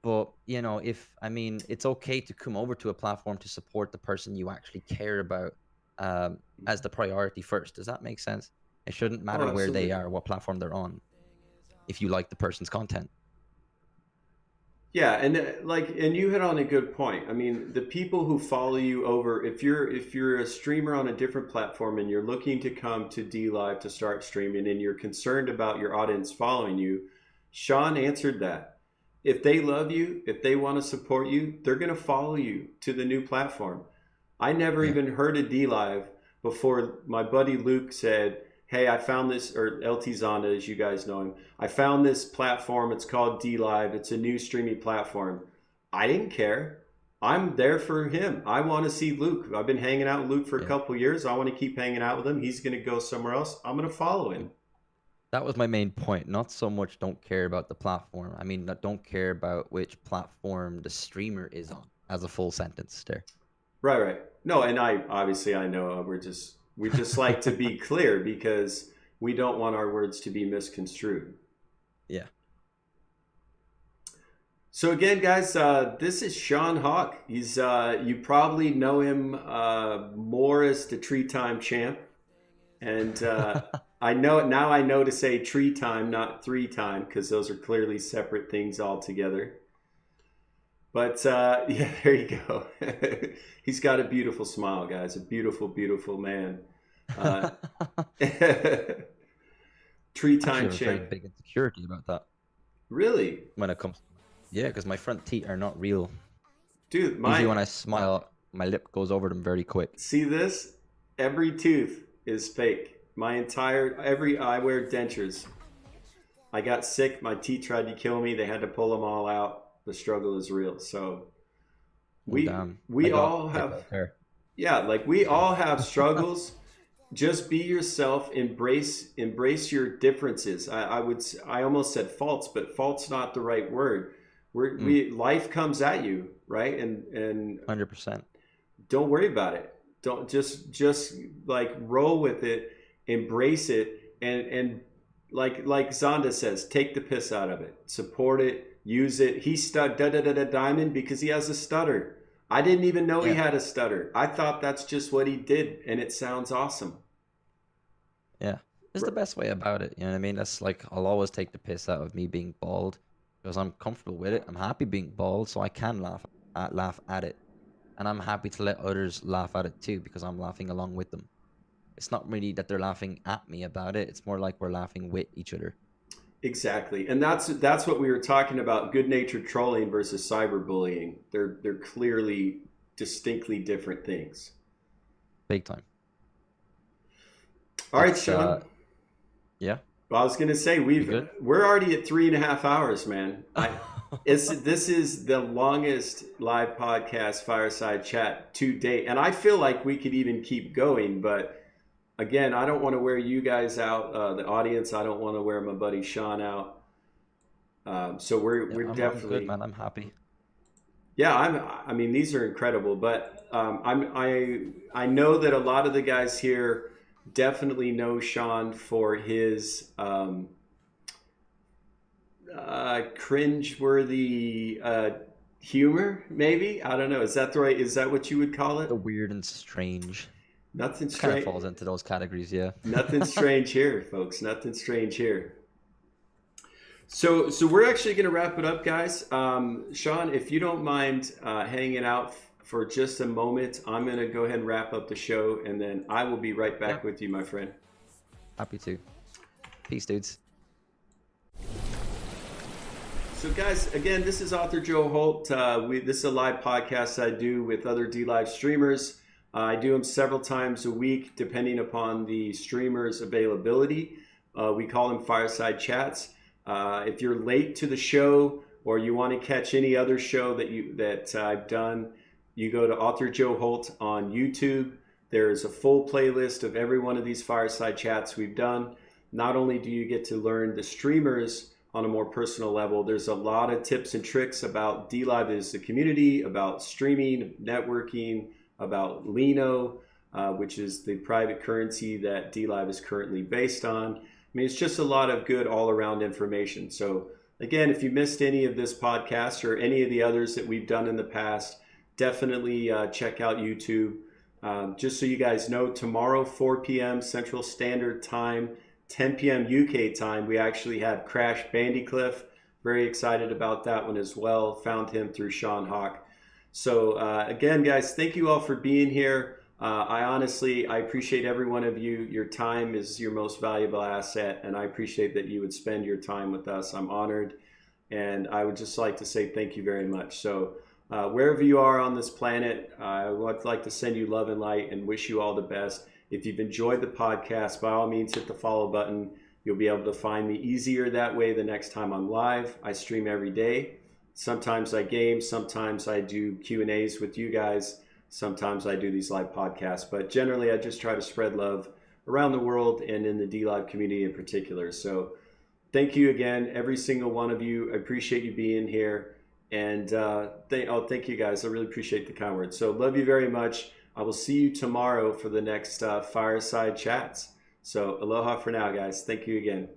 But it's okay to come over to a platform to support the person you actually care about as the priority first. Does that make sense? It shouldn't matter where they are, what platform they're on, if you like the person's content. Yeah, and you hit on a good point. I mean, the people who follow you over, if you're a streamer on a different platform and you're looking to come to DLive to start streaming and you're concerned about your audience following you, Sean answered that. If they love you, if they want to support you, they're going to follow you to the new platform. I never even heard of DLive before my buddy Luke said, hey, I found this, or LT Zonda, as you guys know him. I found this platform. It's called DLive. It's a new streaming platform. I didn't care. I'm there for him. I want to see Luke. I've been hanging out with Luke for a couple years. I want to keep hanging out with him. He's going to go somewhere else. I'm going to follow him. That was my main point. Not so much don't care about the platform. I mean, don't care about which platform the streamer is on, as a full sentence there. Right. No, and I know we just like to be clear because we don't want our words to be misconstrued. Yeah. So again, guys, this is SeanHawk. He's you probably know him more as the Tree Time champ, and I know to say Tree Time, not 3 time, because those are clearly separate things altogether. But yeah, there you go. He's got a beautiful smile, guys. A beautiful, beautiful man. Tree Time champ. Very big insecurity about that. Really? When it comes, because my front teeth are not real. Dude, usually when I smile, my lip goes over them very quick. See this? Every tooth is fake. I wear dentures. I got sick. My teeth tried to kill me. They had to pull them all out. The struggle is real. So we all have struggles. Just be yourself. Embrace your differences. I almost said faults, but fault's not the right word. Life comes at you, right? And 100%. Don't worry about it. Don't just like roll with it, embrace it, and like Zonda says, take the piss out of it, support it, use it. He diamond because he has a stutter. I didn't even know he Yeah. had a stutter. I thought that's just what he did, and it sounds awesome. Yeah, it's the Right. best way about it. You know what I mean? That's like I'll always take the piss out of me being bald because I'm comfortable with it. I'm happy being bald, so I can laugh at it, and I'm happy to let others laugh at it too because I'm laughing along with them. It's not really that they're laughing at me about it. It's more like we're laughing with each other. Exactly, and that's what we were talking about: good-natured trolling versus cyberbullying. They're clearly, distinctly different things. Big time. All right, It's Sean. yeah. Well, I was gonna say good? we're already at 3.5 hours, man. This is the longest live podcast fireside chat to date, and I feel like we could even keep going, but again, I don't want to wear you guys out, the audience. I don't want to wear my buddy Sean out. So we're Yeah, we're I'm definitely good, man. I'm happy. yeah. I mean, these are incredible, but I know that a lot of the guys here definitely know Sean for his cringe-worthy humor. Maybe, I don't know. Is that the right? Is that what you would call it? The weird and strange. Nothing It kind of strange. falls into those categories, yeah. Nothing strange here, folks. Nothing strange here. So we're actually going to wrap it up, guys. Sean, if you don't mind hanging out for just a moment, I'm going to go ahead and wrap up the show, and then I will be right back Yep. with you, my friend. Happy to. Peace, dudes. So, guys, again, this is author Joe Holt. This is a live podcast I do with other DLive streamers. I do them several times a week, depending upon the streamer's availability. We call them Fireside Chats. If you're late to the show or you want to catch any other show that I've done, you go to Author Joe Holt on YouTube. There's a full playlist of every one of these Fireside Chats we've done. Not only do you get to learn the streamers on a more personal level, there's a lot of tips and tricks about DLive as the community, about streaming, networking, about Lino, which is the private currency that DLive is currently based on. I mean, it's just a lot of good all-around information. So again, if you missed any of this podcast or any of the others that we've done in the past, definitely check out YouTube. Just so you guys know, tomorrow, 4 p.m. Central Standard Time, 10 p.m. UK time, we actually have Crash Bandycliff. Very excited about that one as well. Found him through SeanHawk. So again, guys, thank you all for being here. I appreciate every one of you. Your time is your most valuable asset, and I appreciate that you would spend your time with us. I'm honored, and I would just like to say thank you very much. So wherever you are on this planet, I would like to send you love and light and wish you all the best. If you've enjoyed the podcast, by all means, hit the follow button. You'll be able to find me easier that way the next time I'm live. I stream every day. Sometimes I game, sometimes I do Q&As with you guys. Sometimes I do these live podcasts, but generally I just try to spread love around the world and in the DLive community in particular. So thank you again, every single one of you. I appreciate you being here. And thank you guys. I really appreciate the kind words. So love you very much. I will see you tomorrow for the next Fireside Chats. So aloha for now, guys. Thank you again.